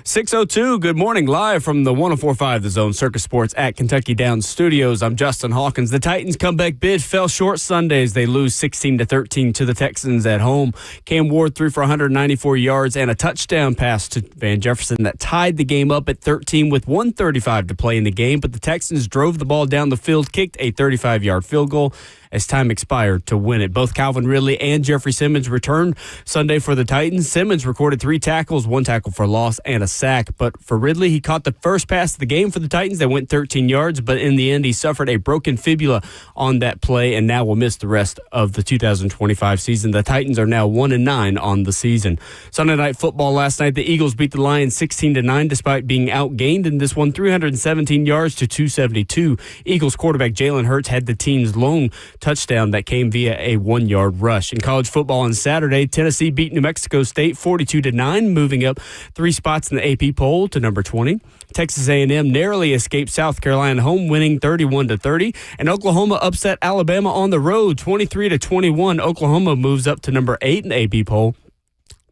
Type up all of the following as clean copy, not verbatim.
6:02, good morning, live from the 104.5 The Zone Circus Sports at Kentucky Downs Studios. I'm Justin Hawkins. The Titans' comeback bid fell short Sunday as they lose 16-13 to the Texans at home. Cam Ward threw for 194 yards and a touchdown pass to Van Jefferson that tied the game up at 13 with 1:35 to play in the game, but the Texans drove the ball down the field, kicked a 35-yard field goal as time expired to win it. Both Calvin Ridley and Jeffrey Simmons returned Sunday for the Titans. Simmons recorded 3 tackles, 1 tackle for loss, and a sack. But for Ridley, he caught the first pass of the game for the Titans that went 13 yards, but in the end, he suffered a broken fibula on that play and now will miss the rest of the 2025 season. The Titans are now 1-9 on the season. Sunday Night Football last night, the Eagles beat the Lions 16-9 despite being outgained in this one, 317 yards to 272. Eagles quarterback Jalen Hurts had the team's lone touchdown that came via a 1-yard rush. In college football on Saturday, Tennessee beat New Mexico State 42-9, moving up 3 spots in the AP poll to number 20. Texas A&M narrowly escaped South Carolina home, winning 31-30, and Oklahoma upset Alabama on the road 23-21. Oklahoma moves up to number 8 in the AP poll.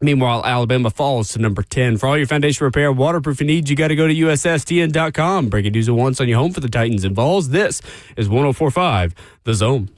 Meanwhile, Alabama falls to number 10. For all your foundation repair and waterproofing needs, you got to go to USSTN.com. Breaking news at once on your home for the Titans and Vols. This is 104.5 The Zone.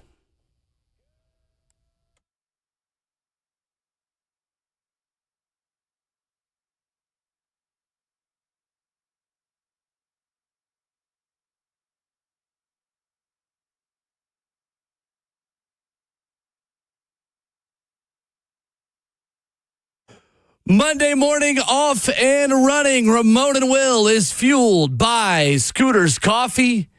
Monday morning off and running. Ramon and Will is fueled by Scooter's Coffee.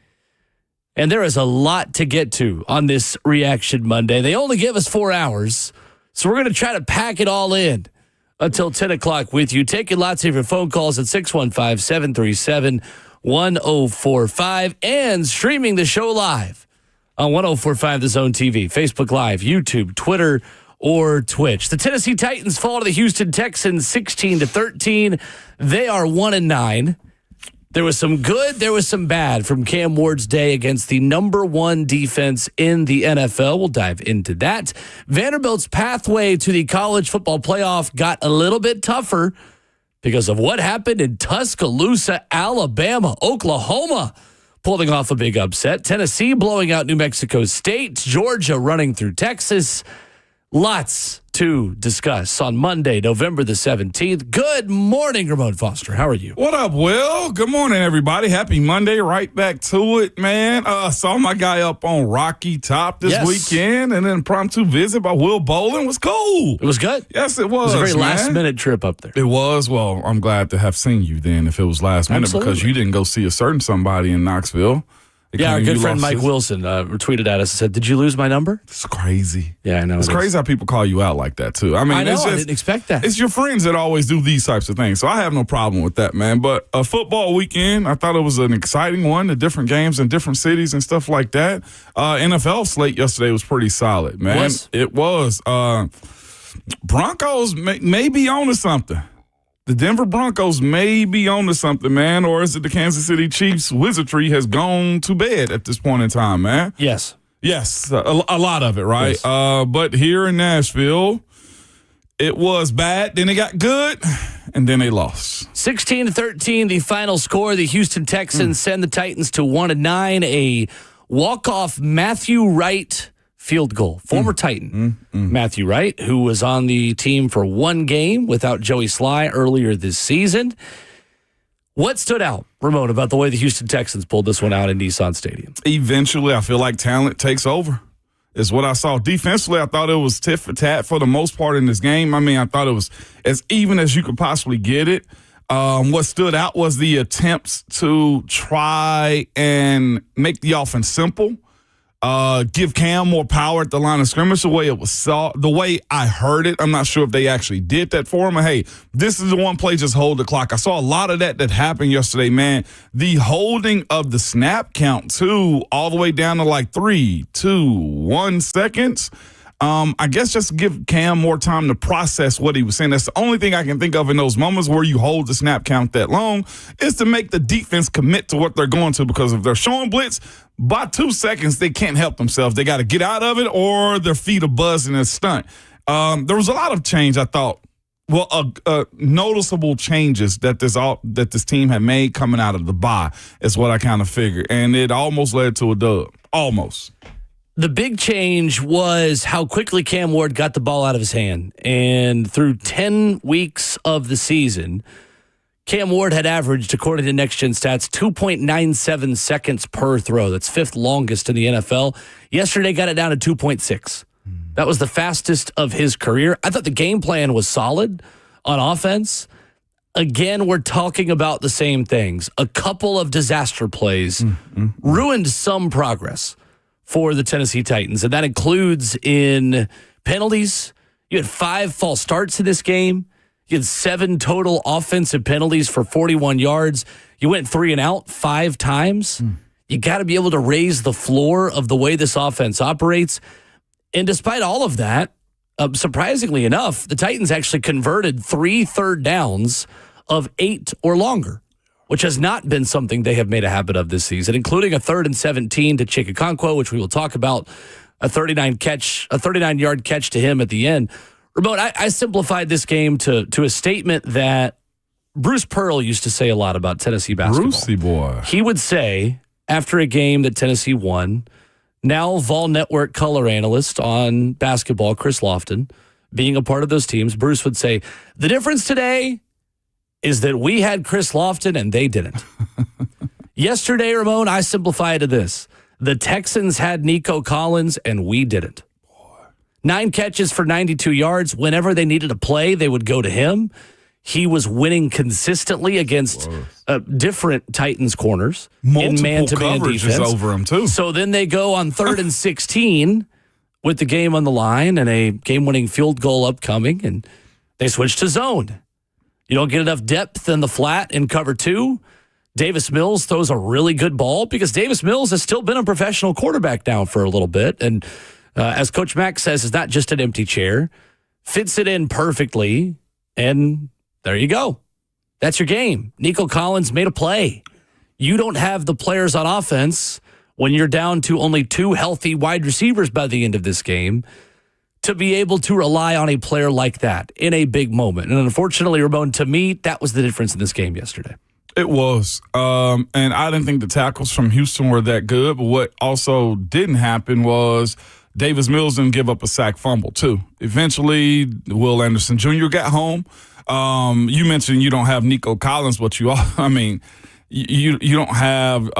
And there is a lot to get to on this Reaction Monday. They only give us 4 hours, so we're going to try to pack it all in until 10 o'clock with you. Taking lots of your phone calls at 615-737-1045 and streaming the show live on 104.5 The Zone TV, Facebook Live, YouTube, Twitter, or Twitch. The Tennessee Titans fall to the Houston Texans 16-13. They are 1-9. There was some good, there was some bad from Cam Ward's day against the number 1 defense in the NFL. We'll dive into that. Vanderbilt's pathway to the college football playoff got a little bit tougher because of what happened in Tuscaloosa, Alabama. Oklahoma pulling off a big upset. Tennessee blowing out New Mexico State. Georgia running through Texas. Lots to discuss on Monday, November the 17th. Good morning, Ramon Foster. How are you? What up, Will? Good morning, everybody. Happy Monday. Right back to it, man. Saw my guy up on Rocky Top this weekend, and then impromptu visit by Will Bolin was cool. It was good? Yes, it was. It was a very last-minute trip up there. It was. Well, I'm glad to have seen you then if it was last minute. Absolutely. Because you didn't go see a certain somebody in Knoxville. Yeah, our good friend Mike Wilson tweeted at us and said, "Did you lose my number?" It's crazy. Yeah, I know. It's crazy how people call you out like that, too. I know. I didn't expect that. It's your friends that always do these types of things, so I have no problem with that, man. But a football weekend, I thought it was an exciting one, the different games in different cities and stuff like that. NFL slate yesterday was pretty solid, man. It was. Broncos may be on to something. The Denver Broncos may be on to something, man, or is it the Kansas City Chiefs' wizardry has gone to bed at this point in time, man? Yes. Yes, a lot of it, right? Yes. But here in Nashville, it was bad, then it got good, and then they lost. 16-13, the final score. The Houston Texans send the Titans to 1-9. A walk-off Matthew Wright field goal. Former Titan, Matthew Wright, who was on the team for 1 game without Joey Sly earlier this season. What stood out, Ramon, about the way the Houston Texans pulled this one out in Nissan Stadium? Eventually, I feel like talent takes over. Is what I saw. Defensively, I thought it was tit for tat for the most part in this game. I mean, I thought it was as even as you could possibly get it. What stood out was the attempts to try and make the offense simple. Give Cam more power at the line of scrimmage, the way it was the way I heard it. I'm not sure if they actually did that for him. Hey, this is the one play, just hold the clock. I saw a lot of that happened yesterday, man. The holding of the snap count, too, all the way down to like 3, 2, 1 seconds. I guess just to give Cam more time to process what he was saying. That's the only thing I can think of in those moments where you hold the snap count that long is to make the defense commit to what they're going to, because if they're showing blitz, by 2 seconds, they can't help themselves. They got to get out of it or their feet are buzzing and stunt. There was a lot of change, I thought, noticeable changes that this team had made coming out of the bye is what I kind of figured, and it almost led to a dub. Almost. The big change was how quickly Cam Ward got the ball out of his hand, and through 10 weeks of the season, Cam Ward had averaged, according to Next Gen Stats, 2.97 seconds per throw. That's fifth longest in the NFL. Yesterday got it down to 2.6. That was the fastest of his career. I thought the game plan was solid on offense. Again, we're talking about the same things. A couple of disaster plays ruined some progress for the Tennessee Titans, and that includes in penalties. You had 5 false starts in this game. You had 7 total offensive penalties for 41 yards. You went 3 and out 5 times. You got to be able to raise the floor of the way this offense operates. And despite all of that, surprisingly enough, the Titans actually converted 3 third downs of 8 or longer, which has not been something they have made a habit of this season, including a 3rd and 17 to Chikakonkwo, which we will talk about, a 39-yard catch to him at the end. Ramon, I simplified this game to a statement that Bruce Pearl used to say a lot about Tennessee basketball. Brucey boy. He would say, after a game that Tennessee won, now Vol Network color analyst on basketball, Chris Lofton, being a part of those teams, Bruce would say, the difference today is that we had Chris Lofton and they didn't. Yesterday, Ramon, I simplified to this. The Texans had Nico Collins and we didn't. 9 catches for 92 yards. Whenever they needed a play, they would go to him. He was winning consistently against different Titans corners in man-to-man defense. Over him too. So then they go on 3rd and 16 with the game on the line and a game-winning field goal upcoming, and they switch to zone. You don't get enough depth in the flat in cover 2. Davis Mills throws a really good ball because Davis Mills has still been a professional quarterback now for a little bit, and as Coach Mack says, it's not just an empty chair. Fits it in perfectly, and there you go. That's your game. Nico Collins made a play. You don't have the players on offense when you're down to only 2 healthy wide receivers by the end of this game to be able to rely on a player like that in a big moment. And unfortunately, Ramon, to me, that was the difference in this game yesterday. It was. And I didn't think the tackles from Houston were that good. But what also didn't happen was Davis Mills didn't give up a sack fumble, too. Eventually, Will Anderson Jr. got home. You mentioned you don't have Nico Collins, but you don't have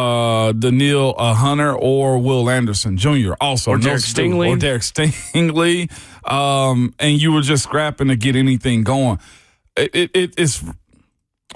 Daniil Hunter or Will Anderson Jr. also. Or Derek Stingley. And you were just scrapping to get anything going. It's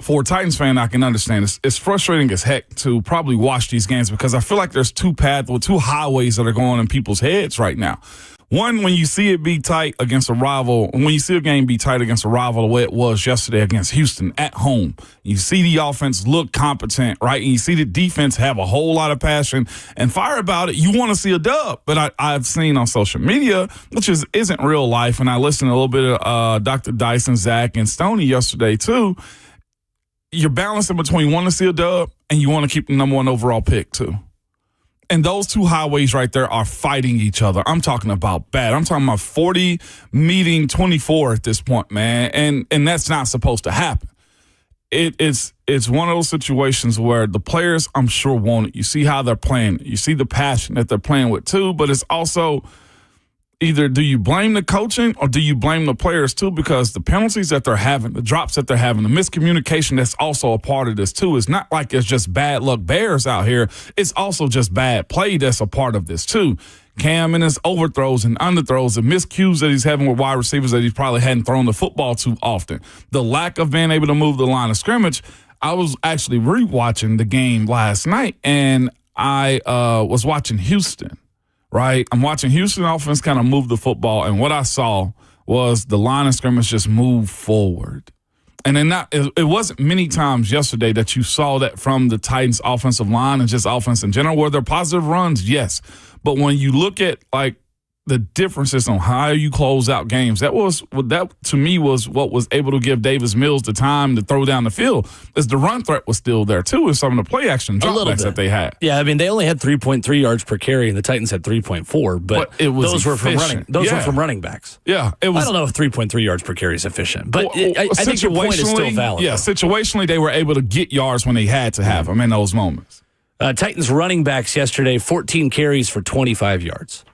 for a Titans fan, I can understand. It's frustrating as heck to probably watch these games because I feel like there's 2 highways that are going in people's heads right now. One, when you see it be tight against a rival, when you see a game be tight against a rival the way it was yesterday against Houston at home, you see the offense look competent, right? And you see the defense have a whole lot of passion and fire about it. You want to see a dub. But I've seen on social media, which isn't real life, and I listened to a little bit of Dr. Dyson, Zach, and Stoney yesterday too. You're balancing between wanting to see a dub and you want to keep the number 1 overall pick too. And those 2 highways right there are fighting each other. I'm talking about bad. I'm talking about 40 meeting 24 at this point, man. And that's not supposed to happen. It's one of those situations where the players, I'm sure, want it. You see how they're playing. You see the passion that they're playing with too. But it's also either do you blame the coaching or do you blame the players too? Because the penalties that they're having, the drops that they're having, the miscommunication that's also a part of this too. It's not like it's just bad luck Bears out here. It's also just bad play that's a part of this too. Cam and his overthrows and underthrows and miscues that he's having with wide receivers that he probably hadn't thrown the football too often. The lack of being able to move the line of scrimmage. I was actually rewatching the game last night, and I was watching Houston. Right, I'm watching Houston offense kind of move the football, and what I saw was the line of scrimmage just move forward. And then it wasn't many times yesterday that you saw that from the Titans offensive line and just offense in general. Were there positive runs? Yes. But when you look at like the differences on how you close out games. That to me was what was able to give Davis Mills the time to throw down the field. Is the run threat was still there too, and some of the play action dropbacks that they had. Yeah, I mean they only had 3.3 yards per carry, and the Titans had 3.4. But it was those were from running. Those were from running backs. Yeah, it was. I don't know if 3.3 yards per carry is efficient, but I think your point is still valid. Yeah, situationally they were able to get yards when they had to have them in those moments. Titans running backs yesterday, 14 carries for 25 yards.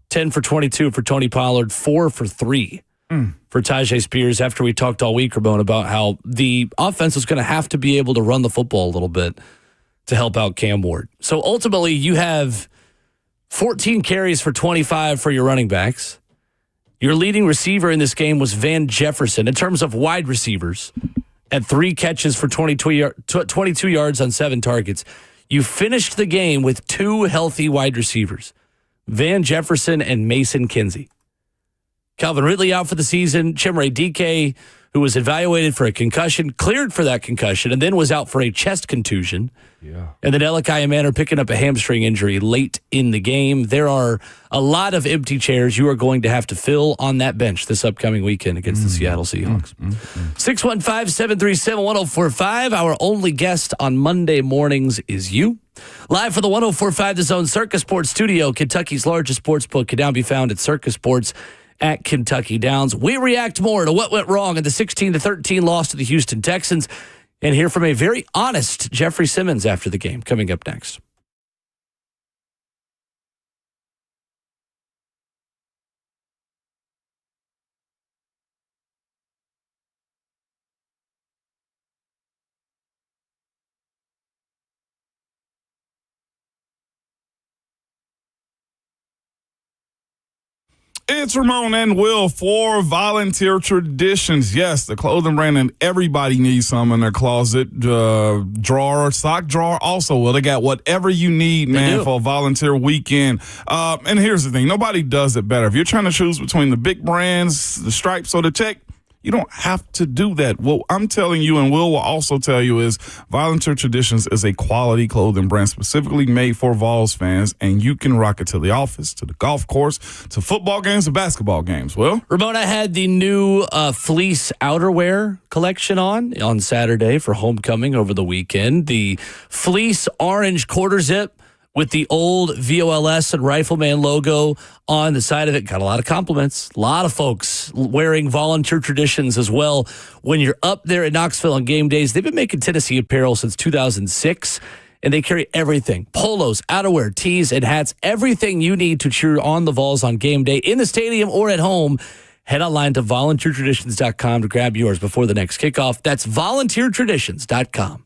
10 for 22 for Tony Pollard, 4 for 3 for Tajay Spears after we talked all week, Ramon, about how the offense was going to have to be able to run the football a little bit to help out Cam Ward. So ultimately, you have 14 carries for 25 for your running backs. Your leading receiver in this game was Van Jefferson in terms of wide receivers at 3 catches for 22 yards on 7 targets. You finished the game with 2 healthy wide receivers, Van Jefferson and Mason Kinsey. Calvin Ridley out for the season. Chimere Dike, who was evaluated for a concussion, cleared for that concussion, and then was out for a chest contusion. Yeah. And then Elikai Manor picking up a hamstring injury late in the game. There are a lot of empty chairs you are going to have to fill on that bench this upcoming weekend against the Seattle Seahawks. 615-737-1045. Our only guest on Monday mornings is you. Live for the 1045 The Zone Circus Sports Studio, Kentucky's largest sports book can now be found at Circus Sports at Kentucky Downs. We react more to what went wrong in the 16-13 loss to the Houston Texans and hear from a very honest Jeffrey Simmons after the game, coming up next. It's Ramon and Will for Volunteer Traditions. Yes, the clothing brand, and everybody needs some in their closet, drawer, sock drawer. Also, well, they got whatever you need, man, for a volunteer weekend. And here's the thing. Nobody does it better. If you're trying to choose between the big brands, the Stripes, or the Check, you don't have to do that. What I'm telling you, and Will also tell you, is Volunteer Traditions is a quality clothing brand specifically made for Vols fans, and you can rock it to the office, to the golf course, to football games, to basketball games. Will? Ramona had the new fleece outerwear collection on Saturday for homecoming over the weekend. The fleece orange quarter zip with the old VOLS and Rifleman logo on the side of it. Got a lot of compliments. A lot of folks wearing Volunteer Traditions as well. When you're up there at Knoxville on game days, they've been making Tennessee apparel since 2006, and they carry everything. Polos, outerwear, tees, and hats. Everything you need to cheer on the Vols on game day in the stadium or at home. Head online to volunteertraditions.com to grab yours before the next kickoff. That's volunteertraditions.com.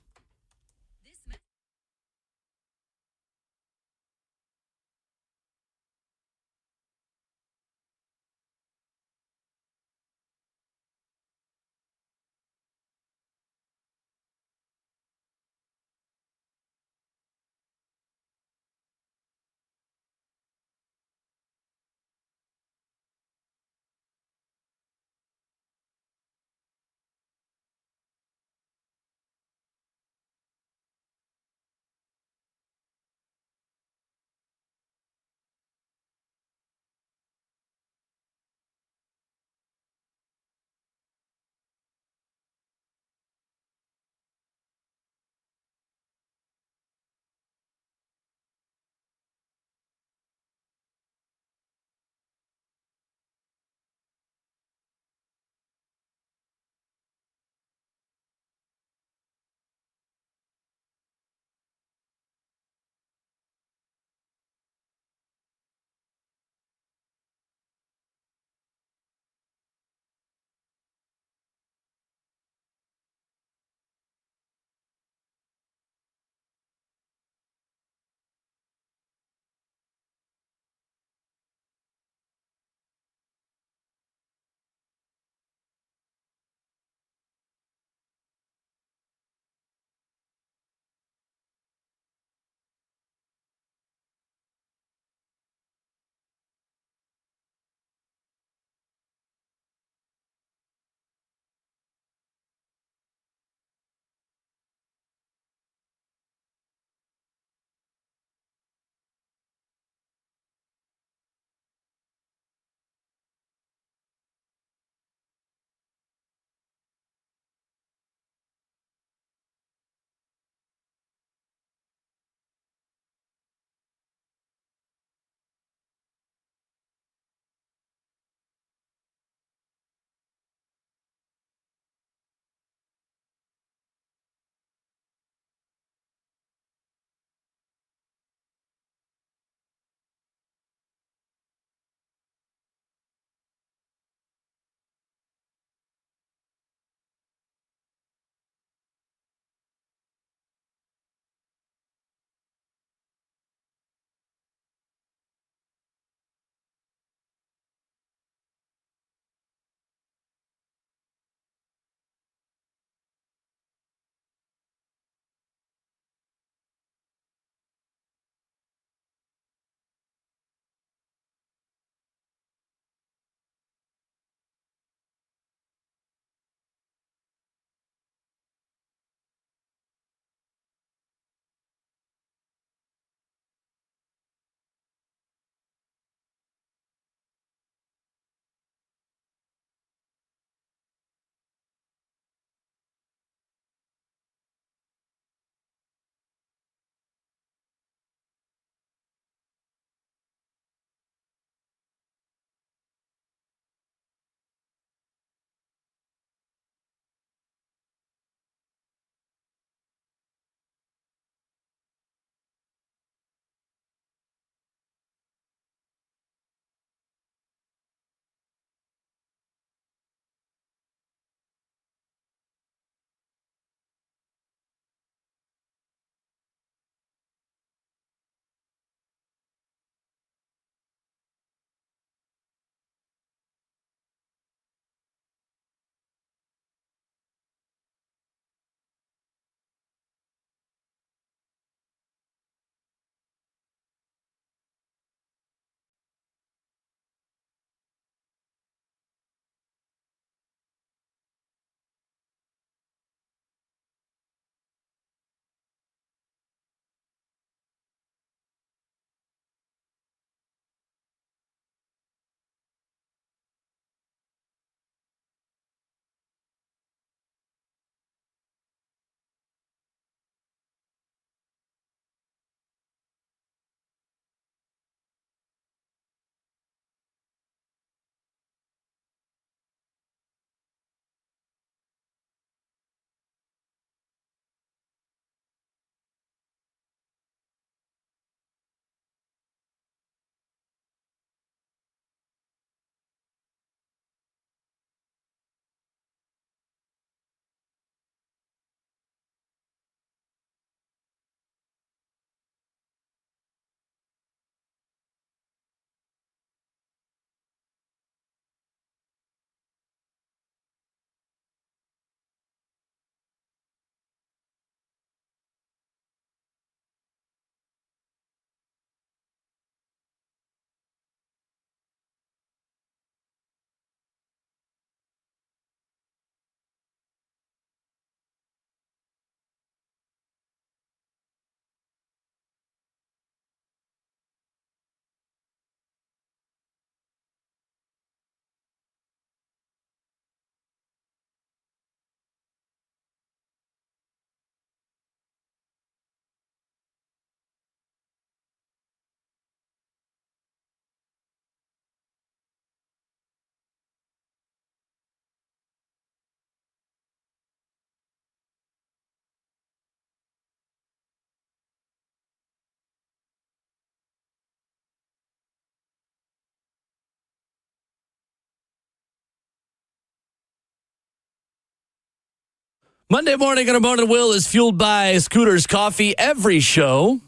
Monday morning on a Bone and Will is fueled by Scooter's Coffee. Every show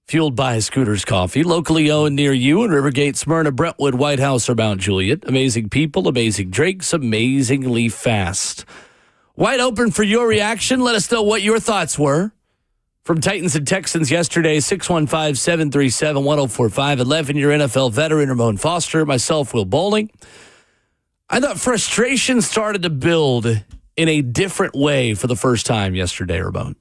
fueled by Scooter's Coffee. Locally owned near you in Rivergate, Smyrna, Brentwood, White House, or Mount Juliet. Amazing people, amazing drinks, amazingly fast. Wide open for your reaction. Let us know what your thoughts were from Titans and Texans yesterday. 615-737-1045. 11-year NFL veteran Ramon Foster. Myself, Will Bowling. I thought frustration started to build in a different way for the first time yesterday, Ramon.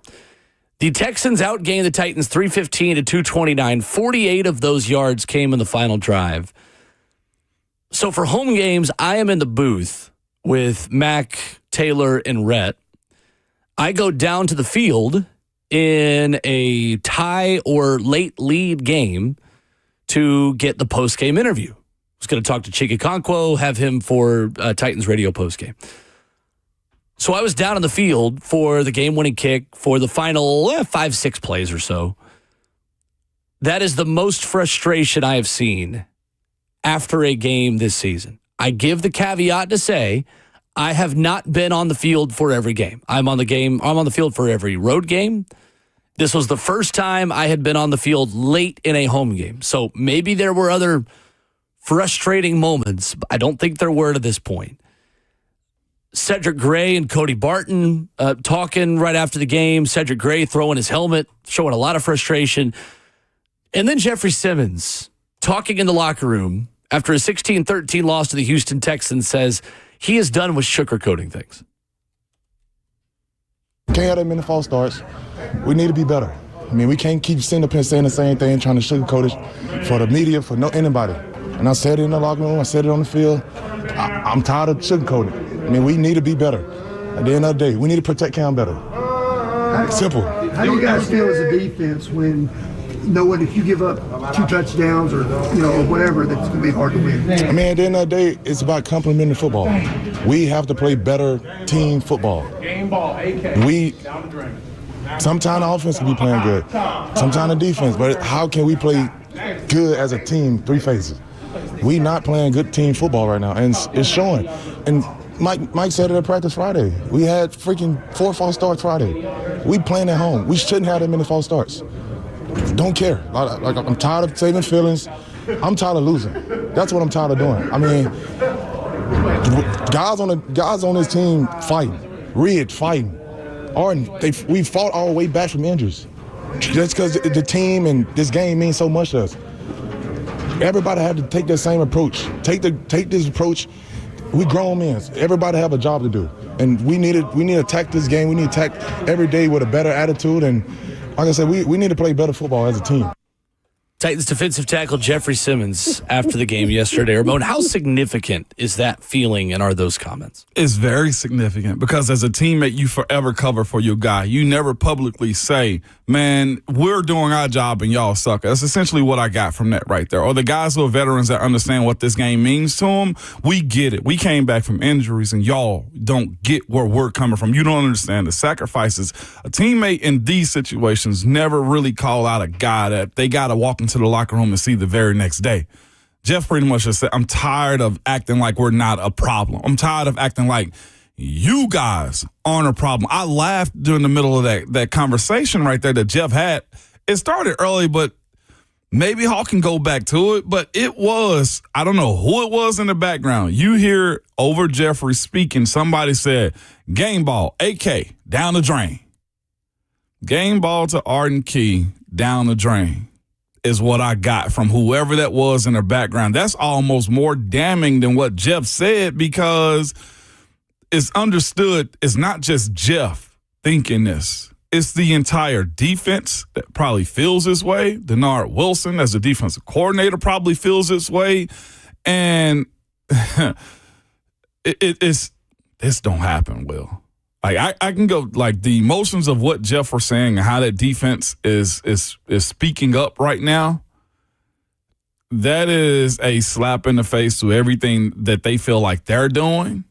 The Texans outgained the Titans 315 to 229. 48 of those yards came in the final drive. So for home games, I am in the booth with Mac, Taylor, and Rhett. I go down to the field in a tie or late lead game to get the postgame interview. I was going to talk to Chike Okonkwo, have him for Titans radio postgame. So I was down on the field for the game-winning kick for the final 5-6 plays or so. That is the most frustration I have seen after a game this season. I give the caveat to say I have not been on the field for every game. I'm on the field for every road game. This was the first time I had been on the field late in a home game. So maybe there were other frustrating moments, but I don't think there were to this point. Cedric Gray and Cody Barton talking right after the game. Cedric Gray throwing his helmet, showing a lot of frustration. And then Jeffrey Simmons talking in the locker room after a 16-13 loss to the Houston Texans says he is done with sugarcoating things. Can't have that many false starts. We need to be better. I mean, we can't keep sitting up here saying the same thing, trying to sugarcoat it for the media, for anybody. And I said it in the locker room, I said it on the field. I'm tired of sugarcoating. I mean, we need to be better. At the end of the day, we need to protect Cam better. Simple. How do you guys feel as a defense when knowing if you give up 2 touchdowns or whatever, that's going to be hard to win? I mean, at the end of the day, it's about complementing football. We have to play better team football. Game ball, AK. Sometimes the offense can be playing good, sometimes the defense, but how can we play good as a team, 3 phases? We not playing good team football right now, and it's showing. And Mike said it at practice Friday. We had freaking 4 false starts Friday. We playing at home. We shouldn't have that many false starts. Don't care. Like I'm tired of saving feelings. I'm tired of losing. That's what I'm tired of doing. I mean, guys on this team fighting, Ridge fighting, we fought our way back from injuries. Just because the team and this game means so much to us. Everybody had to take that same approach. Take this approach. We grown men. Everybody have a job to do, and we need to attack this game. We need to attack every day with a better attitude, and like I said, we need to play better football as a team. Titans defensive tackle Jeffrey Simmons after the game yesterday. Ramon, how significant is that feeling and are those comments? It's very significant because as a teammate, you forever cover for your guy. You never publicly say, man, we're doing our job and y'all suck. That's essentially what I got from that right there. Or the guys who are veterans that understand what this game means to them, we get it. We came back from injuries and y'all don't get where we're coming from. You don't understand the sacrifices. A teammate in these situations never really call out a guy that they got to walk into the locker room and see the very next day. Jeff pretty much just said, I'm tired of acting like we're not a problem. I'm tired of acting like you guys aren't a problem. I laughed during the middle of that conversation right there that Jeff had. It started early, but maybe Hawk can go back to it. But it was, I don't know who it was in the background. You hear over Jeffrey speaking, somebody said, game ball, AK, down the drain. Game ball to Arden Key, down the drain. Is what I got from whoever that was in the background. That's almost more damning than what Jeff said because it's understood it's not just Jeff thinking this. It's the entire defense that probably feels this way. Denard Wilson, as a defensive coordinator, probably feels this way. And this don't happen, Will. Like I can go like the emotions of what Jeff was saying and how that defense is speaking up right now. That is a slap in the face to everything that they feel like they're doing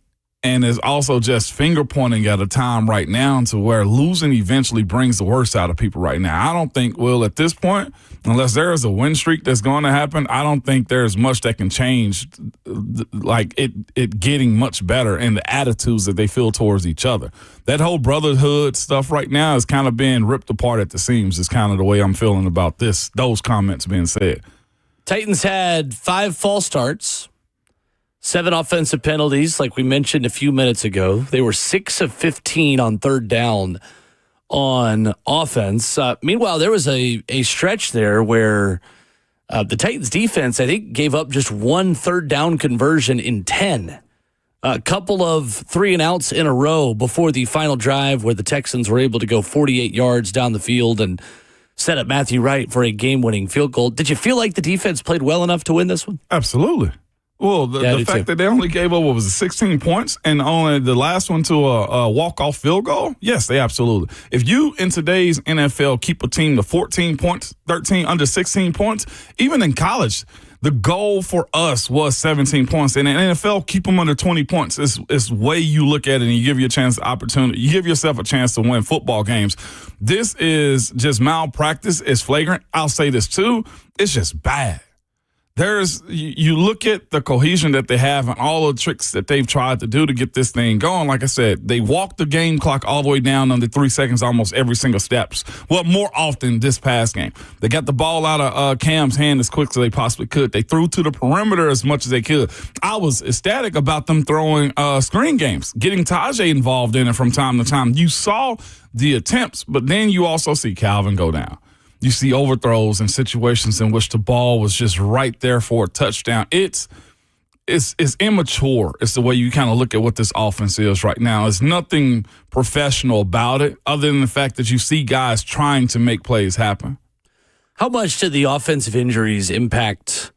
and is also just finger pointing at a time right now to where losing eventually brings the worst out of people right now. I don't think, Will, at this point, unless there is a win streak that's going to happen, I don't think there's much that can change, like it getting much better and the attitudes that they feel towards each other. That whole brotherhood stuff right now is kind of being ripped apart at the seams is kind of the way I'm feeling about those comments being said. Titans had 5 false starts, 7 offensive penalties, like we mentioned a few minutes ago. They were 6 of 15 on third down on offense. Meanwhile, there was a stretch there where the Titans defense, I think, gave up just 1 third down conversion in 10. A couple of 3-and-outs in a row before the final drive where the Texans were able to go 48 yards down the field and set up Matthew Wright for a game-winning field goal. Did you feel like the defense played well enough to win this one? Absolutely. Well, the fact that they only gave up, 16 points and only the last one to a walk-off field goal? Yes, they absolutely. If you, in today's NFL, keep a team to 14 points, 13, under 16 points, even in college, the goal for us was 17 points. And in NFL, keep them under 20 points. It's the way you look at it and you give you give yourself a chance to win football games. This is just malpractice. It's flagrant. I'll say this too. It's just bad. You look at the cohesion that they have and all the tricks that they've tried to do to get this thing going. Like I said, they walked the game clock all the way down under 3 seconds almost every single steps. Well, more often this past game. They got the ball out of Cam's hand as quick as they possibly could. They threw to the perimeter as much as they could. I was ecstatic about them throwing screen games, getting Tajay involved in it from time to time. You saw the attempts, but then you also see Calvin go down. You see overthrows and situations in which the ball was just right there for a touchdown. It's immature. It's the way you kind of look at what this offense is right now. There's nothing professional about it other than the fact that you see guys trying to make plays happen. How much did the offensive injuries impact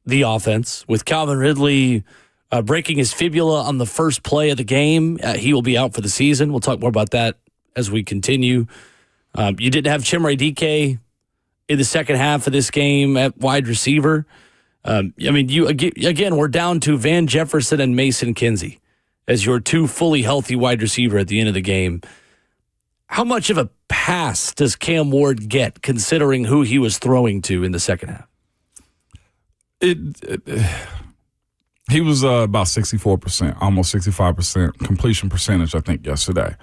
the offense? With Calvin Ridley breaking his fibula on the first play of the game, he will be out for the season. We'll talk more about that as we continue. You didn't have Chimere Dike in the second half of this game at wide receiver. We're down to Van Jefferson and Mason Kinsey as your 2 fully healthy wide receiver at the end of the game. How much of a pass does Cam Ward get considering who he was throwing to in the second half? He was about 64%, almost 65% completion percentage, I think, yesterday.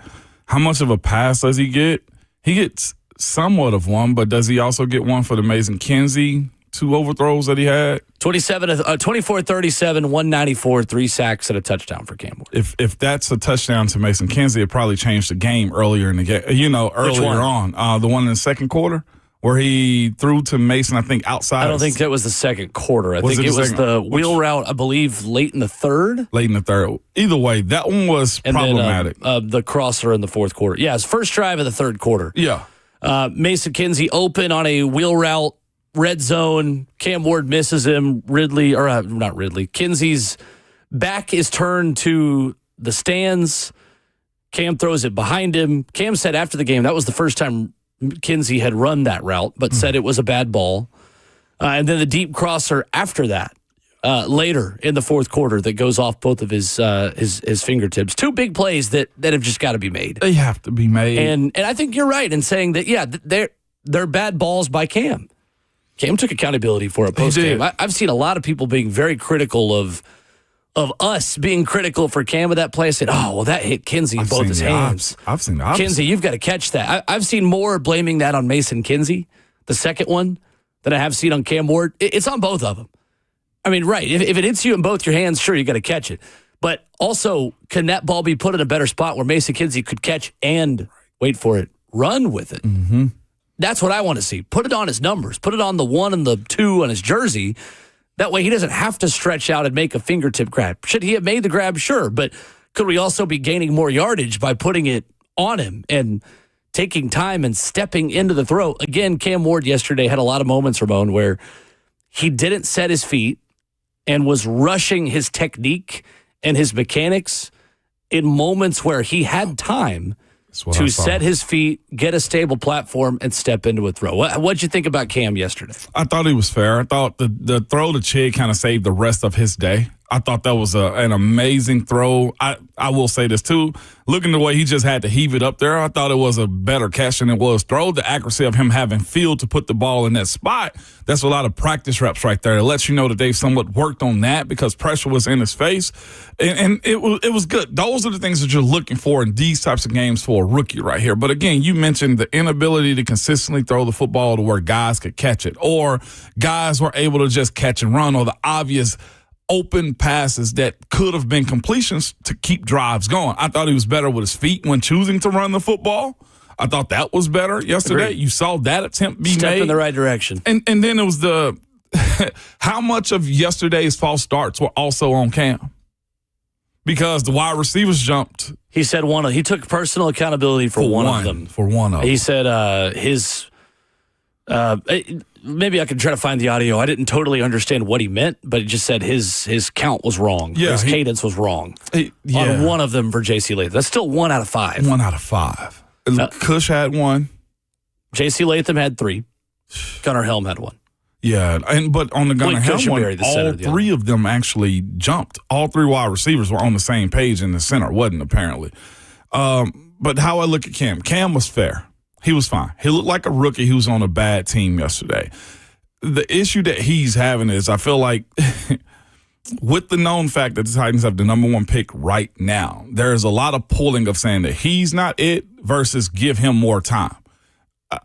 How much of a pass does he get? He gets somewhat of one, but does he also get one for the Mason Kinsey 2 overthrows that he had? 24-37, 194, 3 sacks and a touchdown for Cam Ward. If that's a touchdown to Mason Kinsey, it probably changed the game earlier in the game. Earlier on. The one in the second quarter where he threw to Mason, I think, outside. I don't think that was the second quarter. I think it was the wheel route, I believe, late in the third. Either way, that one was problematic. Then, the crosser in the fourth quarter. Yeah, his first drive of the third quarter. Yeah. Mason Kinsey open on a wheel route, red zone. Cam Ward misses him. Kinsey's back is turned to the stands. Cam throws it behind him. Cam said after the game that was the first time Kinsey had run that route, but said it was a bad ball. And then the deep crosser after that, later in the fourth quarter, that goes off both of his fingertips. 2 big plays that have just got to be made. They have to be made. And I think you're right in saying that, yeah, they're bad balls by Cam. Cam took accountability for it post-game. I've seen a lot of people being very critical of us being critical for Cam with that play. I said, that hit Kinsey in both his hands. I've seen the opposite. Kinsey, you've got to catch that. I've seen more blaming that on Mason Kinsey, the second one, than I have seen on Cam Ward. It's on both of them. I mean, right, if it hits you in both your hands, sure, you got to catch it. But also, can that ball be put in a better spot where Mason Kinsey could catch and, wait for it, run with it? Mm-hmm. That's what I want to see. Put it on his numbers. Put it on the 1 and the 2 on his jersey. That way he doesn't have to stretch out and make a fingertip grab. Should he have made the grab? Sure. But could we also be gaining more yardage by putting it on him and taking time and stepping into the throw? Again, Cam Ward yesterday had a lot of moments, Ramon, where he didn't set his feet and was rushing his technique and his mechanics in moments where he had time to set his feet, get a stable platform, and step into a throw. What'd you think about Cam yesterday? I thought he was fair. I thought the throw to Chig kind of saved the rest of his day. I thought that was an amazing throw. I will say this, too. Looking the way he just had to heave it up there, I thought it was a better catch than it was throw. The accuracy of him having field to put the ball in that spot, that's a lot of practice reps right there. It lets you know that they've somewhat worked on that because pressure was in his face. And it was good. Those are the things that you're looking for in these types of games for a rookie right here. But again, you mentioned the inability to consistently throw the football to where guys could catch it, or guys were able to just catch and run, or the obvious open passes that could have been completions to keep drives going. I thought he was better with his feet when choosing to run the football. I thought that was better yesterday. Agreed. You saw that attempt be Step made. in the right direction. And then it was the how much of yesterday's false starts were also on Cam? Because the wide receivers jumped. He said he took personal accountability for one of them. For one of them. He said maybe I could try to find the audio. I didn't totally understand what he meant, but he just said his count was wrong. Yeah, his cadence was wrong on one of them for J.C. Latham. That's still 1 out of 5. 1 out of 5. Cush had 1. J.C. Latham had 3. Gunnar Helm had 1. Yeah, but on the Gunnar Helm one, all 3 of them actually jumped. All 3 wide receivers were on the same page in the center, wasn't apparently. But how I look at Cam was fair. He was fine. He looked like a rookie who was on a bad team yesterday. The issue that he's having is I feel like with the known fact that the Titans have the number 1 pick right now, there's a lot of pulling of saying that he's not it versus give him more time.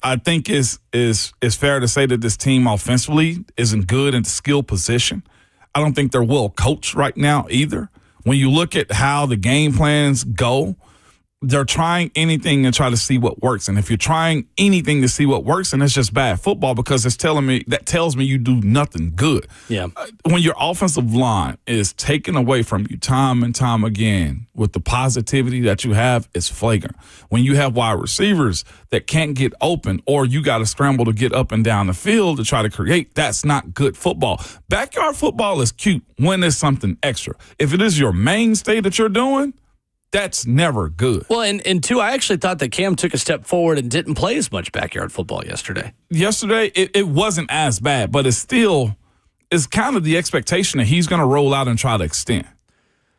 I think it's fair to say that this team offensively isn't good in the skill position. I don't think they're well coached right now either. When you look at how the game plans go, they're trying anything to try to see what works. And if you're trying anything to see what works, then it's just bad football because that tells me you do nothing good. Yeah. When your offensive line is taken away from you time and time again with the positivity that you have, it's flagrant. When you have wide receivers that can't get open or you got to scramble to get up and down the field to try to create, that's not good football. Backyard football is cute when there's something extra. If it is your mainstay that you're doing, that's never good. Well, and 2, I actually thought that Cam took a step forward and didn't play as much backyard football yesterday. Yesterday, it wasn't as bad, but it's kind of the expectation that he's going to roll out and try to extend.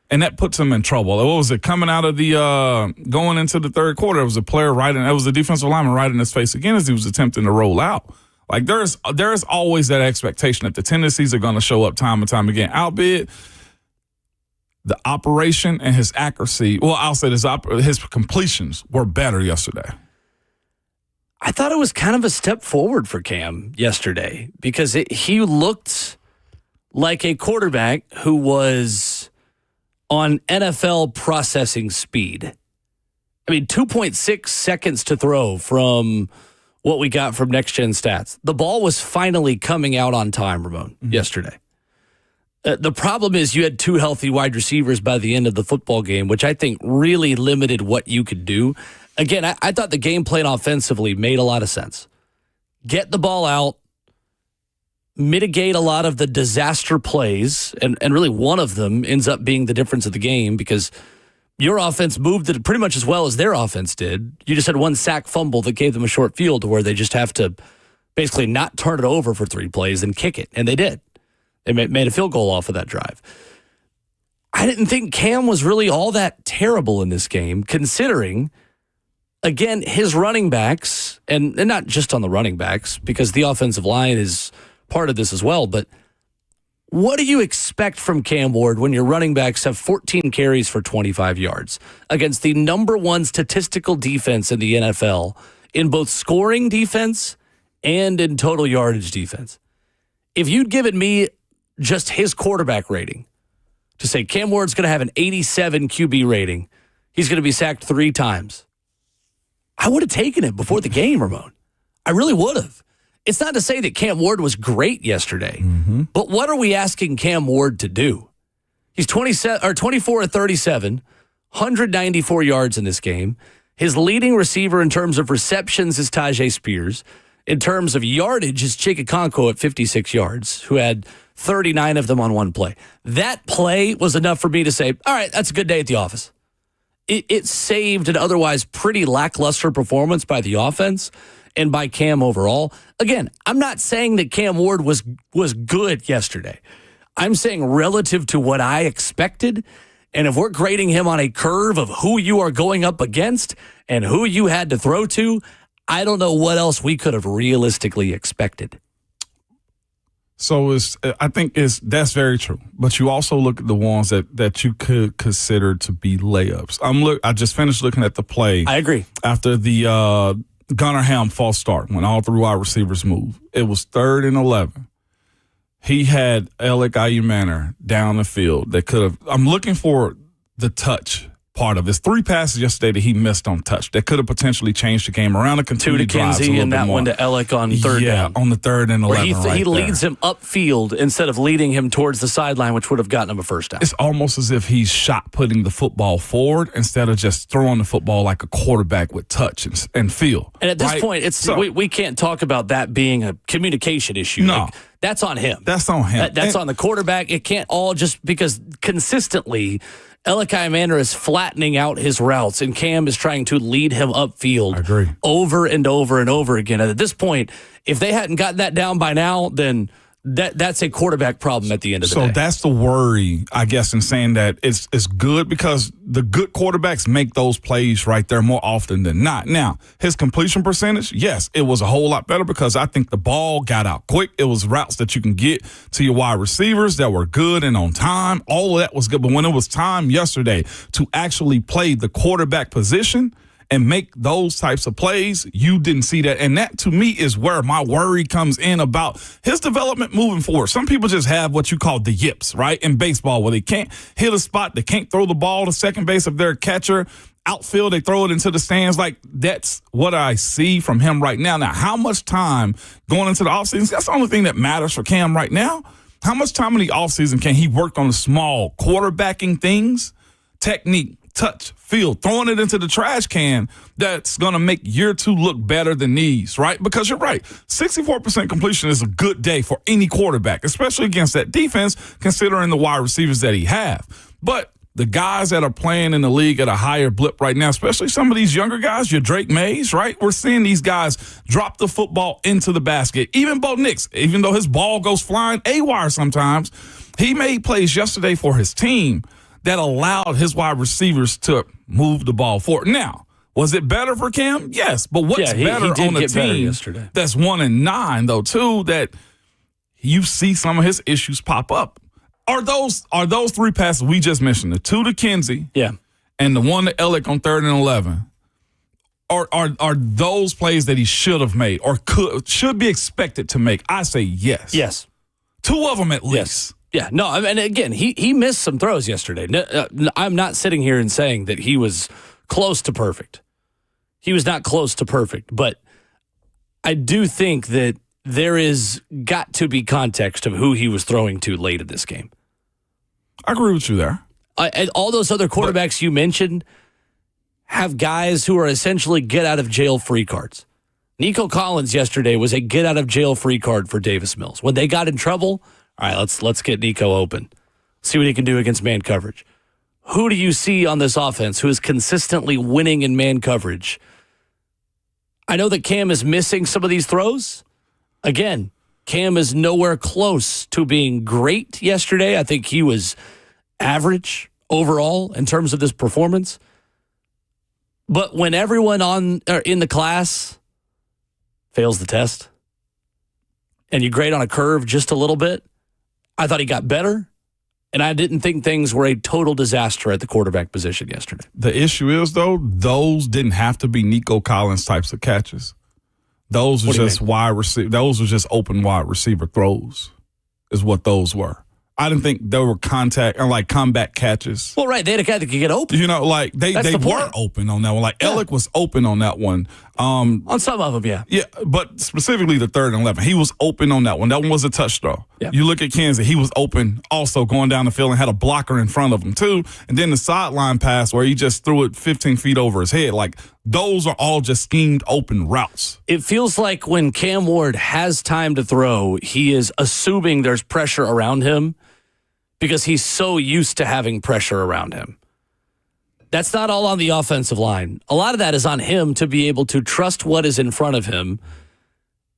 And that puts him in trouble. What was it? Coming out of going into the third quarter, it was a defensive lineman right in his face again as he was attempting to roll out. Like there's always that expectation that the tendencies are going to show up time and time again, albeit the operation and his accuracy, well, I'll say his completions were better yesterday. I thought it was kind of a step forward for Cam yesterday because he looked like a quarterback who was on NFL processing speed. I mean, 2.6 seconds to throw from what we got from Next Gen Stats. The ball was finally coming out on time, Ramon, yesterday. The problem is you had 2 healthy wide receivers by the end of the football game, which I think really limited what you could do. Again, I thought the game plan offensively made a lot of sense. Get the ball out, mitigate a lot of the disaster plays, and really one of them ends up being the difference of the game because your offense moved it pretty much as well as their offense did. You just had 1 sack fumble that gave them a short field to where they just have to basically not turn it over for 3 plays and kick it, and they did. They made a field goal off of that drive. I didn't think Cam was really all that terrible in this game, considering, again, his running backs, and not just on the running backs, because the offensive line is part of this as well, but what do you expect from Cam Ward when your running backs have 14 carries for 25 yards against the number 1 statistical defense in the NFL in both scoring defense and in total yardage defense? If you'd given me just his quarterback rating to say Cam Ward's going to have an 87 QB rating, he's going to be sacked 3 times, I would have taken it before the game, Ramon. I really would have. It's not to say that Cam Ward was great yesterday, but what are we asking Cam Ward to do? He's 24 of 37, 194 yards in this game. His leading receiver in terms of receptions is Tajay Spears. In terms of yardage is Chikakonko at 56 yards, who had 39 of them on 1 play. That play was enough for me to say, all right, that's a good day at the office. It saved an otherwise pretty lackluster performance by the offense and by Cam overall. Again, I'm not saying that Cam Ward was good yesterday. I'm saying relative to what I expected. And if we're grading him on a curve of who you are going up against and who you had to throw to, I don't know what else we could have realistically expected. So I think that's very true. But you also look at the ones that you could consider to be layups. I just finished looking at the play. I agree. After the Gunnar Ham false start, when all three wide receivers moved, it was 3rd and 11. He had Alec Ayumanner down the field that could have. I'm looking for the touch part of this. 3 passes yesterday that he missed on touch that could have potentially changed the game around. 2 to Kinsey and that one to Alec on 3rd down. On the 3rd and 11. He leads him upfield instead of leading him towards the sideline, which would have gotten him a first down. It's almost as if he's shot putting the football forward instead of just throwing the football like a quarterback with touch and feel. And at this point, we can't talk about that being a communication issue. No. Like, that's on him. That's on him. That's on the quarterback. It can't all just because consistently Alec Ayumanner is flattening out his routes, and Cam is trying to lead him upfield. I agree. Over and over and over again. And at this point, if they hadn't gotten that down by now, then that's a quarterback problem at the end of the day. So that's the worry, I guess, in saying that it's good because the good quarterbacks make those plays right there more often than not. Now, his completion percentage, yes, it was a whole lot better because I think the ball got out quick. It was routes that you can get to your wide receivers that were good and on time. All of that was good. But when it was time yesterday to actually play the quarterback position and make those types of plays, you didn't see that. And that, to me, is where my worry comes in about his development moving forward. Some people just have what you call the yips, right, in baseball, where they can't hit a spot, they can't throw the ball to second base if they're a catcher. Outfield, they throw it into the stands. Like, that's what I see from him right now. Now, how much time going into the offseason? That's the only thing that matters for Cam right now. How much time in the offseason can he work on the small quarterbacking things, technique, touch, field, throwing it into the trash can that's going to make year 2 look better than these, right? Because you're right. 64% completion is a good day for any quarterback, especially against that defense, considering the wide receivers that he have. But the guys that are playing in the league at a higher blip right now, especially some of these younger guys, your Drake Mays, right? We're seeing these guys drop the football into the basket. Even Bo Nix, even though his ball goes flying A-wire sometimes, he made plays yesterday for his team that allowed his wide receivers to move the ball forward. Now, was it better for Cam? Yes, but what's better on the team that's 1-9 though too, that you see some of his issues pop up? Are those 3 passes we just mentioned, the 2 to Kinsey, and the 1 to Alec on 3rd and 11? Are those plays that he should have made or should be expected to make? I say yes. Yes. 2 of them at least. Yes. Yeah, no, and again, he missed some throws yesterday. I'm not sitting here and saying that he was close to perfect. He was not close to perfect, but I do think that there is got to be context of who he was throwing to late in this game. I agree with you there. And all those other quarterbacks you mentioned have guys who are essentially get-out-of-jail-free cards. Nico Collins yesterday was a get-out-of-jail-free card for Davis Mills. When they got in trouble, all right, let's get Nico open. See what he can do against man coverage. Who do you see on this offense who is consistently winning in man coverage? I know that Cam is missing some of these throws. Again, Cam is nowhere close to being great yesterday. I think he was average overall in terms of this performance. But when everyone in the class fails the test and you grade on a curve just a little bit, I thought he got better, and I didn't think things were a total disaster at the quarterback position yesterday. The issue is, though, those didn't have to be Nico Collins types of catches. Those were just wide receiver. Those were just open wide receiver throws, is what those were. I didn't think there were combat catches. Well, right, they had a guy that could get open. You know, like they were open on that one. Like Alec was open on that one. On some of them, yeah. Yeah, but specifically the 3rd and 11, he was open on that one. That one was a touch throw. Yeah. You look at Kansas, he was open also going down the field and had a blocker in front of him too. And then the sideline pass where he just threw it 15 feet over his head. Like those are all just schemed open routes. It feels like when Cam Ward has time to throw, he is assuming there's pressure around him because he's so used to having pressure around him. That's not all on the offensive line. A lot of that is on him to be able to trust what is in front of him,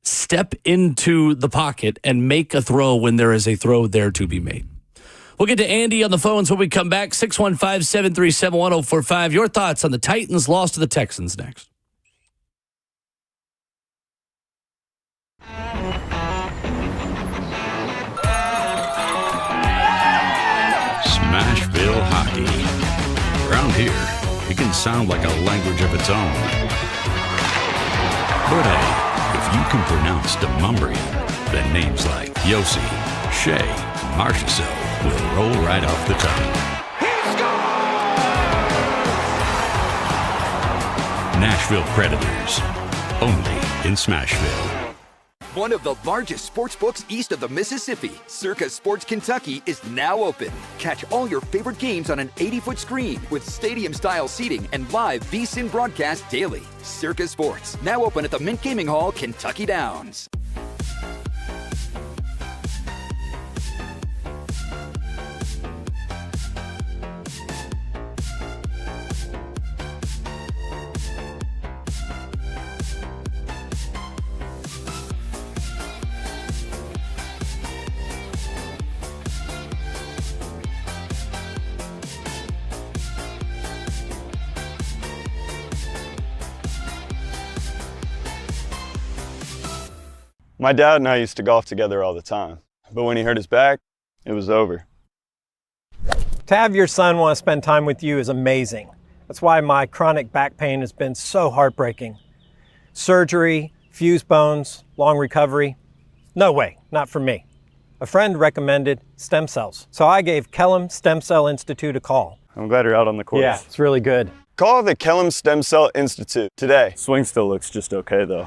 step into the pocket and make a throw when there is a throw there to be made. We'll get to Andy on the phones when we come back. 615-737-1045. Your thoughts on the Titans' loss to the Texans next. Smashville hockey. Around here, it can sound like a language of its own. But hey, if you can pronounce Demumbrian, then names like Yossi, Shea, and Marchessault will roll right off the tongue. Nashville Predators, only in Smashville. One of the largest sports books east of the Mississippi, Circa Sports Kentucky, is now open. Catch all your favorite games on an 80-foot screen with stadium-style seating and live VSiN broadcast daily. Circa Sports, now open at the Mint Gaming Hall, Kentucky Downs. My dad and I used to golf together all the time, but when he hurt his back, it was over. To have your son want to spend time with you is amazing. That's why my chronic back pain has been so heartbreaking. Surgery, fused bones, long recovery. No way, not for me. A friend recommended stem cells, so I gave Kellum Stem Cell Institute a call. I'm glad you're out on the course. Yeah, it's really good. Call the Kellum Stem Cell Institute today. Swing still looks just okay, though.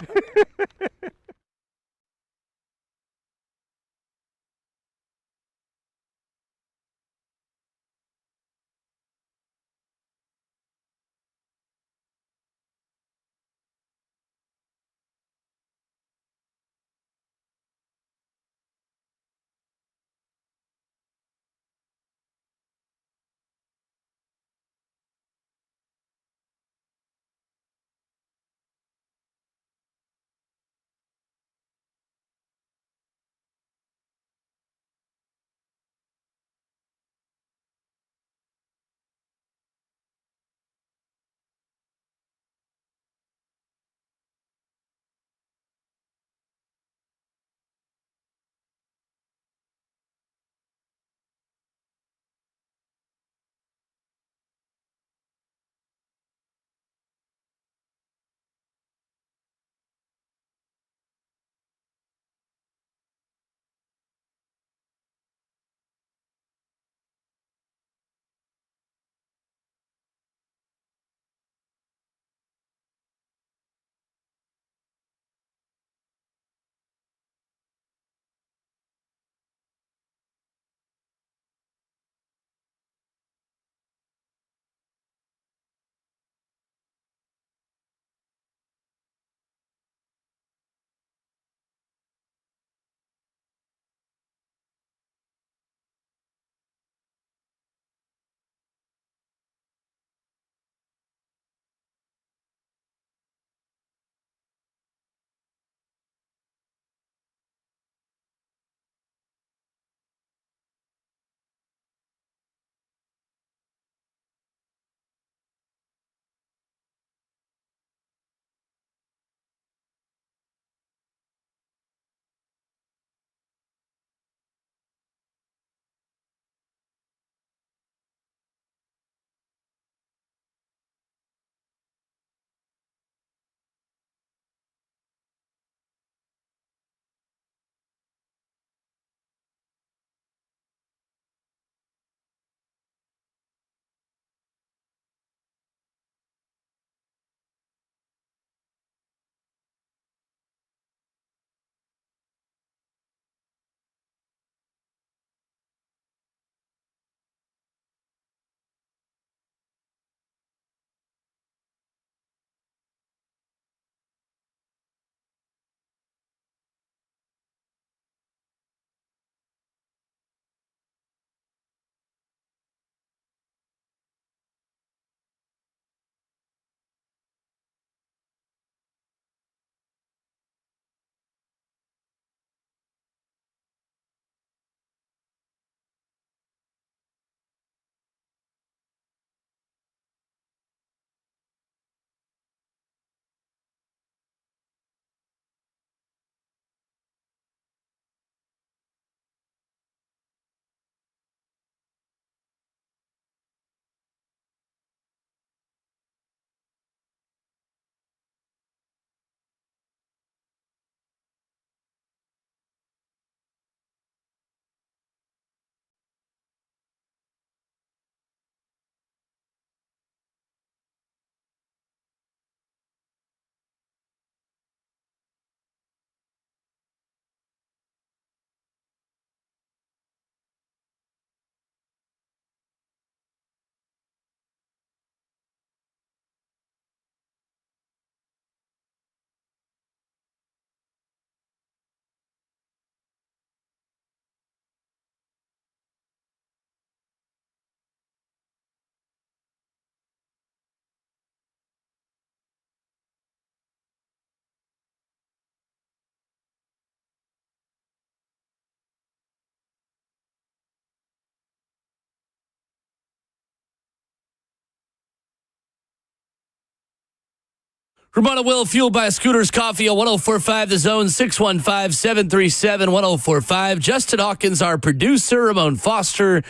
Ramona Will, fueled by Scooters Coffee on 104.5 The Zone, 615-737-1045. Justin Hawkins, our producer, Ramon Foster,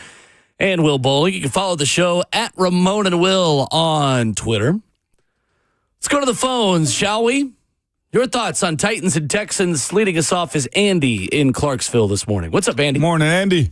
and Will Bowling. You can follow the show at Ramon and Will on Twitter. Let's go to the phones, shall we? Your thoughts on Titans and Texans. Leading us off is Andy in Clarksville this morning. What's up, Andy? Morning, Andy.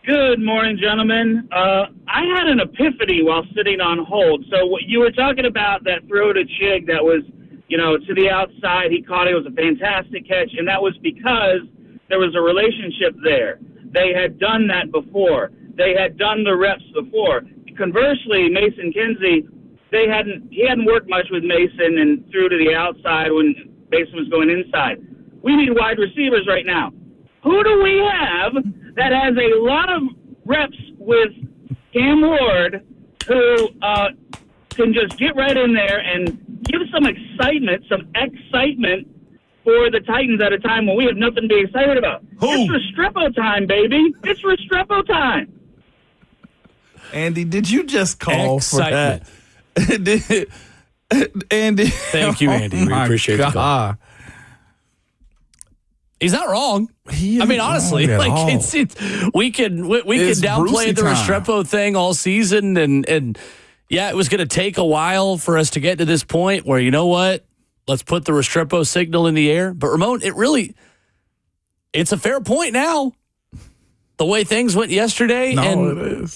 Good morning, gentlemen. I had an epiphany while sitting on hold. So you were talking about that throw to Chig that was, to the outside. He caught it. It was a fantastic catch, and that was because there was a relationship there. They had done that before. They had done the reps before. Conversely, Mason Kinsey, he hadn't worked much with Mason and threw to the outside when Mason was going inside. We need wide receivers right now. Who do we have that has a lot of reps with Cam Ward who can just get right in there and give some excitement for the Titans at a time when we have nothing to be excited about? Who? It's Restrepo time, baby. It's Restrepo time. Andy, did you just call Excitement. for that? Andy. Thank you, Andy. We appreciate the call. He's not wrong. Honestly, we can downplay the Restrepo thing all season, and yeah, it was going to take a while for us to get to this point where, you know what, let's put the Restrepo signal in the air. But Ramon, it's a fair point now. The way things went yesterday, it is.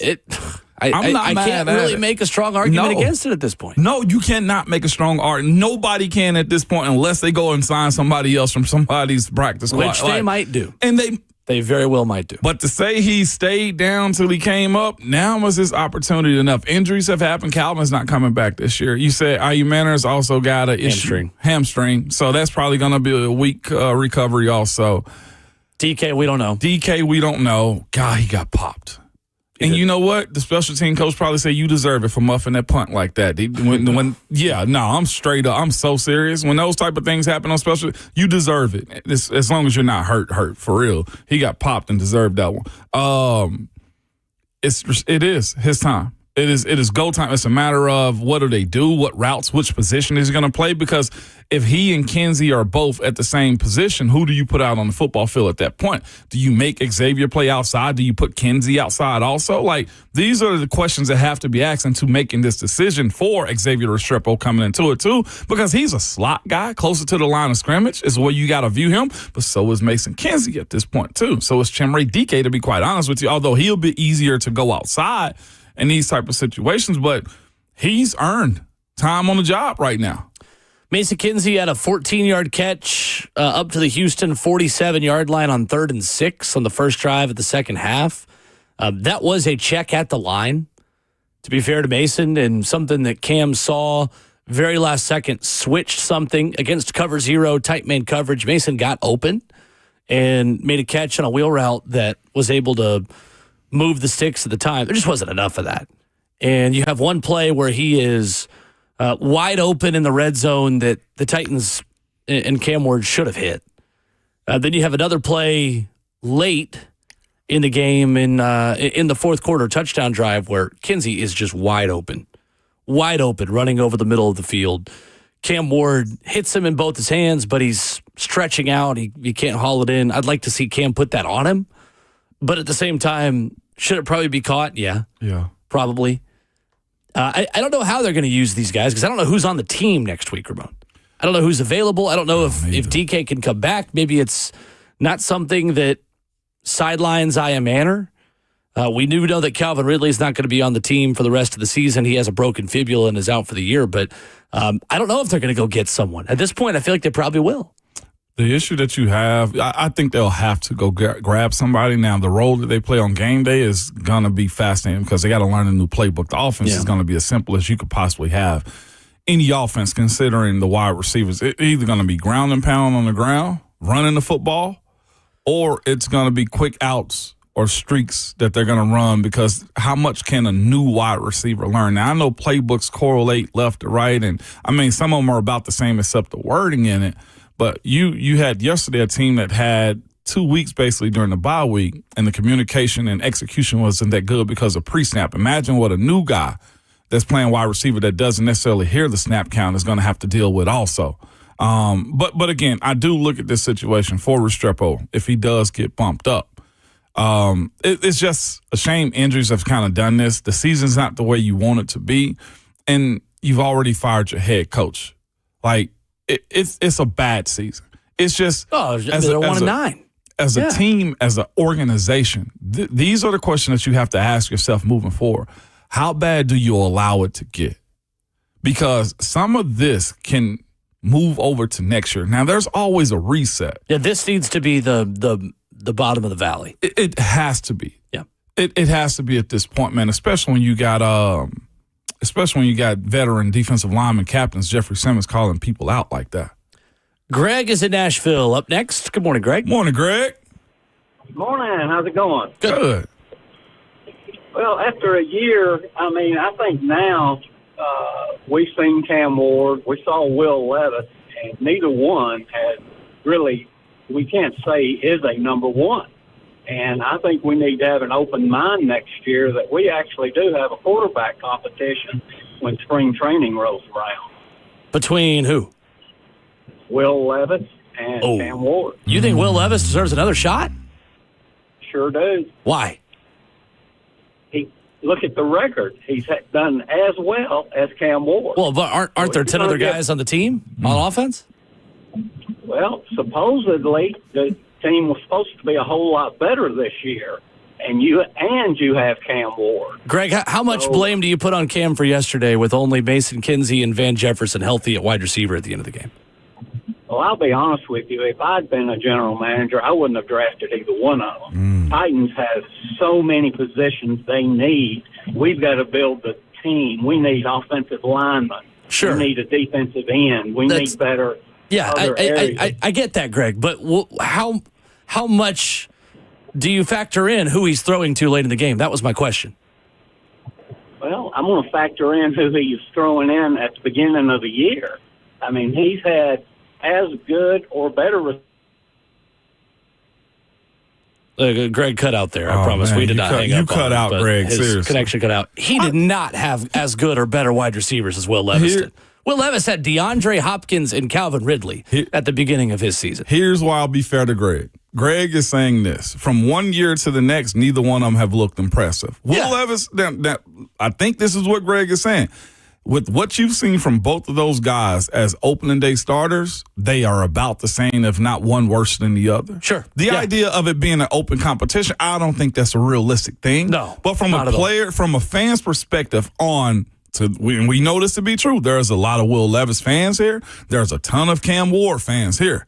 I can't really make a strong argument against it at this point. No, you cannot make a strong argument. Nobody can at this point unless they go and sign somebody else from somebody's practice squad. Which they might do. And they very well might do. But to say he stayed down till he came up, now was his opportunity enough. Injuries have happened. Calvin's not coming back this year. You said Manners also got an hamstring. So that's probably going to be a weak recovery also. DK, we don't know. God, he got popped. And you know what? The special team coach probably said you deserve it for muffing that punt like that. I'm straight up. I'm so serious. When those type of things happen on special, you deserve it. As long as you're not hurt for real. He got popped and deserved that one. It is his time. It is go time. It's a matter of what do they do, what routes, which position is he going to play. Because if he and Kinsey are both at the same position, who do you put out on the football field at that point? Do you make Xavier play outside? Do you put Kinsey outside also? These are the questions that have to be asked into making this decision for Xavier Restrepo coming into it too, because he's a slot guy closer to the line of scrimmage is where you got to view him. But so is Mason Kinsey at this point too. So is Chimere DK, to be quite honest with you, although he'll be easier to go outside in these type of situations, but he's earned time on the job right now. Mason Kinsey had a 14-yard catch up to the Houston 47-yard line on 3rd and 6 on the first drive of the second half. That was a check at the line, to be fair to Mason, and something that Cam saw very last second, switched something against cover zero, tight man coverage. Mason got open and made a catch on a wheel route that was able to move the sticks at the time. There just wasn't enough of that. And you have one play where he is wide open in the red zone that the Titans and Cam Ward should have hit. Then you have another play late in the game in the fourth quarter touchdown drive where Kinsey is just wide open, running over the middle of the field. Cam Ward hits him in both his hands, but he's stretching out. He can't haul it in. I'd like to see Cam put that on him. But at the same time, should it probably be caught? Yeah. Probably. I don't know how they're going to use these guys because I don't know who's on the team next week, Ramon. I don't know who's available. I don't know if DK can come back. Maybe it's not something that sidelines Isaiah Manor. We do know that Calvin Ridley is not going to be on the team for the rest of the season. He has a broken fibula and is out for the year. But I don't know if they're going to go get someone. At this point, I feel like they probably will. The issue that you have, I think they'll have to go grab somebody. Now, the role that they play on game day is going to be fascinating because they got to learn a new playbook. The offense is going to be as simple as you could possibly have. Any offense, considering the wide receivers, it's either going to be ground and pound on the ground, running the football, or it's going to be quick outs or streaks that they're going to run because how much can a new wide receiver learn? Now, I know playbooks correlate left to right, and, some of them are about the same except the wording in it. But you had yesterday a team that had 2 weeks basically during the bye week, and the communication and execution wasn't that good because of pre-snap. Imagine what a new guy that's playing wide receiver that doesn't necessarily hear the snap count is going to have to deal with also. But again, I do look at this situation for Restrepo if he does get bumped up. It's just a shame injuries have kind of done this. The season's not the way you want it to be, and you've already fired your head coach. Like, it's a bad season. It's just they're 1-9. As a team, as an organization, these are the questions that you have to ask yourself moving forward. How bad do you allow it to get? Because some of this can move over to next year. Now, there's always a reset. Yeah, this needs to be the bottom of the valley. It has to be. Yeah, it has to be at this point, man. Especially when you got veteran defensive lineman captains Jeffrey Simmons calling people out like that. Greg is in Nashville. Up next. Good morning, Greg. Morning, Greg. Morning. How's it going? Good. Well, after a year, I think now we've seen Cam Ward, we saw Will Levis, and neither one has really, we can't say is a number one. And I think we need to have an open mind next year that we actually do have a quarterback competition when spring training rolls around. Between who? Will Levis and Cam Ward. You think Will Levis deserves another shot? Sure do. Why? Look at the record. He's done as well as Cam Ward. Well, but aren't there 10 other guys on the team on offense? Well, supposedly the team was supposed to be a whole lot better this year, and you have Cam Ward. Greg, how much blame do you put on Cam for yesterday with only Mason Kinsey and Van Jefferson healthy at wide receiver at the end of the game? Well, I'll be honest with you. If I'd been a general manager, I wouldn't have drafted either one of them. Titans have so many positions they need. We've got to build the team. We need offensive linemen. Sure. We need a defensive end. We need better other areas. I get that, Greg. But how much do you factor in who he's throwing to late in the game? That was my question. Well, I'm going to factor in who he's throwing in at the beginning of the year. He's had as good or better. Greg cut out there. I promise. We did not hang up. You cut out, Greg. His seriously. Connection cut out. He did not have as good or better wide receivers as Will Levis did. Will Levis had DeAndre Hopkins and Calvin Ridley at the beginning of his season. Here's why I'll be fair to Greg. Greg is saying this. From one year to the next, neither one of them have looked impressive. Will Levis, I think this is what Greg is saying. With what you've seen from both of those guys as opening day starters, they are about the same, if not one worse than the other. Sure. The idea of it being an open competition, I don't think that's a realistic thing. No. But from a player, from a fan's perspective we know this to be true. There's a lot of Will Levis fans here. There's a ton of Cam Ward fans here.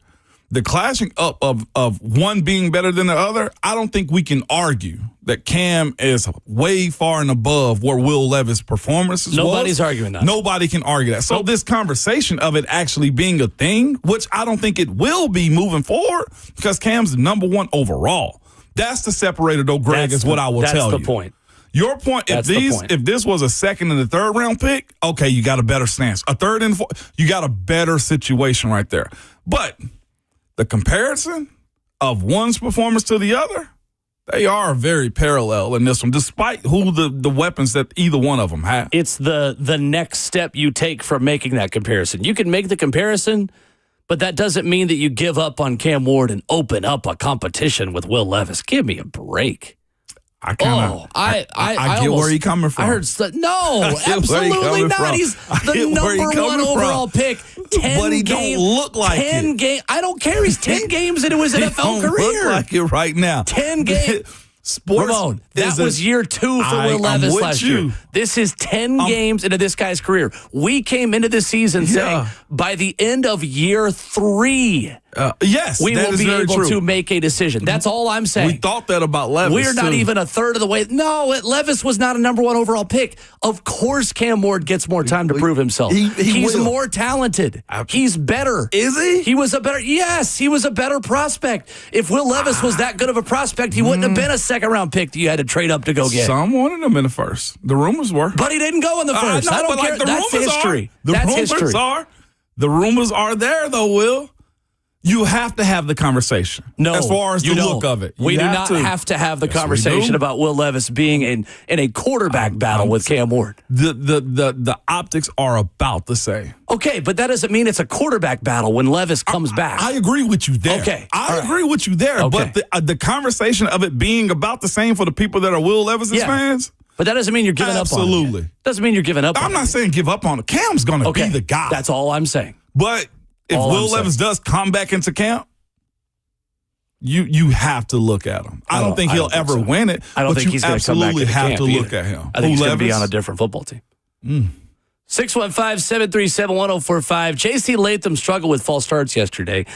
The clashing up of one being better than the other, I don't think we can argue that Cam is way far and above where Will Levis' performances Nobody's arguing that. Nobody can argue that. So this conversation of it actually being a thing, which I don't think it will be moving forward because Cam's number one overall. That's the separator, though, Greg, is what I will tell you. That's the point. Your point, if this was a second and a third round pick, okay, you got a better stance. A third and fourth, you got a better situation right there. But the comparison of one's performance to the other, they are very parallel in this one, despite who the weapons that either one of them have. It's the next step you take from making that comparison. You can make the comparison, but that doesn't mean that you give up on Cam Ward and open up a competition with Will Levis. Give me a break. I get where he's coming from. I heard no, absolutely not. He's the number one overall pick. 10 but he don't look like 10 games. I don't care. He's 10 games into his NFL career. Look like it right now. 10 games. Ramon, that was year 2 for Will Levis last year. This is 10 games into this guy's career. We came into this season saying by the end of year 3, yes, we will be able to make a decision. That's all I'm saying. We thought that about Levis. We're not even a third of the way. No, Levis was not a number one overall pick. Of course, Cam Ward gets more time to prove himself. He's more talented. He's better. Is he? He was a better prospect. If Will Levis was that good of a prospect, he wouldn't have been a second-round pick that you had to trade up to go get. Some wanted him in the first. The rumors were. But he didn't go in the first. I don't care. That's history. The rumors are there, though, Will. You have to have the conversation. No, as far as the you look don't. of it. We You do not have to have the conversation about Will Levis being in a quarterback battle with Cam Ward. The optics are about the same. Okay, but that doesn't mean it's a quarterback battle when Levis comes back. I agree with you there. Okay, I agree with you there. Okay. But the conversation of it being about the same for the people that are Will Levis's fans. But that doesn't mean you're giving up on him. Absolutely. Doesn't mean you're giving up on him. I'm not saying give up on it. Cam's going to be the guy. That's all I'm saying. But if Will Levis does come back into camp, you have to look at him. I don't think he'll ever win it. I don't think he's going to come back into camp. You absolutely have to look at him. I think he's going to be on a different football team. 615-737-1045. J.C. Latham struggled with false starts yesterday.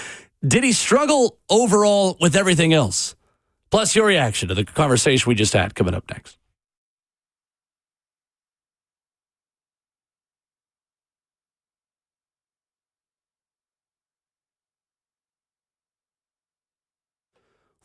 Did he struggle overall with everything else? Plus your reaction to the conversation we just had coming up next.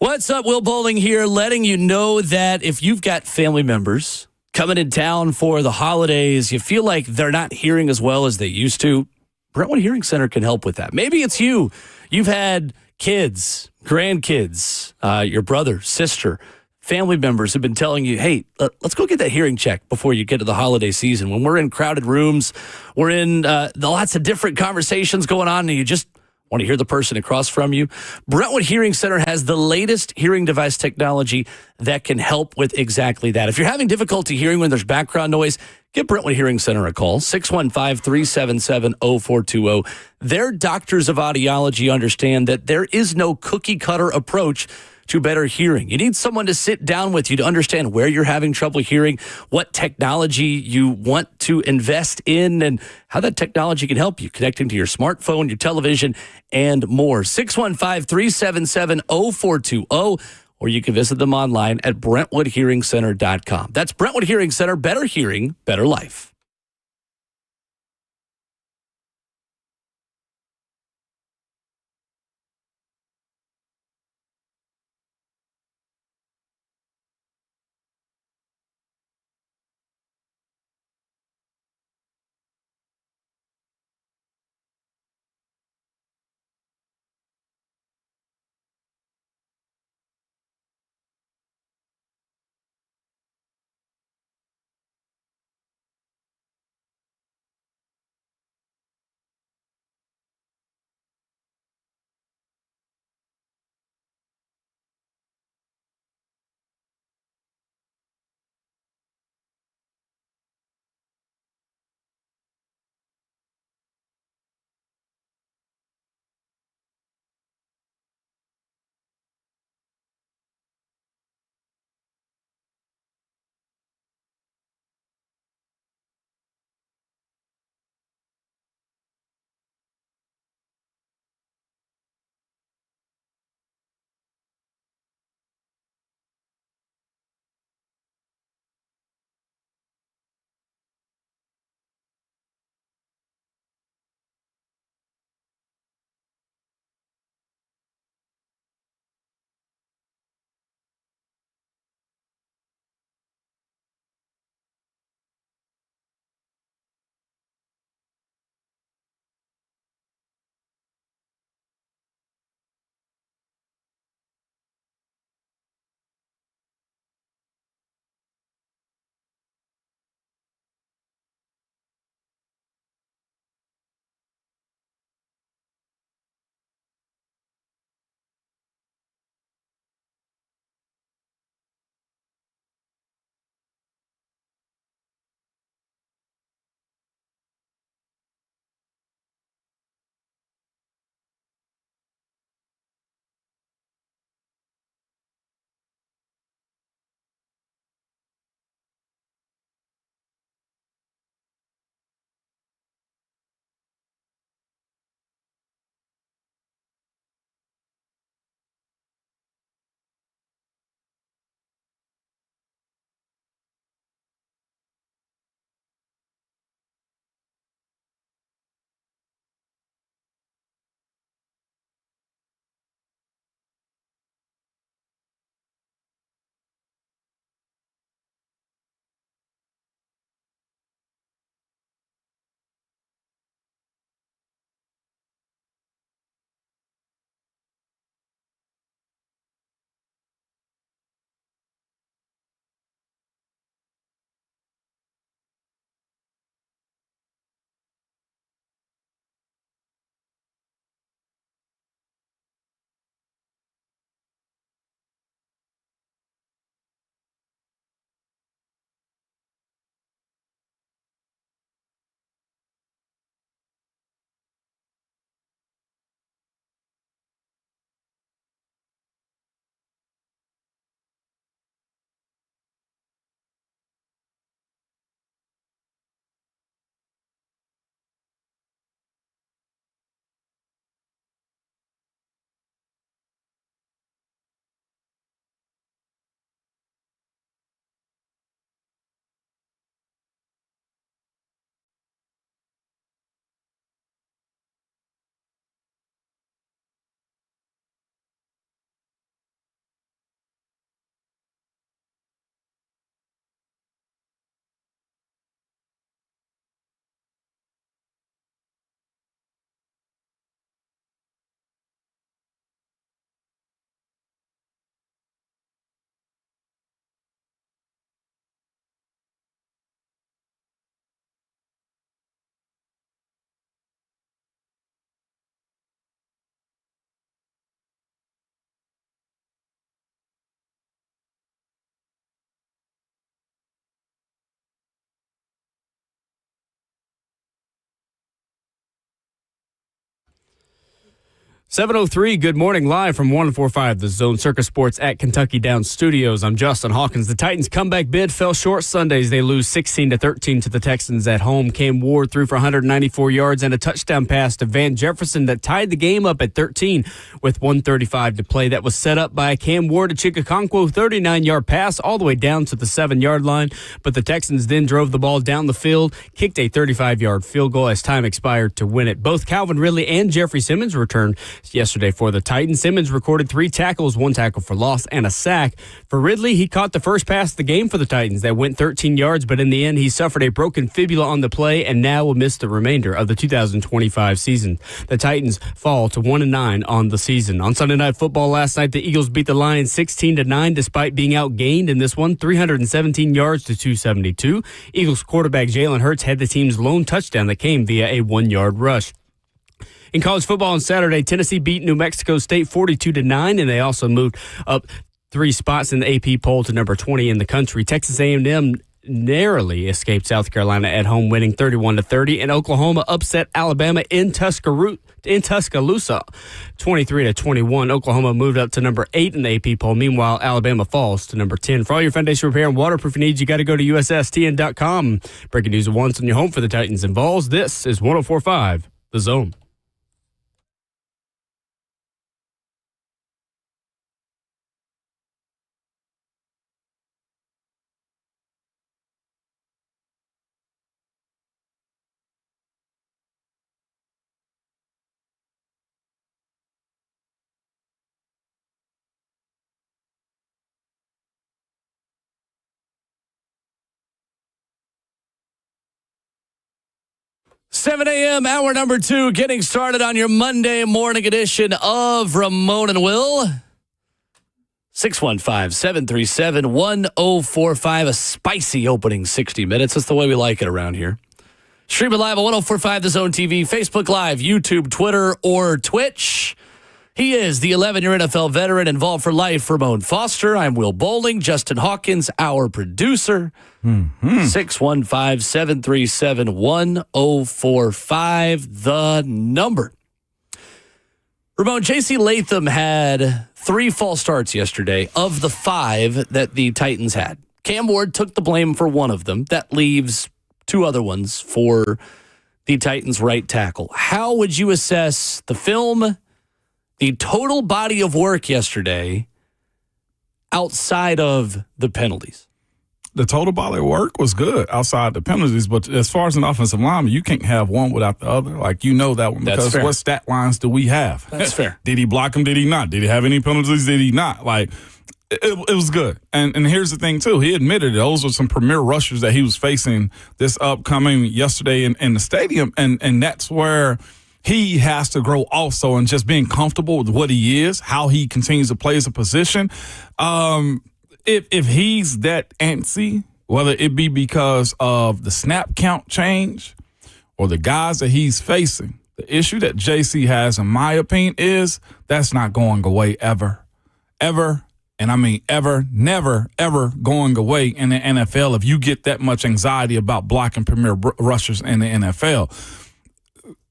What's up, Will Bowling here, letting you know that if you've got family members coming in town for the holidays, you feel like they're not hearing as well as they used to, Brentwood Hearing Center can help with that. Maybe it's you. You've had kids, grandkids, your brother, sister, family members have been telling you, hey, let's go get that hearing check before you get to the holiday season. When we're in crowded rooms, we're in lots of different conversations going on, and you just want to hear the person across from you. Brentwood Hearing Center has the latest hearing device technology that can help with exactly that. If you're having difficulty hearing when there's background noise, give Brentwood Hearing Center a call, 615-377-0420. Their doctors of audiology understand that there is no cookie-cutter approach to better hearing. You need someone to sit down with you to understand where you're having trouble hearing, what technology you want to invest in, and how that technology can help you connecting to your smartphone, your television, and more. 615-377-0420, or you can visit them online at BrentwoodHearingCenter.com. That's Brentwood Hearing Center. Better hearing, better life. 7:03, good morning, live from 104.5 The Zone Circus Sports at Kentucky Downs Studios. I'm Justin Hawkins. The Titans' comeback bid fell short Sundays. They lose 16-13 to the Texans at home. Cam Ward threw for 194 yards and a touchdown pass to Van Jefferson that tied the game up at 13 with 1:35 to play. That was set up by Cam Ward, a Chikakonkwo 39-yard pass all the way down to the 7-yard line. But the Texans then drove the ball down the field, kicked a 35-yard field goal as time expired to win it. Both Calvin Ridley and Jeffrey Simmons returned yesterday for the Titans. Simmons recorded 3 tackles, 1 tackle for loss, and a sack. For Ridley, he caught the first pass of the game for the Titans that went 13 yards, but in the end, he suffered a broken fibula on the play and now will miss the remainder of the 2025 season. The Titans fall to 1-9 on the season. On Sunday Night Football last night, the Eagles beat the Lions 16-9 despite being outgained in this one, 317 yards to 272. Eagles quarterback Jalen Hurts had the team's lone touchdown that came via a 1-yard rush. In college football on Saturday, Tennessee beat New Mexico State 42-9, and they also moved up 3 spots in the AP poll to number 20 in the country. Texas A&M narrowly escaped South Carolina at home, winning 31-30, and Oklahoma upset Alabama in Tuscaloosa 23-21. Oklahoma moved up to number 8 in the AP poll. Meanwhile, Alabama falls to number 10. For all your foundation repair and waterproofing needs, you got to go to USSTN.com. Breaking news at once on your home for the Titans and Vols. This is 104.5 The Zone. Seven a.m., hour number 2, getting started on your Monday morning edition of Ramon and Will. 615-737-1045, a spicy opening 60 minutes. That's the way we like it around here. Streaming live at 104.5 The Zone TV, Facebook Live, YouTube, Twitter, or Twitch. He is the 11-year NFL veteran involved for life, Ramon Foster. I'm Will Bowling, Justin Hawkins, our producer. 615-737-1045, the number. Ramon, J.C. Latham had 3 false starts yesterday of the 5 that the Titans had. Cam Ward took the blame for one of them. That leaves 2 other ones for the Titans' right tackle. How would you assess the film, the total body of work yesterday outside of the penalties? The total body of work was good outside the penalties, but as far as an offensive lineman, you can't have one without the other. Like, you know that one because what stat lines do we have? That's fair. Did he block him? Did he not? Did he have any penalties? Did he not? Like, it was good. And here's the thing, too. He admitted those were some premier rushers that he was facing this upcoming yesterday in the stadium, and that's where he has to grow also and just being comfortable with what he is, how he continues to play as a position. If he's that antsy, whether it be because of the snap count change or the guys that he's facing, the issue that JC has, in my opinion, is that's not going away ever. Ever. And I mean ever, never, ever going away in the NFL if you get that much anxiety about blocking premier rushers in the NFL.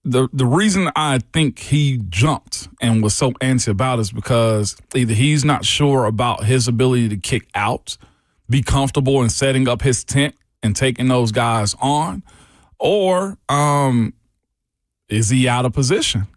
The reason I think he jumped and was so antsy about it is because either he's not sure about his ability to kick out, be comfortable in setting up his tent and taking those guys on, or is he out of position?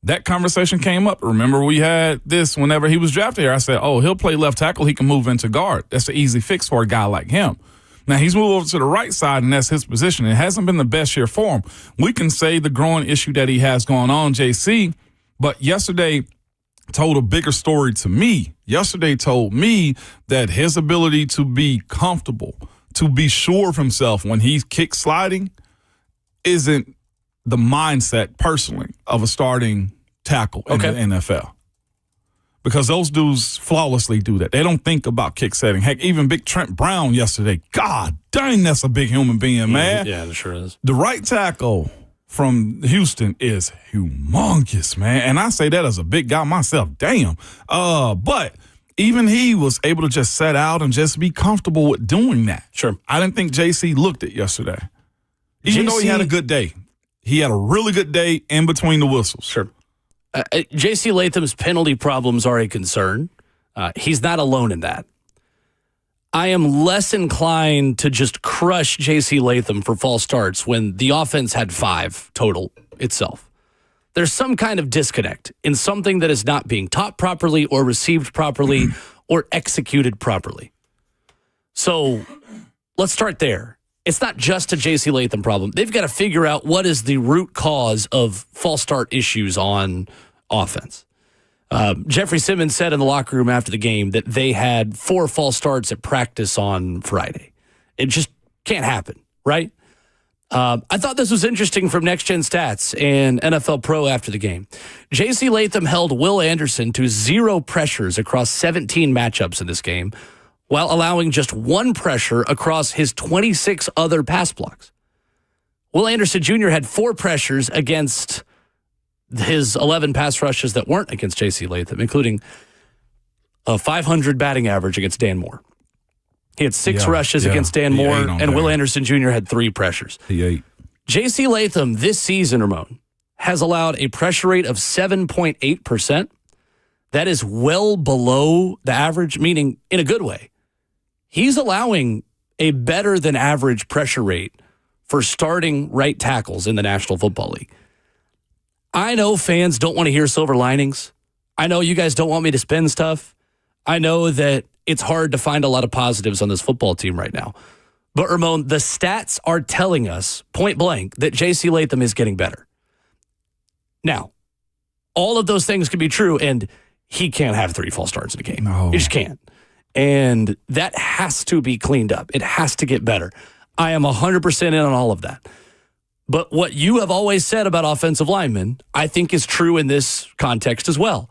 That conversation came up. Remember, we had this whenever he was drafted here. I said, he'll play left tackle. He can move into guard. That's an easy fix for a guy like him. Now, he's moved over to the right side, and that's his position. It hasn't been the best year for him. We can say the growing issue that he has going on, JC, but yesterday told a bigger story to me. Yesterday told me that his ability to be comfortable, to be sure of himself when he's kick sliding isn't the mindset, personally, of a starting tackle in the NFL. Because those dudes flawlessly do that. They don't think about kick setting. Heck, even big Trent Brown yesterday. God dang, that's a big human being, man. Yeah, it sure is. The right tackle from Houston is humongous, man. And I say that as a big guy myself. Damn. But even he was able to just set out and just be comfortable with doing that. Sure. I didn't think JC looked it yesterday. Even though he had a good day. He had a really good day in between the whistles. Sure. J.C. Latham's penalty problems are a concern. He's not alone in that. I am less inclined to just crush J.C. Latham for false starts when the offense had 5 total itself. There's some kind of disconnect in something that is not being taught properly or received properly or executed properly. So let's start there. It's not just a J.C. Latham problem. They've got to figure out what is the root cause of false start issues on offense. Jeffrey Simmons said in the locker room after the game that they had 4 false starts at practice on Friday. It just can't happen, right? I thought this was interesting from Next Gen Stats and NFL Pro after the game. J.C. Latham held Will Anderson to 0 pressures across 17 matchups in this game, while allowing just 1 pressure across his 26 other pass blocks. Will Anderson Jr. had 4 pressures against his 11 pass rushes that weren't against J.C. Latham, including a 500 batting average against Dan Moore. He had 6 rushes against Dan Moore, and Will Anderson Jr. had 3 pressures. He ate. J.C. Latham this season, Ramon, has allowed a pressure rate of 7.8%. That is well below the average, meaning in a good way. He's allowing a better than average pressure rate for starting right tackles in the National Football League. I know fans don't want to hear silver linings. I know you guys don't want me to spin stuff. I know that it's hard to find a lot of positives on this football team right now. But, Ramon, the stats are telling us, point blank, that J.C. Latham is getting better. Now, all of those things can be true, and he can't have 3 false starts in a game. No. He just can't. And that has to be cleaned up. It has to get better. I am 100% in on all of that. But what you have always said about offensive linemen, I think is true in this context as well.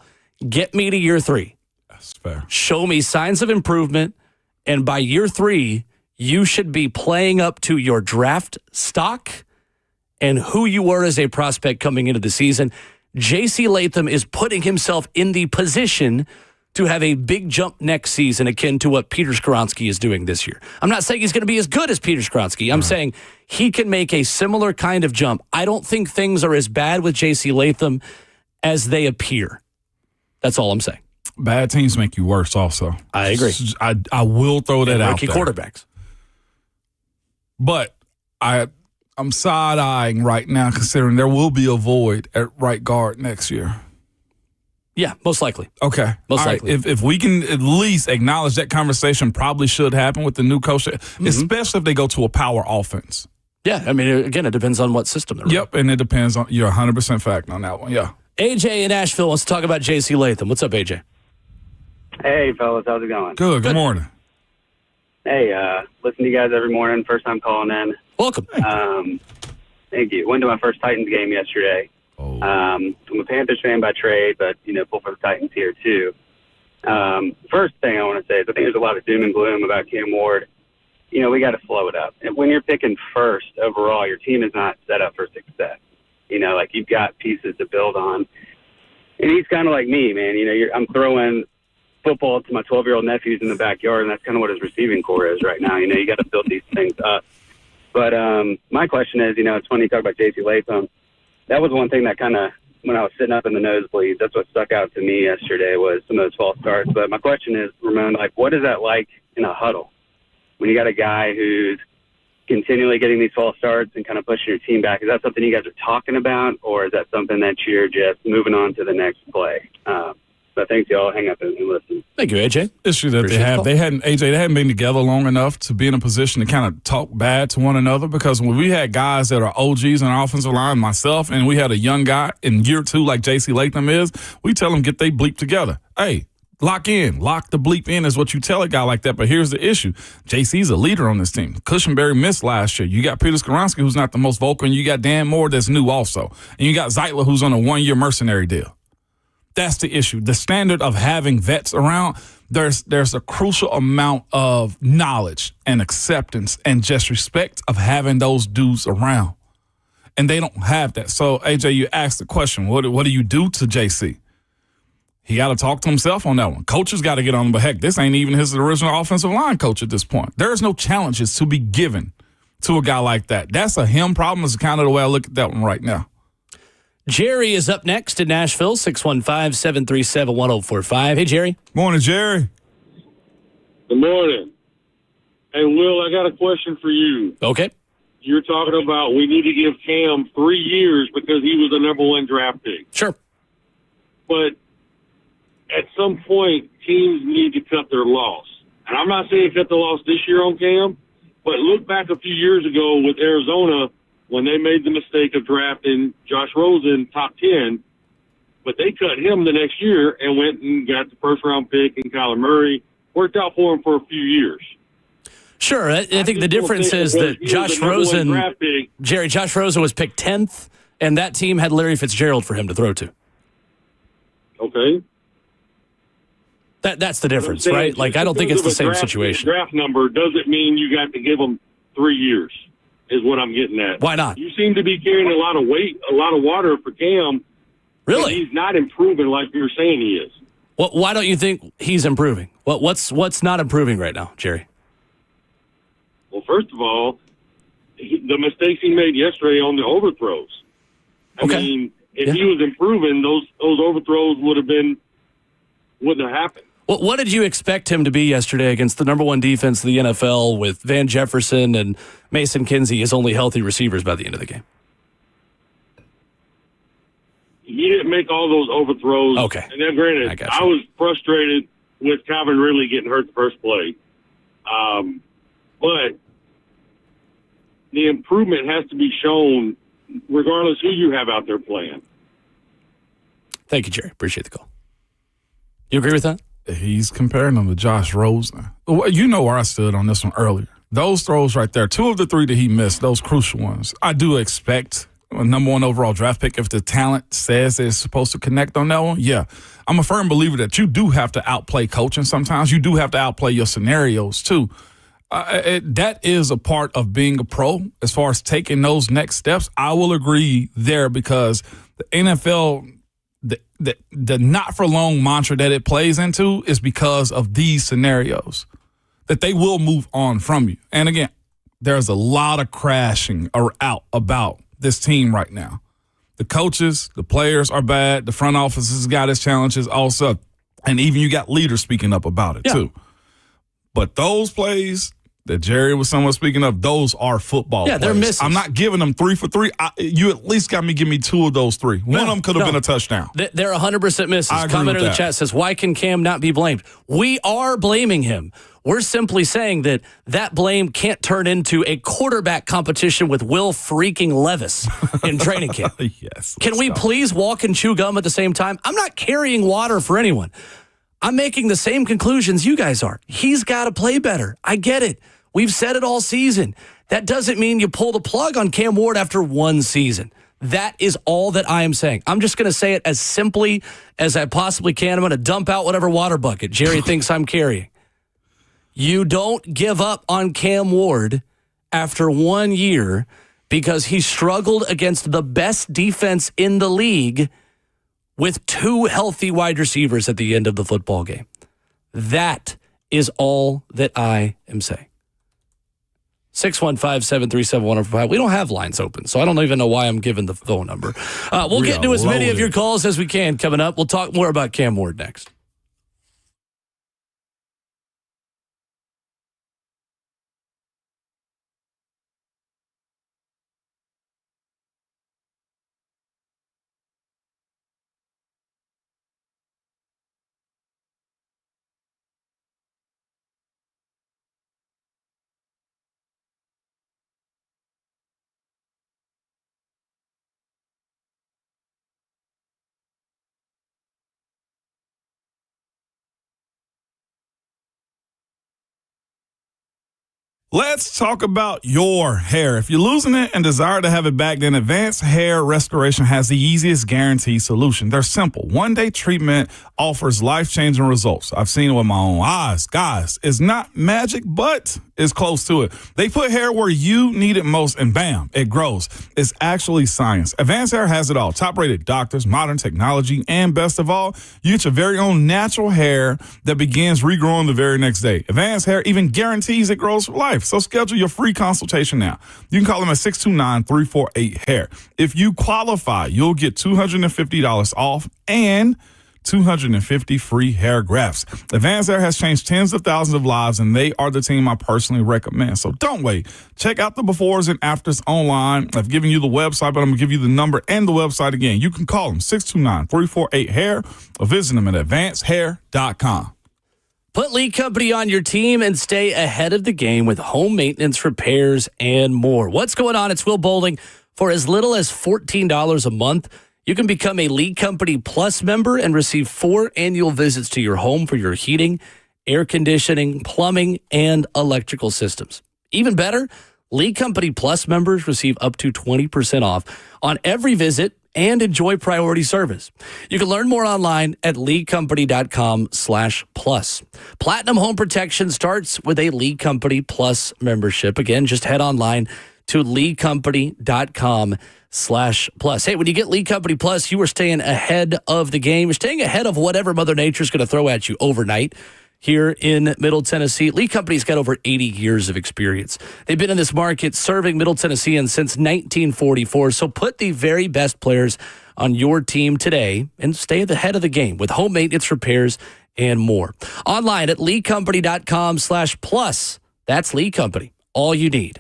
Get me to year 3. That's fair. Show me signs of improvement, and by year 3, you should be playing up to your draft stock and who you were as a prospect coming into the season. J.C. Latham is putting himself in the position to have a big jump next season akin to what Peter Skoronski is doing this year. I'm not saying he's going to be as good as Peter Skoronski. I'm saying he can make a similar kind of jump. I don't think things are as bad with J.C. Latham as they appear. That's all I'm saying. Bad teams make you worse also. I agree. I will throw that out there. Rookie quarterbacks. But I'm side-eyeing right now considering there will be a void at right guard next year. Yeah, most likely. Okay. Most likely. If we can at least acknowledge that conversation probably should happen with the new coach, especially if they go to a power offense. Yeah, I mean, again, it depends on what system they're Yep, and it depends on, you're 100% fact on that one, yeah. AJ in Asheville wants to talk about J.C. Latham. What's up, AJ? Hey, fellas, how's it going? Good morning. Hey, listen to you guys every morning. First time calling in. Welcome. Thank you. Went to my first Titans game yesterday. I'm a Panthers fan by trade, but, pull for the Titans here, too. First thing I want to say is I think there's a lot of doom and gloom about Cam Ward. We got to slow it up. And when you're picking first overall, your team is not set up for success. You've got pieces to build on. And he's kind of like me, man. I'm throwing football to my 12-year-old nephews in the backyard, and that's kind of what his receiving core is right now. You got to build these things up. But my question is, it's funny you talk about J.C. Latham. That was one thing that kind of, when I was sitting up in the nosebleed, that's what stuck out to me yesterday was some of those false starts. But my question is, Ramon, what is that like in a huddle when you got a guy who's continually getting these false starts and kind of pushing your team back? Is that something you guys are talking about, or is that something that you're just moving on to the next play? But thanks, y'all. Hang up and listen. Thank you, AJ. Issue that they hadn't been together long enough to be in a position to kind of talk bad to one another, because when we had guys that are OGs in our offensive line, myself, and we had a young guy in year 2 like J.C. Latham is, we tell them get they bleep together. Hey, lock in. Lock the bleep in is what you tell a guy like that. But here's the issue. JC's a leader on this team. Cushenberry missed last year. You got Peter Skoronski, who's not the most vocal, and you got Dan Moore that's new also. And you got Zeitler, who's on a 1-year mercenary deal. That's the issue. The standard of having vets around, there's a crucial amount of knowledge and acceptance and just respect of having those dudes around. And they don't have that. So, AJ, you asked the question, what do you do to JC? He got to talk to himself on that one. Coaches got to get on him, but heck, this ain't even his original offensive line coach at this point. There's no challenges to be given to a guy like that. That's a him problem is kind of the way I look at that one right now. Jerry is up next in Nashville, 615-737-1045. Hey, Jerry. Morning, Jerry. Good morning. Hey, Will, I got a question for you. Okay. You're talking about we need to give Cam 3 years because he was the number 1 draft pick. Sure. But at some point, teams need to cut their loss. And I'm not saying cut the loss this year on Cam, but look back a few years ago with Arizona when they made the mistake of drafting Josh Rosen top 10, but they cut him the next year and went and got the first-round pick and Kyler Murray. Worked out for him for a few years. Sure. I think the difference is that Josh Rosen, Jerry, Josh Rosen was picked 10th, and that team had Larry Fitzgerald for him to throw to. Okay. That's the difference, right? Like, I don't think it's the same situation. Draft number doesn't mean you got to give them 3 years, is what I'm getting at. Why not? You seem to be carrying a lot of weight, a lot of water for Cam. Really? He's not improving like you're saying he is. Well, why don't you think he's improving? What's not improving right now, Jerry? Well, first of all, the mistakes he made yesterday on the overthrows. I mean, if he was improving, those overthrows wouldn't have happened. Well, what did you expect him to be yesterday against the number 1 defense of the NFL with Van Jefferson and Mason Kinsey as only healthy receivers by the end of the game? He didn't make all those overthrows. Okay. And then, granted, I was frustrated with Calvin Ridley getting hurt the first play. But the improvement has to be shown regardless who you have out there playing. Thank you, Jerry. Appreciate the call. You agree with that? He's comparing them to Josh Rosen. You know where I stood on this one earlier. Those throws right there, 2 of the 3 that he missed, those crucial ones, I do expect a number 1 overall draft pick if the talent says that it's supposed to connect on that one. Yeah, I'm a firm believer that you do have to outplay coaching sometimes. You do have to outplay your scenarios too. That is a part of being a pro as far as taking those next steps. I will agree there because the NFL, the not for long mantra that it plays into is because of these scenarios that they will move on from you. And again, there's a lot of crashing out about this team right now. The coaches, the players are bad. The front office has got its challenges also. And even you got leaders speaking up about it too. But those plays that Jerry was somewhat speaking of, those are football plays. They're misses. I'm not giving them 3 for 3. You at least got me give me 2 of those 3. One of them could have been a touchdown. They're 100% misses. Commenter in the chat says, why can Cam not be blamed? We are blaming him. We're simply saying that blame can't turn into a quarterback competition with Will freaking Levis in training camp. Yes. Can we please walk and chew gum at the same time? I'm not carrying water for anyone. I'm making the same conclusions you guys are. He's got to play better. I get it. We've said it all season. That doesn't mean you pull the plug on Cam Ward after 1 season. That is all that I am saying. I'm just going to say it as simply as I possibly can. I'm going to dump out whatever water bucket Jerry thinks I'm carrying. You don't give up on Cam Ward after 1 year because he struggled against the best defense in the league with 2 healthy wide receivers at the end of the football game. That is all that I am saying. 615-737-1045. We don't have lines open, so I don't even know why I'm giving the phone number. We'll get to as many of your calls as we can coming up. We'll talk more about Cam Ward next. Let's talk about your hair. If you're losing it and desire to have it back, then Advanced Hair Restoration has the easiest guaranteed solution. They're simple. One-day treatment offers life-changing results. I've seen it with my own eyes. Guys, it's not magic, but it's close to it. They put hair where you need it most, and bam, it grows. It's actually science. Advanced Hair has it all. Top-rated doctors, modern technology, and best of all, you get your very own natural hair that begins regrowing the very next day. Advanced Hair even guarantees it grows for life. life. So schedule your free consultation now. You can call them at 629-348-HAIR. If you qualify, you'll get $250 off and 250 free hair grafts. Advanced Hair has changed tens of thousands of lives, and they are the team I personally recommend. So don't wait. Check out the befores and afters online. I've given you the website, but I'm going to give you the number and the website again. You can call them 629-348-HAIR or visit them at advancedhair.com. Put Lee Company on your team and stay ahead of the game with home maintenance, repairs, and more. What's going on? It's Will Bowling. For as little as $14 a month, you can become a Lee Company Plus member and receive 4 annual visits to your home for your heating, air conditioning, plumbing, and electrical systems. Even better, Lee Company Plus members receive up to 20% off on every visit and enjoy priority service. You can learn more online at leecompany.com/plus. Platinum Home Protection starts with a Lee Company Plus membership. Again, just head online to leecompany.com/plus. Hey, when you get Lee Company Plus, you are staying ahead of the game. You're staying ahead of whatever Mother Nature is going to throw at you overnight. Here in Middle Tennessee, Lee Company's got over 80 years of experience. They've been in this market serving Middle Tennesseans since 1944. So put the very best players on your team today and stay ahead of the game with home maintenance, repairs, and more. Online at leecompany.com/plus. That's Lee Company. All you need.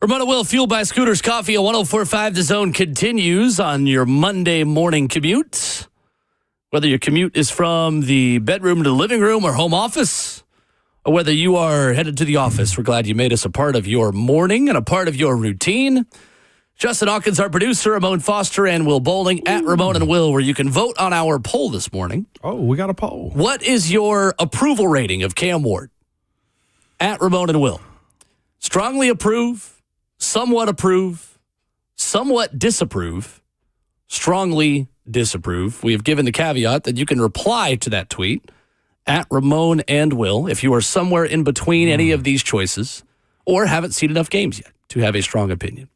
Ramona Will, fueled by Scooters Coffee at 104.5 The Zone continues on your Monday morning commute. Whether your commute is from the bedroom to the living room or home office, or whether you are headed to the office, we're glad you made us a part of your morning and a part of your routine. Justin Hawkins, our producer, Ramon Foster, and Will Bowling at Ramon and Will, where you can vote on our poll this morning. Oh, we got a poll. What is your approval rating of Cam Ward? At Ramon and Will. Strongly approve, somewhat approve, somewhat disapprove, strongly disapprove. We have given the caveat that you can reply to that tweet at Ramon and Will if you are somewhere in between any of these choices or haven't seen enough games yet to have a strong opinion.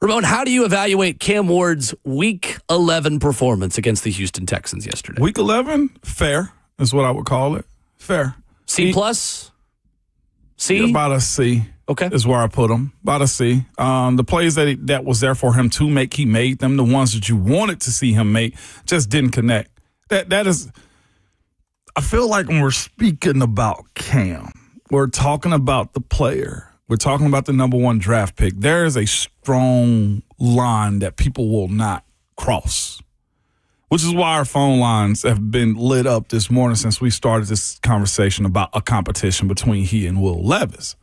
Ramon, how do you evaluate Cam Ward's Week 11 performance against the Houston Texans yesterday? Week 11, fair is what I would call it. Fair. C plus? C? Yeah, about a C. Okay. Is where I put him. About a C. The plays that was there for him to make, he made them. The ones that you wanted to see him make just didn't connect. That is, I feel like when we're speaking about Cam, we're talking about the player. We're talking about the number one draft pick. There is a strong line that people will not cross, which is why our phone lines have been lit up this morning since we started this conversation about a competition between he and Will Levis.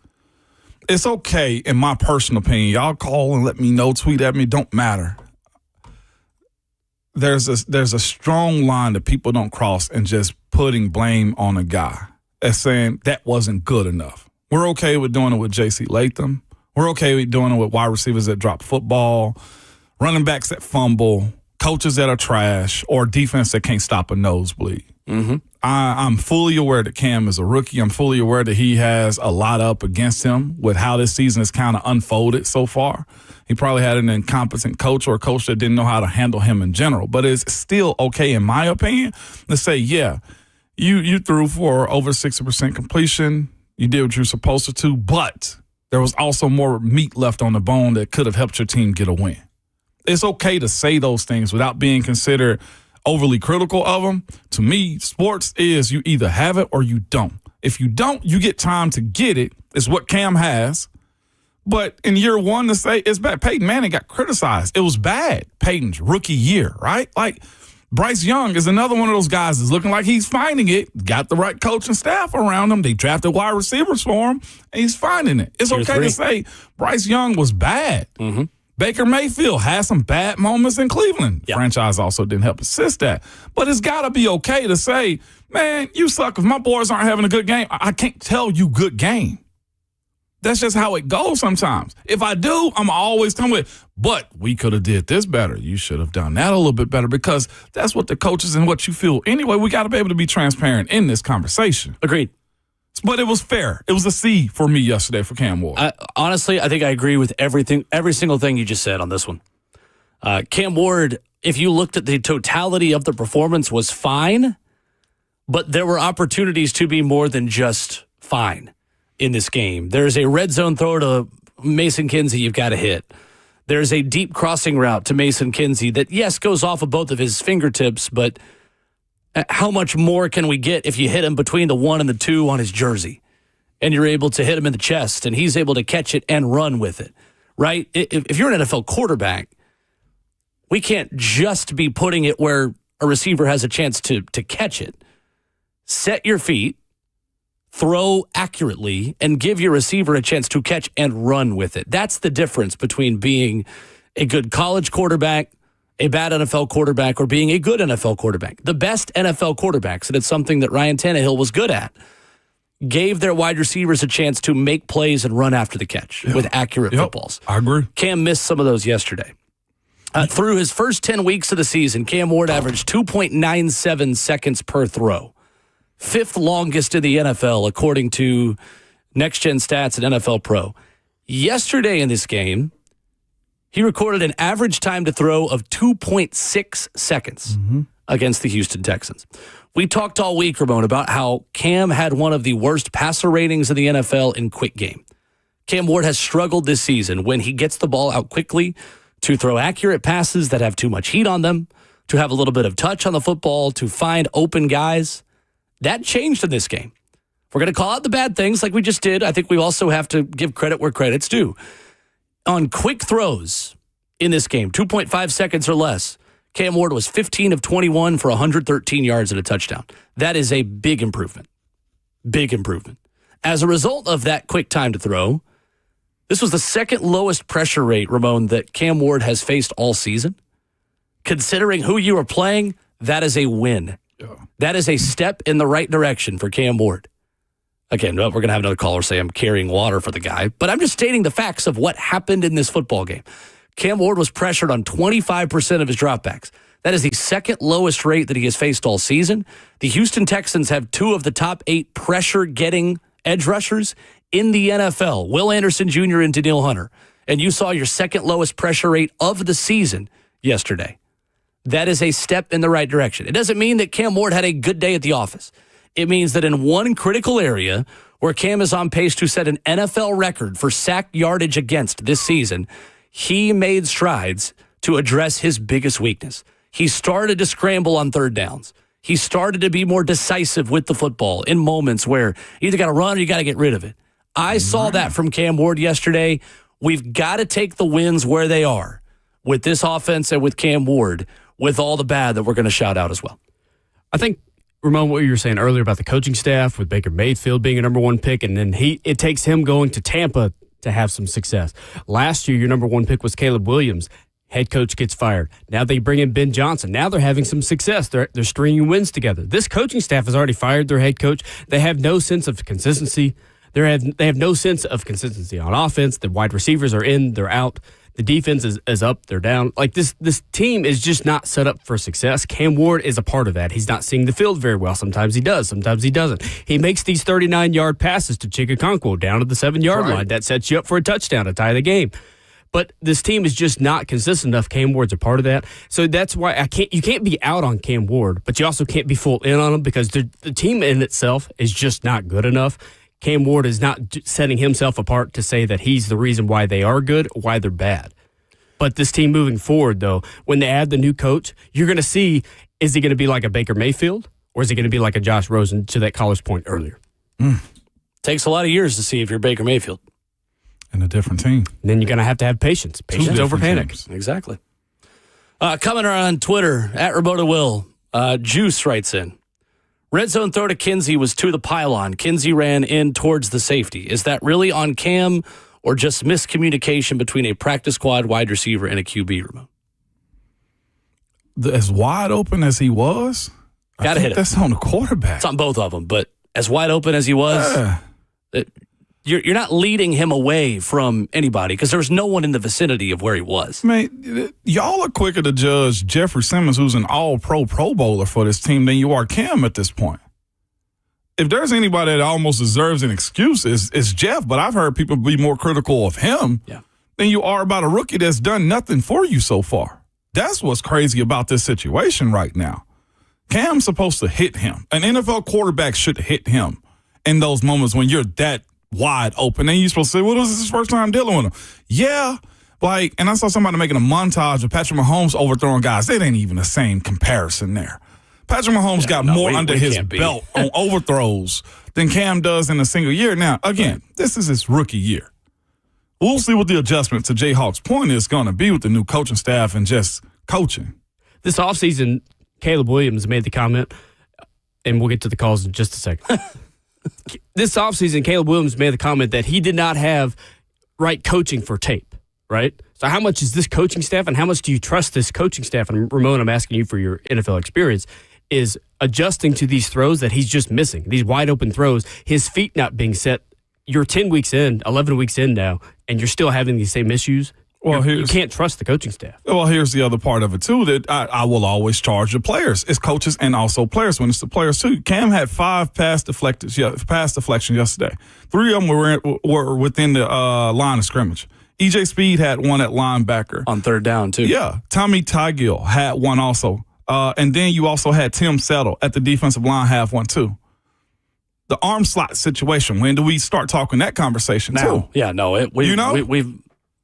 It's okay, in my personal opinion. Y'all call and let me know, tweet at me, don't matter. There's a strong line that people don't cross and just putting blame on a guy and saying that wasn't good enough. We're okay with doing it with J.C. Latham. We're okay with doing it with wide receivers that drop football, running backs that fumble, coaches that are trash, or defense that can't stop a nosebleed. Mm-hmm. I'm fully aware that Cam is a rookie. I'm fully aware that he has a lot up against him with how this season has kind of unfolded so far. He probably had an incompetent coach or a coach that didn't know how to handle him in general. But it's still okay, in my opinion, to say, yeah, you threw for over 60% completion. You did what you were supposed to, but there was also more meat left on the bone that could have helped your team get a win. It's okay to say those things without being considered overly critical of them. To me, sports is you either have it or you don't. If you don't, you get time to get it, is what Cam has. But in year one, to say it's bad. Peyton Manning got criticized. It was bad. Peyton's rookie year, right? Like Bryce Young is another one of those guys that's looking like he's finding it, got the right coach and staff around him. They drafted wide receivers for him, and he's finding it. It's okay to say Bryce Young was bad. Mm-hmm. Baker Mayfield had some bad moments in Cleveland. Yep. Franchise also didn't help assist that. But it's got to be okay to say, man, you suck. If my boys aren't having a good game, I can't tell you good game. That's just how it goes sometimes. If I do, I'm always coming with, but we could have did this better. You should have done that a little bit better, because that's what the coaches and what you feel. Anyway, we got to be able to be transparent in this conversation. Agreed. But it was fair. It was a C for me yesterday for Cam Ward. Honestly, I think I agree with every single thing you just said on this one. Cam Ward, if you looked at the totality of the performance, was fine, but there were opportunities to be more than just fine in this game. There's a red zone throw to Mason Kinsey you've got to hit. There's a deep crossing route to Mason Kinsey that, yes, goes off of both of his fingertips, but how much more can we get if you hit him between the 1 and the 2 on his jersey and you're able to hit him in the chest and he's able to catch it and run with it, right? If you're an NFL quarterback, we can't just be putting it where a receiver has a chance to catch it. Set your feet, throw accurately, and give your receiver a chance to catch and run with it. That's the difference between being a good college quarterback, a bad NFL quarterback, or being a good NFL quarterback. The best NFL quarterbacks, and it's something that Ryan Tannehill was good at, gave their wide receivers a chance to make plays and run after the catch with accurate footballs. I agree. Cam missed some of those yesterday. Through his first 10 weeks of the season, Cam Ward averaged 2.97 seconds per throw. 5th longest in the NFL, according to Next Gen Stats and NFL Pro. Yesterday in this game, he recorded an average time to throw of 2.6 seconds against the Houston Texans. We talked all week, Ramon, about how Cam had one of the worst passer ratings in the NFL in quick game. Cam Ward has struggled this season when he gets the ball out quickly to throw accurate passes that have too much heat on them, to have a little bit of touch on the football, to find open guys. That changed in this game. We're going to call out the bad things like we just did. I think we also have to give credit where credit's due. On quick throws in this game, 2.5 seconds or less, Cam Ward was 15 of 21 for 113 yards and a touchdown. That is a big improvement. Big improvement. As a result of that quick time to throw, this was the second lowest pressure rate, Ramon, that Cam Ward has faced all season. Considering who you are playing, that is a win. Yeah. That is a step in the right direction for Cam Ward. Again, we're going to have another caller say I'm carrying water for the guy, but I'm just stating the facts of what happened in this football game. Cam Ward was pressured on 25% of his dropbacks. That is the second lowest rate that he has faced all season. The Houston Texans have 2 of the top 8 pressure-getting edge rushers in the NFL, Will Anderson Jr. and Daniil Hunter. And you saw your second lowest pressure rate of the season yesterday. That is a step in the right direction. It doesn't mean that Cam Ward had a good day at the office. It means that in one critical area where Cam is on pace to set an NFL record for sack yardage against this season, he made strides to address his biggest weakness. He started to scramble on third downs. He started to be more decisive with the football in moments where you either got to run or you got to get rid of it. I saw that from Cam Ward yesterday. We've got to take the wins where they are with this offense and with Cam Ward, with all the bad that we're going to shout out as well. I think, Ramon, what you were saying earlier about the coaching staff with Baker Mayfield being a number 1 pick, and then it takes him going to Tampa to have some success. Last year, your number 1 pick was Caleb Williams. Head coach gets fired. Now they bring in Ben Johnson. Now they're having some success. They're stringing wins together. This coaching staff has already fired their head coach. They have no sense of consistency. They have no sense of consistency on offense. The wide receivers are in, they're out. The defense is up, they're down. Like this team is just not set up for success. Cam Ward is a part of that. He's not seeing the field very well. Sometimes he does, sometimes he doesn't. He makes these 39-yard passes to Chigakonkwo down to the 7-yard line. That sets you up for a touchdown to tie the game. But this team is just not consistent enough. Cam Ward's a part of that. So that's why you can't be out on Cam Ward, but you also can't be full in on him because the team in itself is just not good enough. Cam Ward is not setting himself apart to say that he's the reason why they are good or why they're bad. But this team moving forward, though, when they add the new coach, you're going to see, is he going to be like a Baker Mayfield or is he going to be like a Josh Rosen, to that caller's point earlier? Takes a lot of years to see if you're Baker Mayfield. And a different team. And then you're going to have patience. Patience over panic. Teams. Exactly. Coming on Twitter, at Roberta Will, Juice writes in, red zone throw to Kinsey was to the pylon. Kinsey ran in towards the safety. Is that really on Cam or just miscommunication between a practice squad wide receiver and a QB, Ramon? As wide open as he was, gotta hit it. That's on the quarterback. It's on both of them, but as wide open as he was, you're not leading him away from anybody because there was no one in the vicinity of where he was. Man, y'all are quicker to judge Jeffrey Simmons, who's an all-pro Pro Bowler for this team, than you are Cam at this point. If there's anybody that almost deserves an excuse, it's Jeff, but I've heard people be more critical of him than you are about a rookie that's done nothing for you so far. That's what's crazy about this situation right now. Cam's supposed to hit him. An NFL quarterback should hit him in those moments when you're that wide open. And you're supposed to say, well, this is his first time dealing with him. Yeah, and I saw somebody making a montage of Patrick Mahomes overthrowing guys. It ain't even the same comparison there. Patrick Mahomes got more under his belt on overthrows than Cam does in a single year. Now, again, this is his rookie year. We'll see what the adjustment to Jayhawk's point is going to be with the new coaching staff and just coaching. This offseason, Caleb Williams made the comment, and we'll get to the calls in just a second. This offseason, Caleb Williams made the comment that he did not have right coaching for tape, right? So how much is this coaching staff and how much do you trust this coaching staff? And Ramon, I'm asking you for your NFL experience, is adjusting to these throws that he's just missing, these wide open throws, his feet not being set. You're 10 weeks in, 11 weeks in now, and you're still having these same issues. Well, you can't trust the coaching staff. Well, here's the other part of it, too, that I will always charge the players. It's coaches and also players when it's the players, too. Cam had 5 pass deflections yesterday. 3 of them were within the line of scrimmage. EJ Speed had 1 at linebacker. On third down, too. Yeah. Tommy Tygill had 1 also. And then you also had Tim Settle at the defensive line have 1, too. The arm slot situation, when do we start talking that conversation, too? Yeah, no.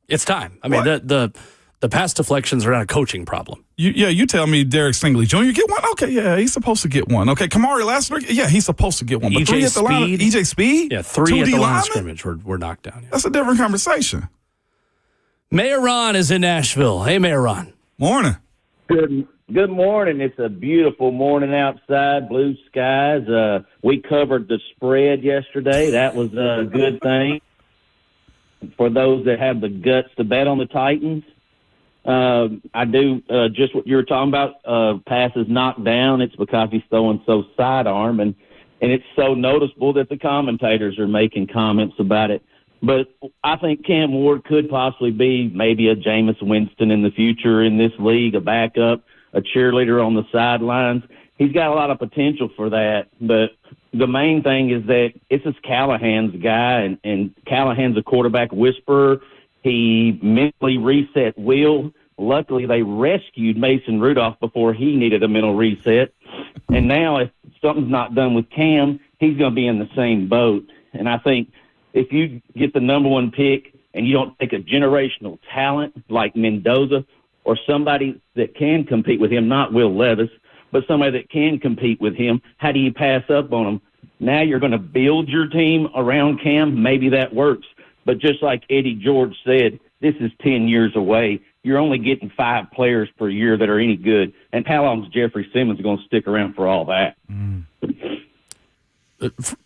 It's time. I mean, the pass deflections are not a coaching problem. You tell me Derek Stingley Jr. get 1? Okay, yeah, he's supposed to get 1. Okay, Kamari Lassiter, yeah, he's supposed to get 1. But 3 at the line, EJ Speed? Yeah, 3 at the line of scrimmage were knocked down. Yeah. That's a different conversation. Mayor Ron is in Nashville. Hey, Mayor Ron. Morning. Good morning. It's a beautiful morning outside, blue skies. We covered the spread yesterday. That was a good thing for those that have the guts to bet on the Titans. I do just what you were talking about, passes knocked down. It's because he's throwing so sidearm, and it's so noticeable that the commentators are making comments about it. But I think Cam Ward could possibly be maybe a Jameis Winston in the future in this league, a backup, a cheerleader on the sidelines. He's got a lot of potential for that. But the main thing is that this is Callahan's guy, and Callahan's a quarterback whisperer. He mentally reset Will. Luckily, they rescued Mason Rudolph before he needed a mental reset. And now if something's not done with Cam, he's going to be in the same boat. And I think if you get the number one pick and you don't take a generational talent like Mendoza or somebody that can compete with him, not Will Levis, but somebody that can compete with him, how do you pass up on him? Now you're going to build your team around Cam. Maybe that works. But just like Eddie George said, this is 10 years away. You're only getting 5 players per year that are any good. And how long is Jeffrey Simmons going to stick around for all that?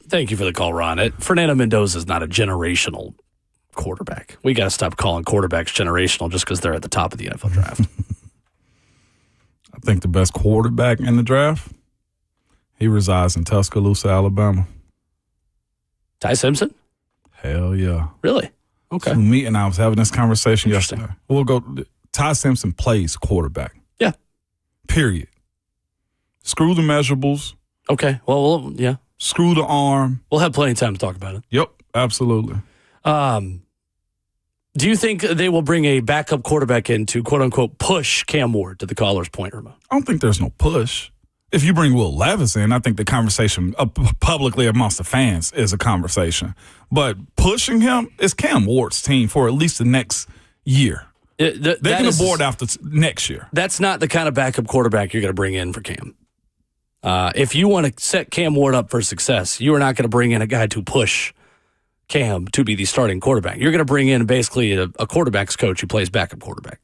Thank you for the call, Ron. Fernando Mendoza is not a generational quarterback. We got to stop calling quarterbacks generational just because they're at the top of the NFL draft. I think the best quarterback in the draft, he resides in Tuscaloosa, Alabama. Ty Simpson? Hell yeah. Really? Okay. So me and I was having this conversation yesterday. We'll go. Ty Simpson plays quarterback. Yeah. Period. Screw the measurables. Okay. Well, yeah. Screw the arm. We'll have plenty of time to talk about it. Yep, absolutely. Do you think they will bring a backup quarterback in to, quote-unquote, push Cam Ward, to the caller's point, Ramon? I don't think there's no push. If you bring Will Levis in, I think the conversation publicly amongst the fans is a conversation. But pushing him is Cam Ward's team for at least the next year. They can abort after next year. That's not the kind of backup quarterback you're going to bring in for Cam. If you want to set Cam Ward up for success, you are not going to bring in a guy to push Cam to be the starting quarterback. You're going to bring in basically a quarterback's coach who plays backup quarterback.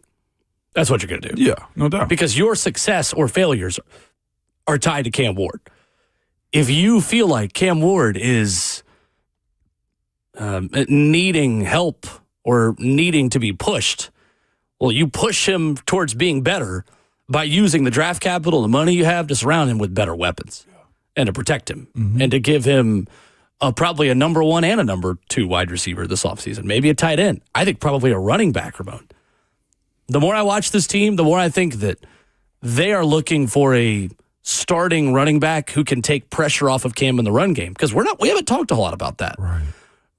That's what you're going to do. Yeah, no doubt. Because your success or failures are tied to Cam Ward. If you feel like Cam Ward is needing help or needing to be pushed, well, you push him towards being better by using the draft capital, the money you have to surround him with better weapons and to protect him and to give him probably a number 1 and a number 2 wide receiver this offseason, maybe a tight end. I think probably a running back, Ramon. The more I watch this team, the more I think that they are looking for a starting running back who can take pressure off of Cam in the run game, because we haven't talked a lot about that. Right.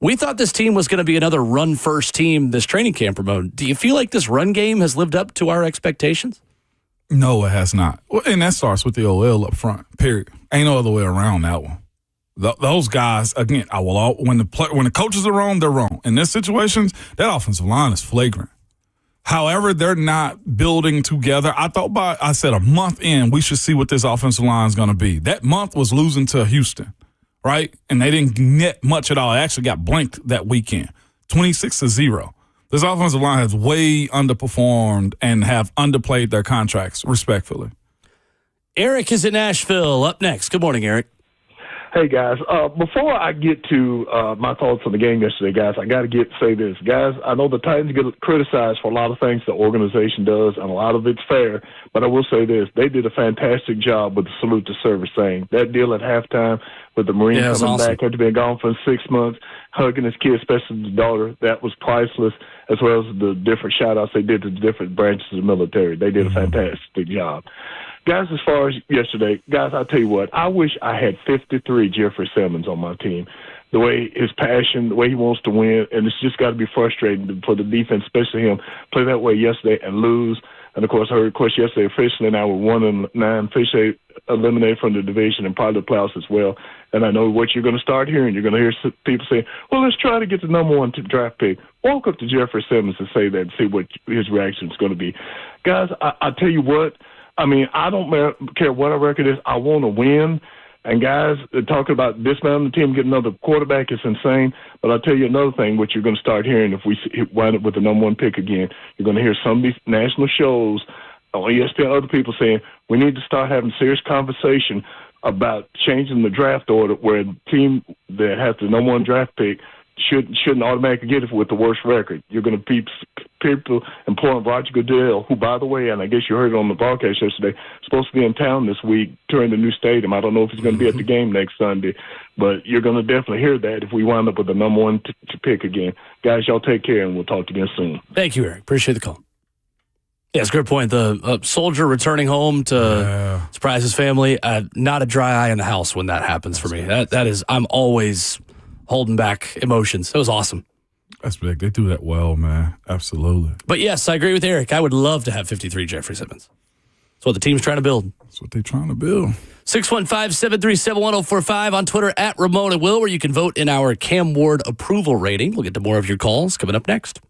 We thought this team was going to be another run-first team this training camp, Ramon. Do you feel like this run game has lived up to our expectations? No, it has not. Well, and that starts with the OL up front, period. Ain't no other way around that one. Those guys, again, when the coaches are wrong, they're wrong. In this situations, that offensive line is flagrant. However, they're not building together. I said a month in, we should see what this offensive line is going to be. That month was losing to Houston, right? And they didn't net much at all. They actually got blanked that weekend, 26-0. This offensive line has way underperformed and have underplayed their contracts, respectfully. Eric is in Nashville. Up next. Good morning, Eric. Hey, guys. Before I get to my thoughts on the game yesterday, guys, I got to say this. Guys, I know the Titans get criticized for a lot of things the organization does, and a lot of it's fair, but I will say this. They did a fantastic job with the salute to service thing. That deal at halftime with the Marine coming back after being gone for 6 months, hugging his kid, especially his daughter, that was priceless, as well as the different shout-outs they did to the different branches of the military. They did a fantastic job. Guys, as far as yesterday, guys, I'll tell you what, I wish I had 53 Jeffrey Simmons on my team. The way his passion, the way he wants to win, and it's just got to be frustrating for the defense, especially him, play that way yesterday and lose. And, of course, I heard, yesterday officially now we're 1-9, officially eliminated from the division and probably the playoffs as well. And I know what you're going to start hearing. You're going to hear people say, well, let's try to get the number 1 draft pick. Walk up to Jeffrey Simmons and say that and see what his reaction is going to be. Guys, I tell you what, I mean, I don't care what our record is. I want to win. And guys, talking about dismantling the team, getting another quarterback is insane. But I'll tell you another thing, what you're going to start hearing if we wind up with the number one pick again. You're going to hear some of these national shows on ESPN, other people saying we need to start having serious conversation about changing the draft order where the team that has the number one draft pick shouldn't automatically get it with the worst record. You're going to be people employing Roger Goodell, who, by the way, and I guess you heard it on the broadcast yesterday, is supposed to be in town this week touring the new stadium. I don't know if he's going to be at the game next Sunday, but you're going to definitely hear that if we wind up with the number one to pick again. Guys, y'all take care, and we'll talk to you again soon. Thank you, Eric. Appreciate the call. Yeah, it's a great point. The soldier returning home to surprise his family, not a dry eye in the house when that happens for me. That is, I'm always holding back emotions. It was awesome. That's big. They do that well, man. Absolutely. But yes, I agree with Eric. I would love to have 53 Jeffrey Simmons. That's what the team's trying to build. That's what they're trying to build. 615-737-1045 on Twitter at Ramon and Will, where you can vote in our Cam Ward approval rating. We'll get to more of your calls coming up next.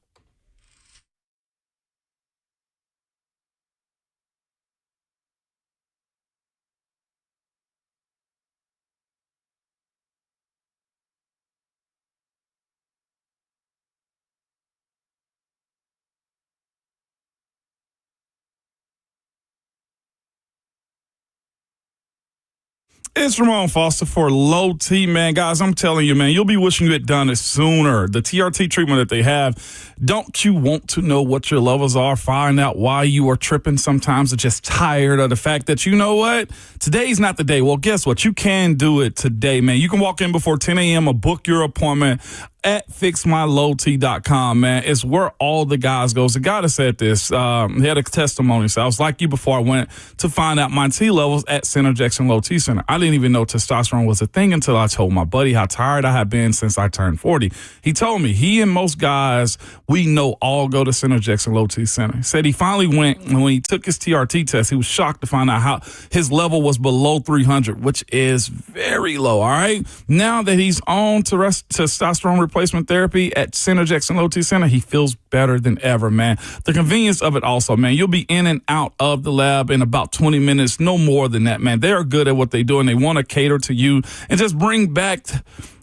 It's Ramon Foster for Low T, man. Guys, I'm telling you, man, you'll be wishing you had done it sooner. The TRT treatment that they have, don't you want to know what your levels are? Find out why you are tripping sometimes or just tired of the fact that, you know what, today's not the day. Well, guess what? You can do it today, man. You can walk in before 10 a.m. or book your appointment at fixmylowt.com, man. It's where all the guys goes. The guy that said this, he had a testimony. So I was like you before I went to find out my T levels at Center Jackson Low T Center. I didn't even know testosterone was a thing until I told my buddy how tired I had been since I turned 40. He told me he and most guys we know all go to Center Jackson Low T Center. He said he finally went, and when he took his TRT test, he was shocked to find out how his level was below 300, which is very low, all right? Now that he's on testosterone replacement therapy at Center Jackson Low T Center, he feels better than ever, man. The convenience of it also, man. You'll be in and out of the lab in about 20 minutes, no more than that, man. They are good at what they do, and they want to cater to you and just bring back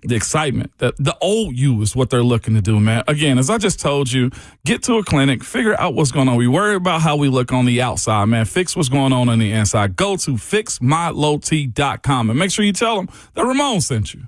the excitement. The old you is what they're looking to do, man. Again, as I just told you, get to a clinic, figure out what's going on. We worry about how we look on the outside, man. Fix what's going on the inside. Go to fixmylowt.com and make sure you tell them that Ramon sent you.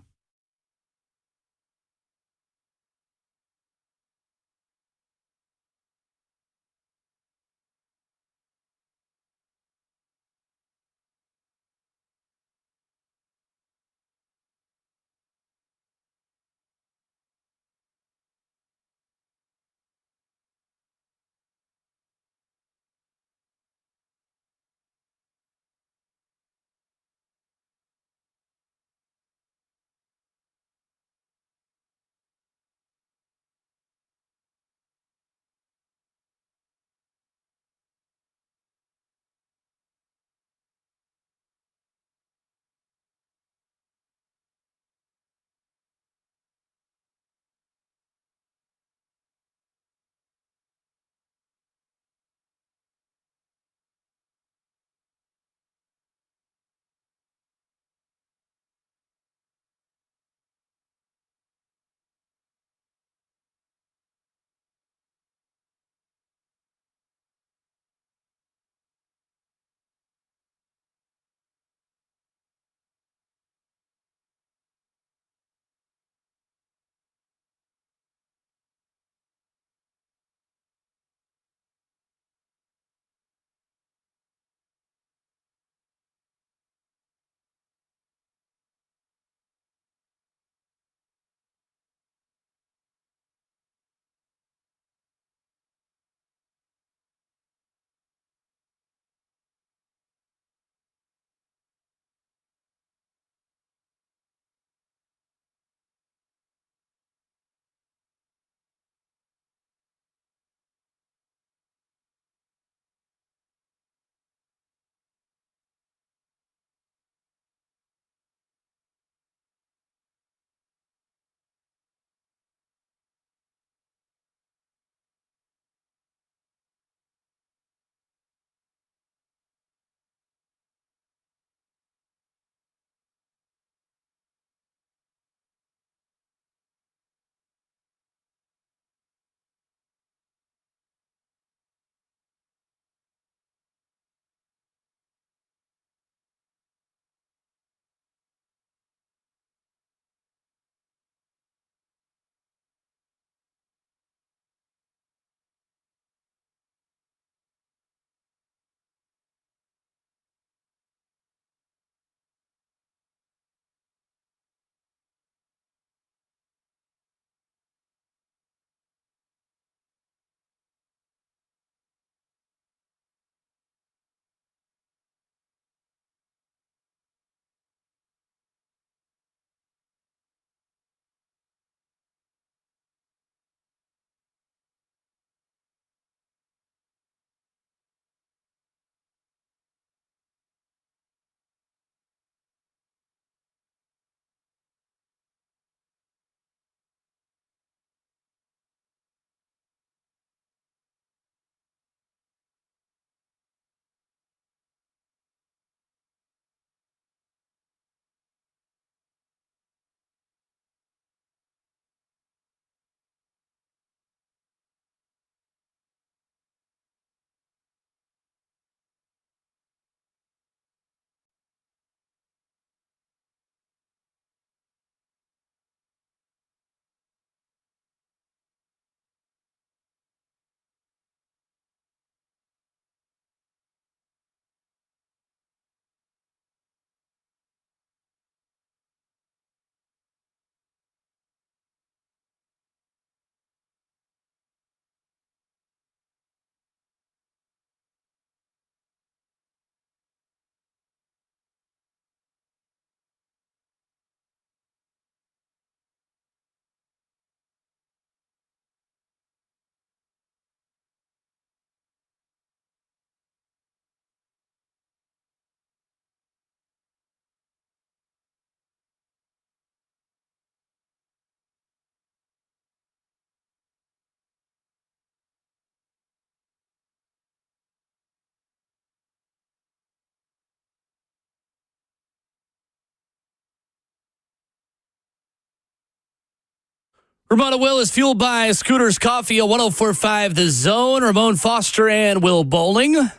Ramona Will is fueled by Scooters Coffee at 104.5 The Zone. Ramon Foster and Will Bowling.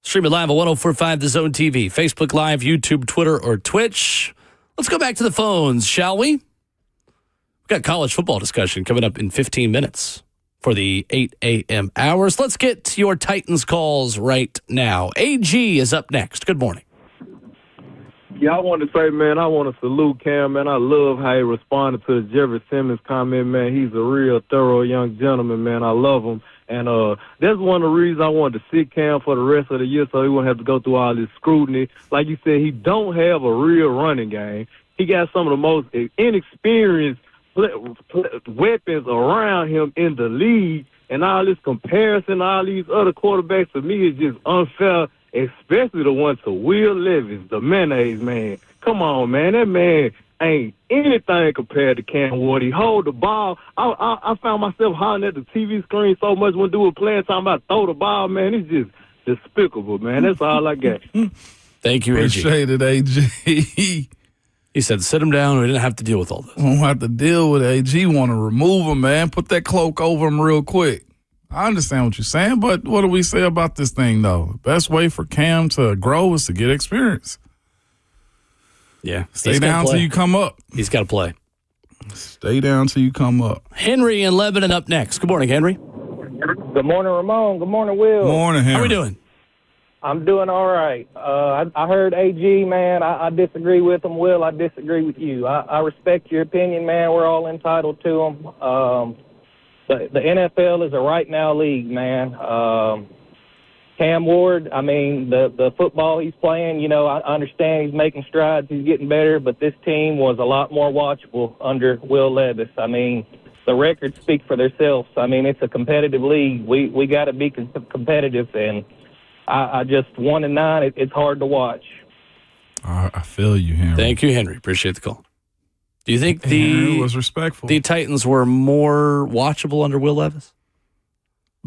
Stream it live at 104.5 The Zone TV, Facebook Live, YouTube, Twitter, or Twitch. Let's go back to the phones, shall we? We've got college football discussion coming up in 15 minutes for the 8 a.m. hours. Let's get to your Titans calls right now. AG is up next. Good morning. Yeah, I want to say, man, I want to salute Cam, man. I love how he responded to the Jeffrey Simmons comment, man. He's a real thorough young gentleman, man. I love him. And that's one of the reasons I wanted to sit Cam for the rest of the year so he wouldn't have to go through all this scrutiny. Like you said, he don't have a real running game. He got some of the most inexperienced weapons around him in the league, and all this comparison, all these other quarterbacks, to me, is just unfair, especially the one to Will Levis, the mayonnaise man. Come on, man. That man ain't anything compared to Cam Ward. He hold the ball. I found myself hollering at the TV screen so much when dude was playing, talking about throw the ball, man. It's just despicable, man. That's all I got. Thank you, AG. Appreciate it, AG. He said, sit him down. We didn't have to deal with all this. Won't have to deal with it. AG want to remove him, man. Put that cloak over him real quick. I understand what you're saying, but what do we say about this thing, though? The best way for Cam to grow is to get experience. Yeah. Stay down till you come up. He's got to play. Stay down till you come up. Henry in Lebanon up next. Good morning, Henry. Good morning, Ramon. Good morning, Will. Morning, Henry. How we doing? I'm doing all right. I heard AG, man. I disagree with him. Will, I disagree with you. I respect your opinion, man. We're all entitled to them. The NFL is a right-now league, man. Cam Ward, I mean, the football he's playing, you know, I understand he's making strides. He's getting better, but this team was a lot more watchable under Will Levis. I mean, the records speak for themselves. I mean, it's a competitive league. We got to be competitive, and I just 1-9. It's hard to watch. I feel you, Henry. Thank you, Henry. Appreciate the call. Do you think Henry was respectful? The Titans were more watchable under Will Levis?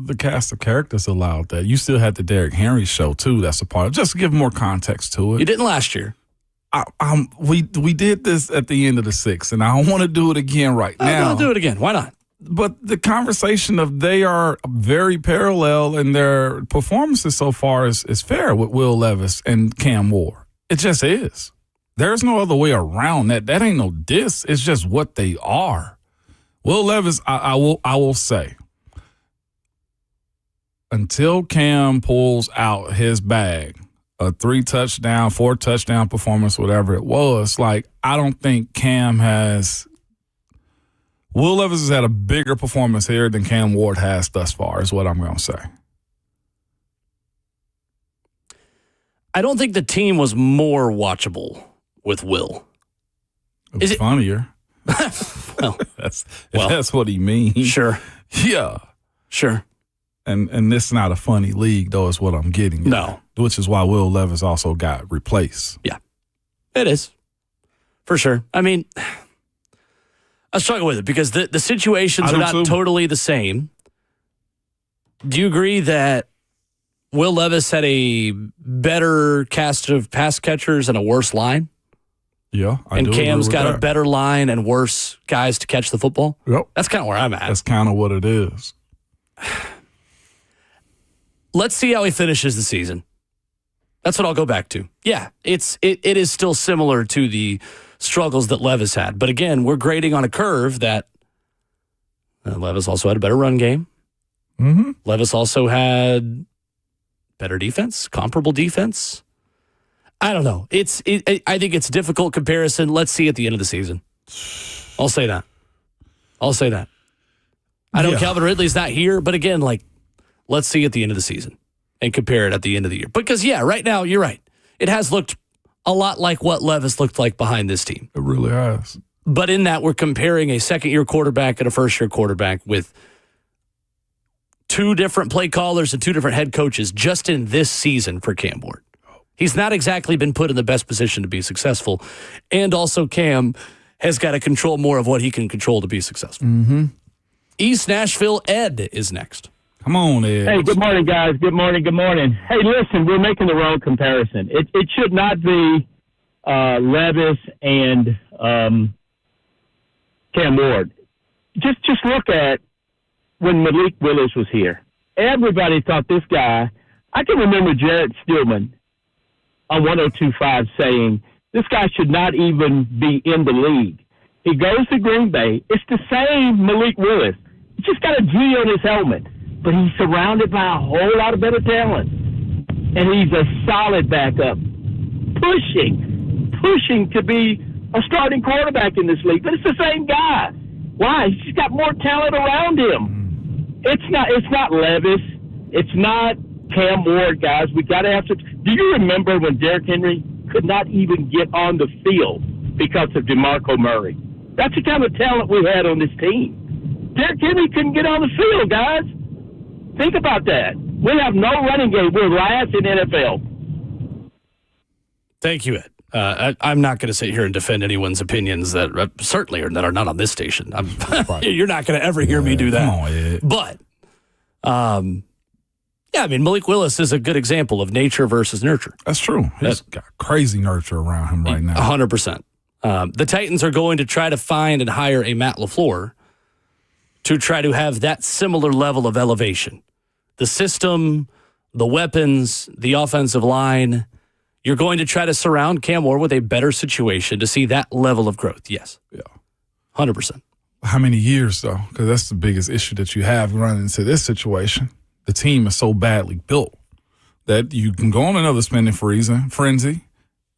The cast of characters allowed that. You still had the Derrick Henry show too. That's a part of it. Just to give more context to it. You didn't last year. We did this at the end of the 6th, and I want to do it again right now. I'll do it again. Why not? But the conversation of they are very parallel in their performances so far is fair with Will Levis and Cam Ward. It just is. There's no other way around that. That ain't no diss. It's just what they are. Will Levis, I will say, until Cam pulls out his bag, a 3-touchdown, 4-touchdown performance, whatever it was, like, I don't think Cam has – Will Levis has had a bigger performance here than Cam Ward has thus far, is what I'm going to say. I don't think the team was more watchable with Will. It was funnier. Well, that's what he means. Sure. Yeah. Sure. And this is not a funny league, though, is what I'm getting at. No. Which is why Will Levis also got replaced. Yeah. It is. For sure. I mean, I struggle with it because the situations are not totally the same. Do you agree that Will Levis had a better cast of pass catchers and a worse line? Yeah, I do. And Cam's got that. a better line and worse guys to catch the football? Yep. That's kind of where I'm at. That's kind of what it is. Let's see how he finishes the season. That's what I'll go back to. Yeah, it is still similar to the struggles that Levis had. But again, we're grading on a curve that Levis also had a better run game. Mm-hmm. Levis also had better defense, comparable defense. I don't know. I think it's a difficult comparison. Let's see at the end of the season. I'll say that. I know Calvin Ridley's not here, but again, like, let's see at the end of the season and compare it at the end of the year. Because, yeah, right now, you're right. It has looked a lot like what Levis looked like behind this team. It really has. But in that, we're comparing a second-year quarterback and a first-year quarterback with two different play callers and two different head coaches just in this season for Cam Ward. He's not exactly been put in the best position to be successful. And also Cam has got to control more of what he can control to be successful. Mm-hmm. East Nashville, Ed is next. Come on, Ed. Hey, good morning, guys. Good morning. Hey, listen, we're making the wrong comparison. It should not be Levis and Cam Ward. Just look at when Malik Willis was here. Everybody thought this guy. I can remember Jared Stillman on 102.5 saying, this guy should not even be in the league. He goes to Green Bay. It's the same Malik Willis. He just got a G on his helmet, but he's surrounded by a whole lot of better talent. And he's a solid backup, pushing to be a starting quarterback in this league. But it's the same guy. Why? He's just got more talent around him. It's not Levis. It's not Cam Ward, guys. We got to have to. Do you remember when Derrick Henry could not even get on the field because of DeMarco Murray? That's the kind of talent we had on this team. Derrick Henry couldn't get on the field, guys. Think about that. We have no running game. We're last in NFL. Thank you, Ed. I'm not going to sit here and defend anyone's opinions that certainly that are not on this station. You're not going to ever hear me do that. Come on, Ed. But, yeah, I mean, Malik Willis is a good example of nature versus nurture. That's true. He's got crazy nurture around him right now. 100%. The Titans are going to try to find and hire a Matt LaFleur to try to have that similar level of elevation. The system, the weapons, the offensive line. You're going to try to surround Cam Ward with a better situation to see that level of growth. Yes. Yeah. 100%. How many years, though? Because that's the biggest issue that you have running into this situation. The team is so badly built that you can go on another spending frenzy,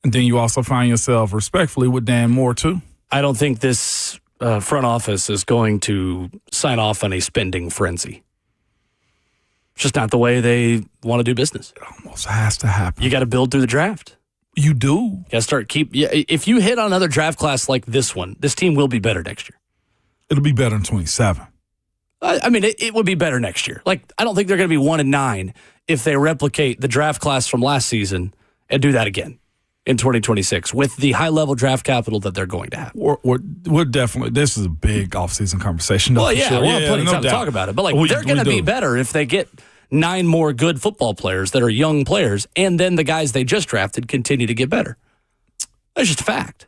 and then you also find yourself respectfully with Dan Moore, too. I don't think this front office is going to sign off on a spending frenzy. It's just not the way they want to do business. It almost has to happen. You got to build through the draft. You do. You got to start if you hit on another draft class like this one, this team will be better next year. It'll be better in 27. I mean, it would be better next year. Like, I don't think they're going to be 1-9 if they replicate the draft class from last season and do that again in 2026 with the high-level draft capital that they're going to have. We're definitely, this is a big offseason conversation. Well, yeah, sure. we'll have plenty of time to talk about it. But, they're going to be better if they get 9 more good football players that are young players, and then the guys they just drafted continue to get better. That's just a fact.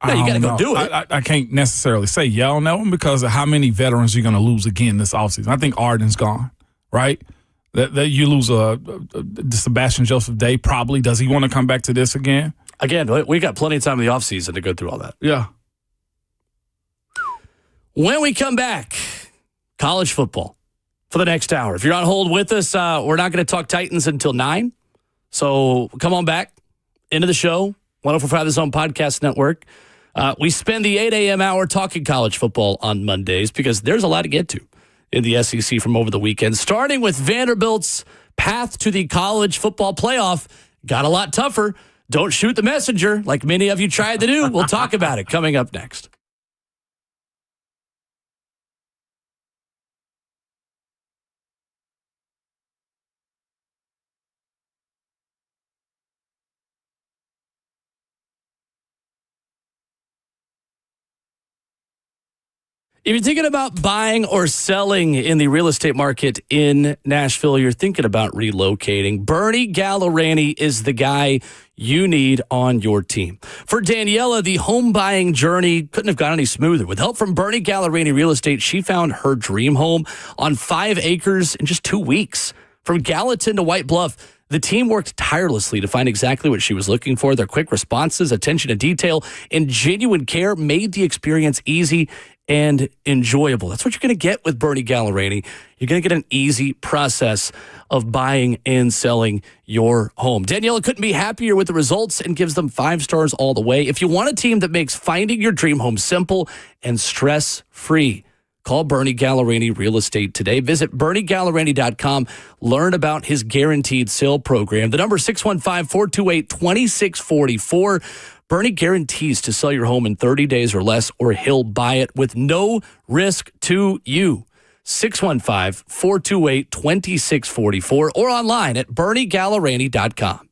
Now, you got to go do it. I can't necessarily say yeah on that one because of how many veterans you're going to lose again this offseason. I think Arden's gone, right? That you lose Sebastian Joseph Day probably. Does he want to come back to this again? Again, we got plenty of time in the offseason to go through all that. Yeah. When we come back, college football for the next hour. If you're on hold with us, we're not going to talk Titans until 9. So come on back into the show, 104.5 The Zone Podcast Network. We spend the 8 a.m. hour talking college football on Mondays because there's a lot to get to in the SEC from over the weekend, starting with Vanderbilt's path to the college football playoff. Got a lot tougher. Don't shoot the messenger like many of you tried to do. We'll talk about it coming up next. If you're thinking about buying or selling in the real estate market in Nashville, you're thinking about relocating, Bernie Gallerani is the guy you need on your team. For Daniela, the home buying journey couldn't have gone any smoother. With help from Bernie Gallerani Real Estate, she found her dream home on 5 acres in just 2 weeks. From Gallatin to White Bluff, the team worked tirelessly to find exactly what she was looking for. Their quick responses, attention to detail, and genuine care made the experience easy and enjoyable. That's what you're going to get with Bernie Gallerani. You're going to get an easy process of buying and selling your home. Daniela couldn't be happier with the results and gives them 5 stars all the way. If you want a team that makes finding your dream home simple and stress-free, call Bernie Gallerani Real Estate today. Visit BernieGallerani.com. Learn about his guaranteed sale program. The number is 615-428-2644. Bernie guarantees to sell your home in 30 days or less, or he'll buy it with no risk to you. 615-428-2644 or online at BernieGallerani.com.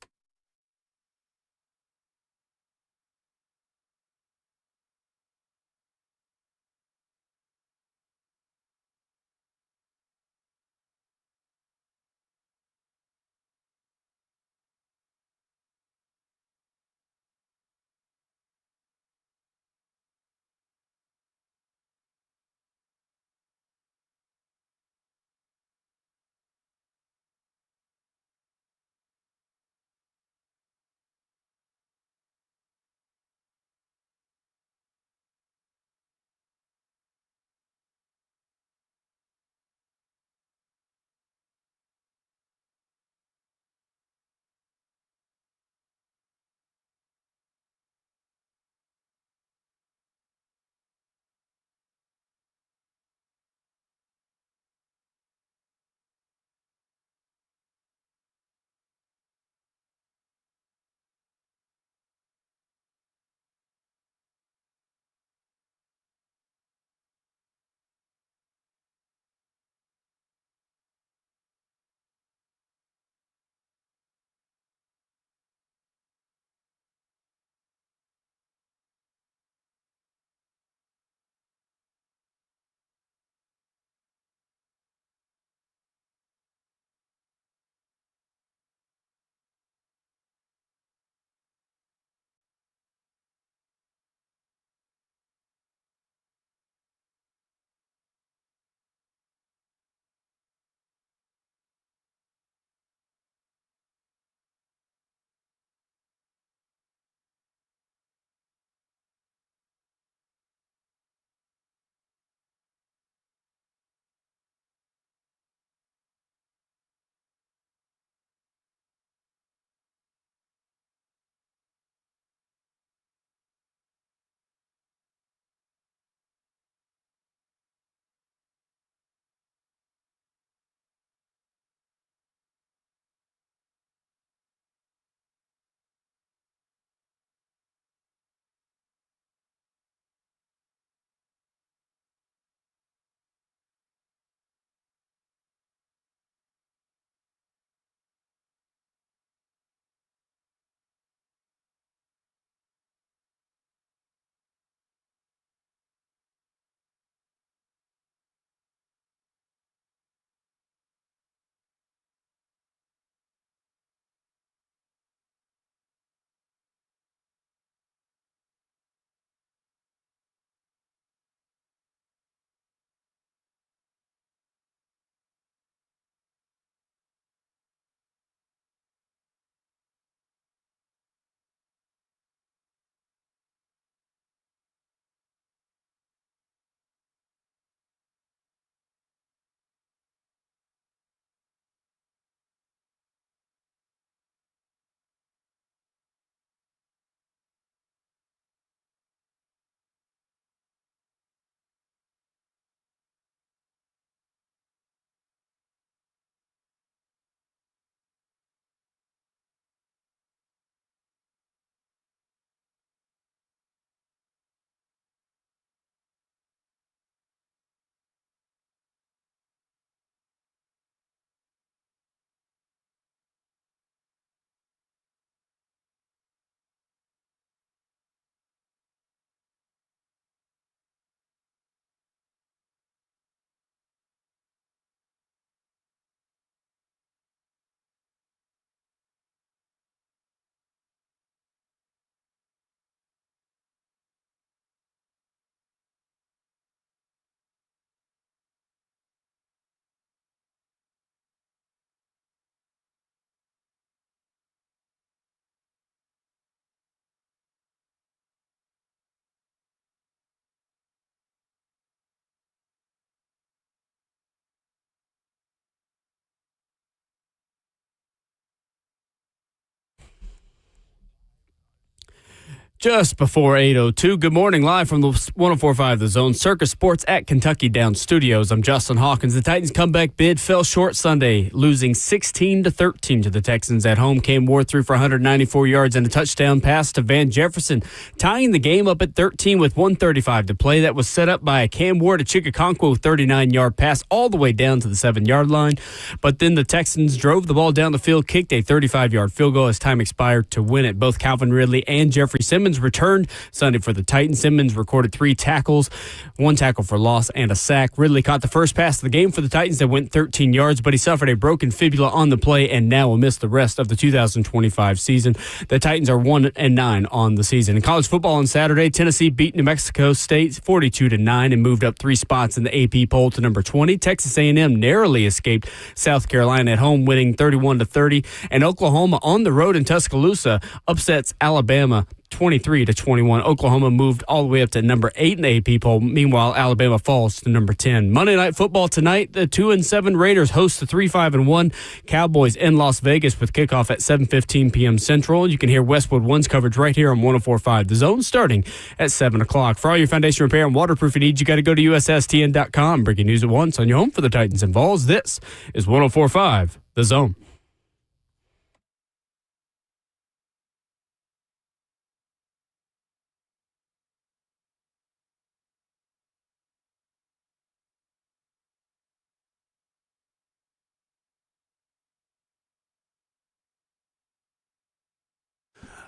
Just before 8:02. Good morning, live from the 104.5 The Zone Circus Sports at Kentucky Downs Studios. I'm Justin Hawkins. The Titans' comeback bid fell short Sunday, losing 16-13 to the Texans at home. Cam Ward threw for 194 yards and a touchdown pass to Van Jefferson, tying the game up at 13 with 1:35 to play. That was set up by a Cam Ward, a Chickaconquo 39-yard pass all the way down to the 7-yard line. But then the Texans drove the ball down the field, kicked a 35-yard field goal as time expired to win it. Both Calvin Ridley and Jeffrey Simmons returned Sunday for the Titans. Simmons recorded 3 tackles, 1 tackle for loss, and a sack. Ridley caught the first pass of the game for the Titans that went 13 yards, but he suffered a broken fibula on the play and now will miss the rest of the 2025 season. The Titans are 1-9 on the season. In college football on Saturday, Tennessee beat New Mexico State 42-9 and moved up 3 spots in the AP poll to number 20. Texas A&M narrowly escaped South Carolina at home, winning 31-30, and Oklahoma on the road in Tuscaloosa upsets Alabama 23-21. Oklahoma moved all the way up to number 8 in the AP poll. Meanwhile, Alabama falls to number 10. Monday Night Football tonight, the 2-7 Raiders host the 3-5-1 Cowboys in Las Vegas with kickoff at 7:15 p.m. Central. You can hear Westwood One's coverage right here on 104.5 The Zone starting at 7 o'clock. For all your foundation repair and waterproofing needs, you got to go to USSTN.com. Breaking news at once on your home for the Titans and Vols. This is 104.5 The Zone.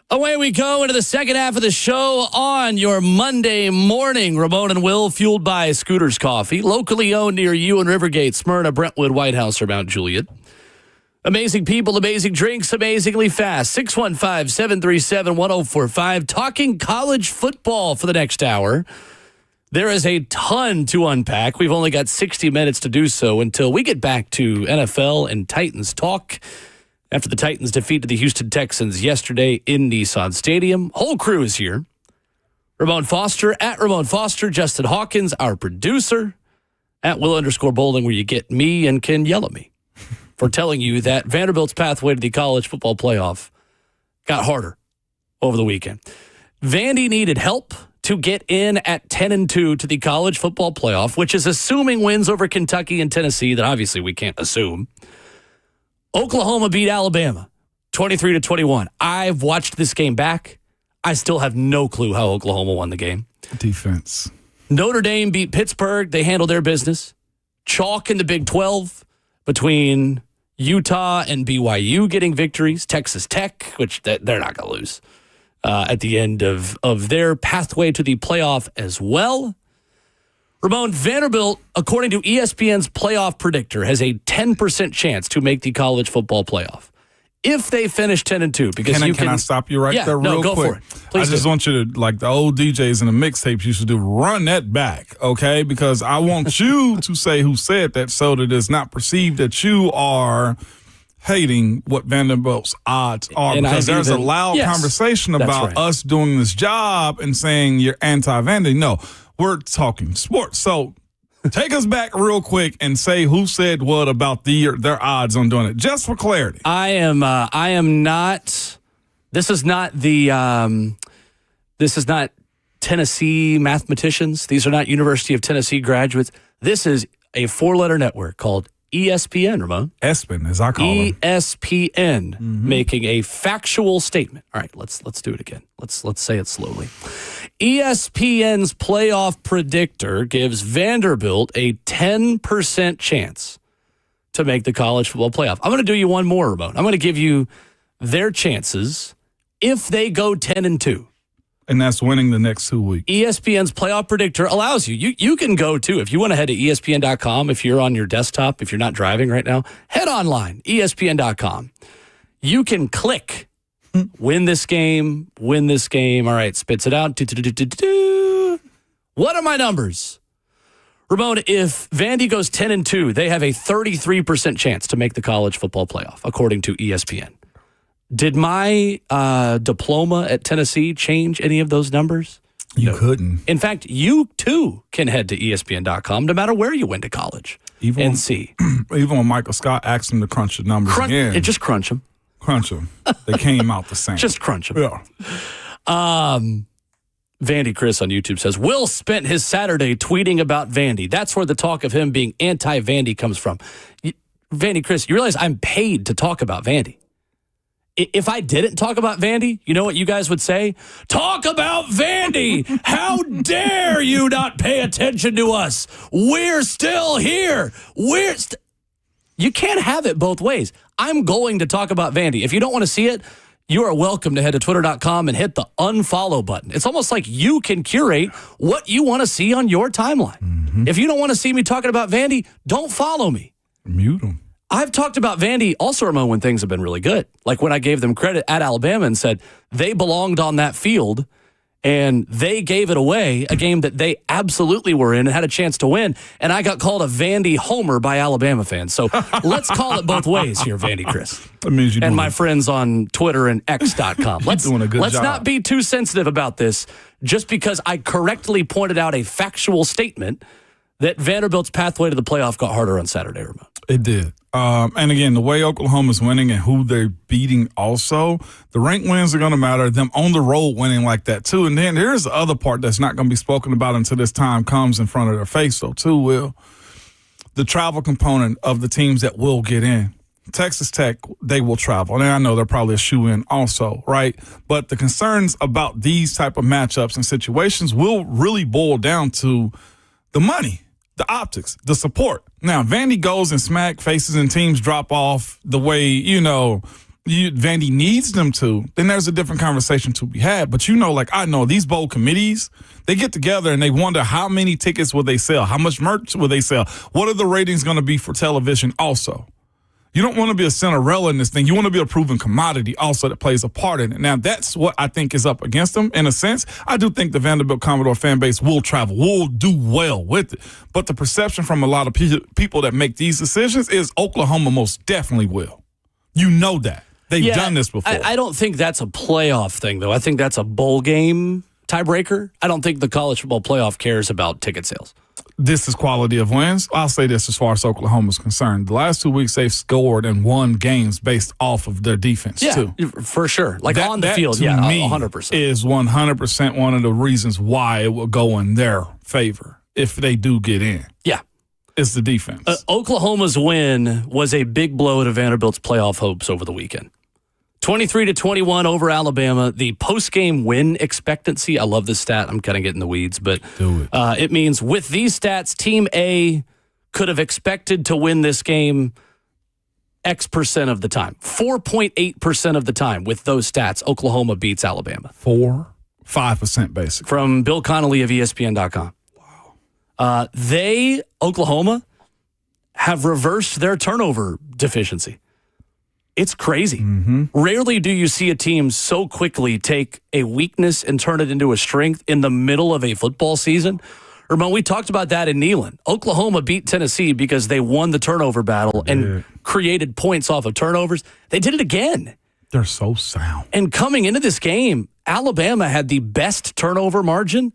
Away we go into the second half of the show on your Monday morning. Ramon and Will, fueled by Scooter's Coffee, locally owned near you in Rivergate, Smyrna, Brentwood, White House, or Mount Juliet. Amazing people, amazing drinks, amazingly fast. 615-737-1045. Talking college football for the next hour. There is a ton to unpack. We've only got 60 minutes to do so until we get back to NFL and Titans talk. After the Titans defeated the Houston Texans yesterday in Nissan Stadium. Whole crew is here. Ramon Foster, at Ramon Foster. Justin Hawkins, our producer. At Will_Bowling, where you get me and can yell at me for telling you that Vanderbilt's pathway to the college football playoff got harder over the weekend. Vandy needed help to get in at 10-2 to the college football playoff, which is assuming wins over Kentucky and Tennessee that obviously we can't assume. Oklahoma beat Alabama 23-21. I've watched this game back. I still have no clue how Oklahoma won the game. Defense. Notre Dame beat Pittsburgh. They handled their business. Chalk in the Big 12 between Utah and BYU getting victories. Texas Tech, which they're not going to lose at the end of their pathway to the playoff as well. Ramon, Vanderbilt, according to ESPN's playoff predictor, has a 10% chance to make the college football playoff if they finish 10-2. Because can I stop you right there real go quick? For it. Please I just want you to, like the old DJs in the mixtapes used to do, run that back, okay? Because I want you to say who said that so that it's not perceived that you are hating what Vanderbilt's odds are. And because there's a loud conversation about us doing this job and saying you're anti-Vandy. No. We're talking sports. So take us back real quick and say who said what about their odds on doing it, just for clarity. I am not. This is not Tennessee mathematicians. These are not University of Tennessee graduates. This is a 4-letter network called ESPN, Ramon. ESPN, as I call them. ESPN making a factual statement. All right, let's do it again. Let's say it slowly. ESPN's playoff predictor gives Vanderbilt a 10% chance to make the college football playoff. I'm going to do you one more, Ramon. I'm going to give you their chances if they go 10-2. And that's winning the next 2 weeks. ESPN's playoff predictor allows you can go too. If you want to head to ESPN.com, if you're on your desktop, if you're not driving right now, head online, ESPN.com. You can click win this game. All right, spits it out. What are my numbers? Ramon, if Vandy goes 10-2, they have a 33% chance to make the college football playoff, according to ESPN. Did my diploma at Tennessee change any of those numbers? You couldn't. In fact, you too can head to ESPN.com no matter where you went to college and see. Even when Michael Scott asked him to crunch the numbers again. Just crunch them. Crunch them. They came out the same. Just crunch them. Yeah. Vandy Chris on YouTube says, Will spent his Saturday tweeting about Vandy. That's where the talk of him being anti-Vandy comes from. Vandy Chris, you realize I'm paid to talk about Vandy. If I didn't talk about Vandy, you know what you guys would say? Talk about Vandy! How dare you not pay attention to us? We're still here. You can't have it both ways. I'm going to talk about Vandy. If you don't want to see it, you are welcome to head to twitter.com and hit the unfollow button. It's almost like you can curate what you want to see on your timeline. Mm-hmm. If you don't want to see me talking about Vandy, don't follow me. Mute them. I've talked about Vandy also, Ramon, when things have been really good. Like when I gave them credit at Alabama and said they belonged on that field and they gave it away, a game that they absolutely were in and had a chance to win. And I got called a Vandy homer by Alabama fans. So let's call it both ways here, Vandy Chris. That means and my friends on Twitter and X.com. Let's let's not be too sensitive about this just because I correctly pointed out a factual statement that Vanderbilt's pathway to the playoff got harder on Saturday, Ramon. It did. And again, the way Oklahoma's winning and who they're beating also, the ranked wins are going to matter, them on the road winning like that too. And then here's the other part that's not going to be spoken about until this time comes in front of their face though too, Will. The travel component of the teams that will get in. Texas Tech, they will travel. And I know they're probably a shoe-in also, right? But the concerns about these type of matchups and situations will really boil down to the money. The optics, the support. Now, Vandy goes and smack faces and teams drop off the way, Vandy needs them to, then there's a different conversation to be had. But I know these bowl committees, they get together and they wonder how many tickets will they sell? How much merch will they sell? What are the ratings going to be for television also? You don't want to be a Cinderella in this thing. You want to be a proven commodity also that plays a part in it. Now, that's what I think is up against them in a sense. I do think the Vanderbilt Commodore fan base will travel, will do well with it. But the perception from a lot of people that make these decisions is Oklahoma most definitely will. You know that. They've done this before. I don't think that's a playoff thing, though. I think that's a bowl game tiebreaker. I don't think the college football playoff cares about ticket sales. This is quality of wins. I'll say this as far as Oklahoma's concerned. The last 2 weeks, they've scored and won games based off of their defense, too. Yeah, for sure. On the field, to me 100%. Is 100% one of the reasons why it will go in their favor if they do get in. Yeah. It's the defense. Oklahoma's win was a big blow to Vanderbilt's playoff hopes over the weekend. 23-21 over Alabama. The post-game win expectancy, I love this stat. I'm kind of getting the weeds, but it means with these stats, Team A could have expected to win this game X% of the time. 4.8% of the time with those stats, Oklahoma beats Alabama. 5% basically. From Bill Connolly of ESPN.com. Wow. Oklahoma, have reversed their turnover deficiency. It's crazy. Mm-hmm. Rarely do you see a team so quickly take a weakness and turn it into a strength in the middle of a football season. Ramon, we talked about that in Neyland. Oklahoma beat Tennessee because they won the turnover battle and created points off of turnovers. They did it again. They're so sound. And coming into this game, Alabama had the best turnover margin.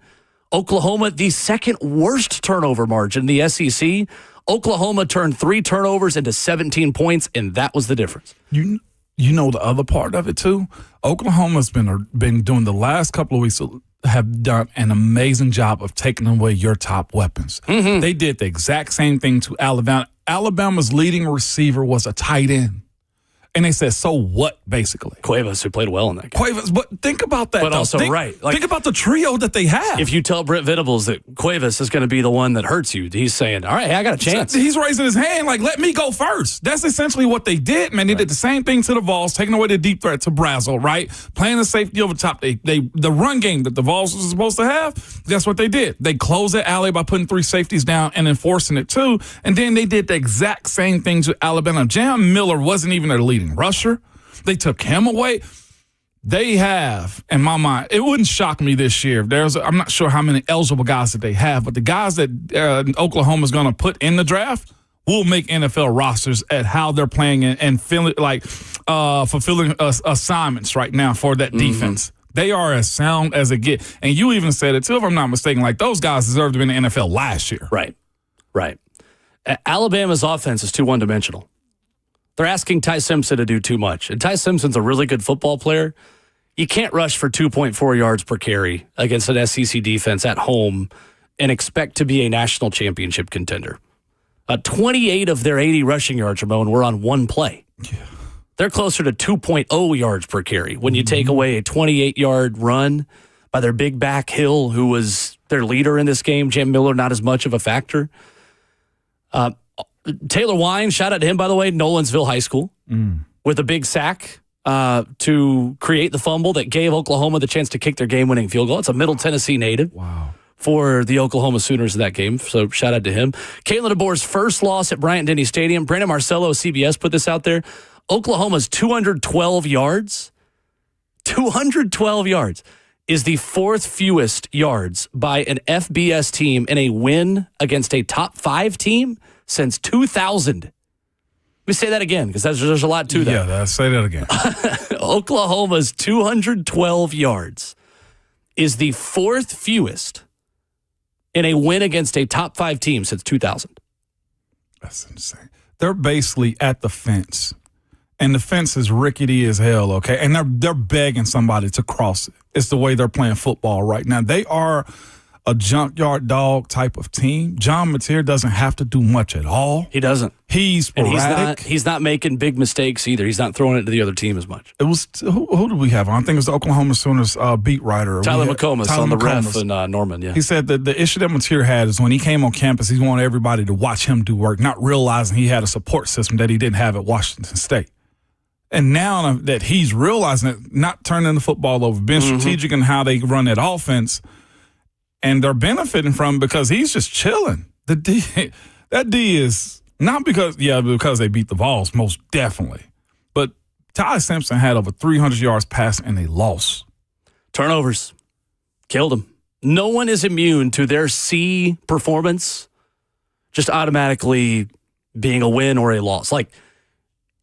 Oklahoma, the second worst turnover margin in the SEC. Oklahoma turned 3 turnovers into 17 points, and that was the difference. You know the other part of it, too? Oklahoma's been doing the last couple of weeks, have done an amazing job of taking away your top weapons. Mm-hmm. They did the exact same thing to Alabama. Alabama's leading receiver was a tight end. And they said, so what, basically? Cuevas, who played well in that game. Cuevas, but think about that. But also, think about the trio that they have. If you tell Brent Venables that Cuevas is going to be the one that hurts you, he's saying, all right, hey, I got a chance. He's raising his hand like, let me go first. That's essentially what they did, man. They did the same thing to the Vols, taking away the deep threat to Brazzell, right? Playing the safety over top. The run game that the Vols was supposed to have, that's what they did. They closed the alley by putting 3 safeties down and enforcing it too. And then they did the exact same thing to Alabama. Jam Miller wasn't even their leading rusher. They took him away. They have, in my mind, it wouldn't shock me this year. I'm not sure how many eligible guys that they have, but the guys that Oklahoma's going to put in the draft will make NFL rosters at how they're playing and feeling like fulfilling assignments right now for that defense. They are as sound as it gets. And you even said it too, if I'm not mistaken, like those guys deserve to be in the NFL last year. Right. Alabama's offense is too one-dimensional. They're asking Ty Simpson to do too much. And Ty Simpson's a really good football player. You can't rush for 2.4 yards per carry against an SEC defense at home and expect to be a national championship contender. 28 of their 80 rushing yards, Ramon, were on one play. Yeah. They're closer to 2.0 yards per carry when you take away a 28-yard run by their big back Hill, who was their leader in this game. Jam Miller, not as much of a factor. Taylor Wine, shout out to him, by the way, Nolensville High School, with a big sack to create the fumble that gave Oklahoma the chance to kick their game-winning field goal. It's a Middle Tennessee native for the Oklahoma Sooners in that game, so shout out to him. Kalen DeBoer's first loss at Bryant-Denny Stadium. Brandon Marcello, CBS, put this out there. Oklahoma's 212 yards, 212 yards, is the fourth fewest yards by an FBS team in a win against a top 5 team since 2000. Let me say that again, because there's a lot to that. Yeah, say that again. Oklahoma's 212 yards is the fourth fewest in a win against a top 5 team since 2000. That's insane. They're basically at the fence. And the fence is rickety as hell, okay? And they're begging somebody to cross it. It's the way they're playing football right now. They are a junkyard dog type of team. John Mateer doesn't have to do much at all. He doesn't. He's sporadic. He's not making big mistakes either. He's not throwing it to the other team as much. It was who did we have on? I think it was the Oklahoma Sooners beat writer. Tyler McComas on the ref in Norman, yeah. He said that the issue that Mateer had is when he came on campus, he wanted everybody to watch him do work, not realizing he had a support system that he didn't have at Washington State. And now that he's realizing it, not turning the football over, being strategic in how they run that offense, and they're benefiting from it because he's just chilling. That D is not because they beat the Vols, most definitely. But Ty Simpson had over 300 yards passing and they lost. Turnovers. Killed him. No one is immune to their C performance just automatically being a win or a loss. Like,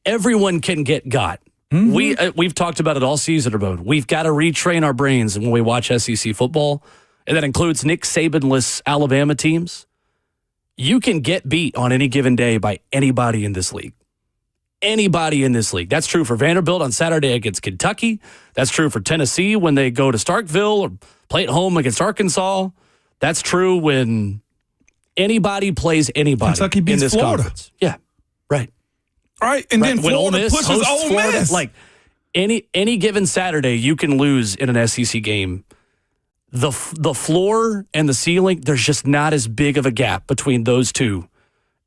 everyone can get got. We've talked about it all season, Ramon. We've got to retrain our brains when we watch SEC football, and that includes Nick Saban-less Alabama teams. You can get beat on any given day by anybody in this league. Anybody in this league. That's true for Vanderbilt on Saturday against Kentucky. That's true for Tennessee when they go to Starkville or play at home against Arkansas. That's true when anybody plays anybody Kentucky beats in this Florida. Conference. Yeah, right. All right, and then Florida pushes Ole Miss. Like any given Saturday, you can lose in an SEC game. The floor and the ceiling, there's just not as big of a gap between those two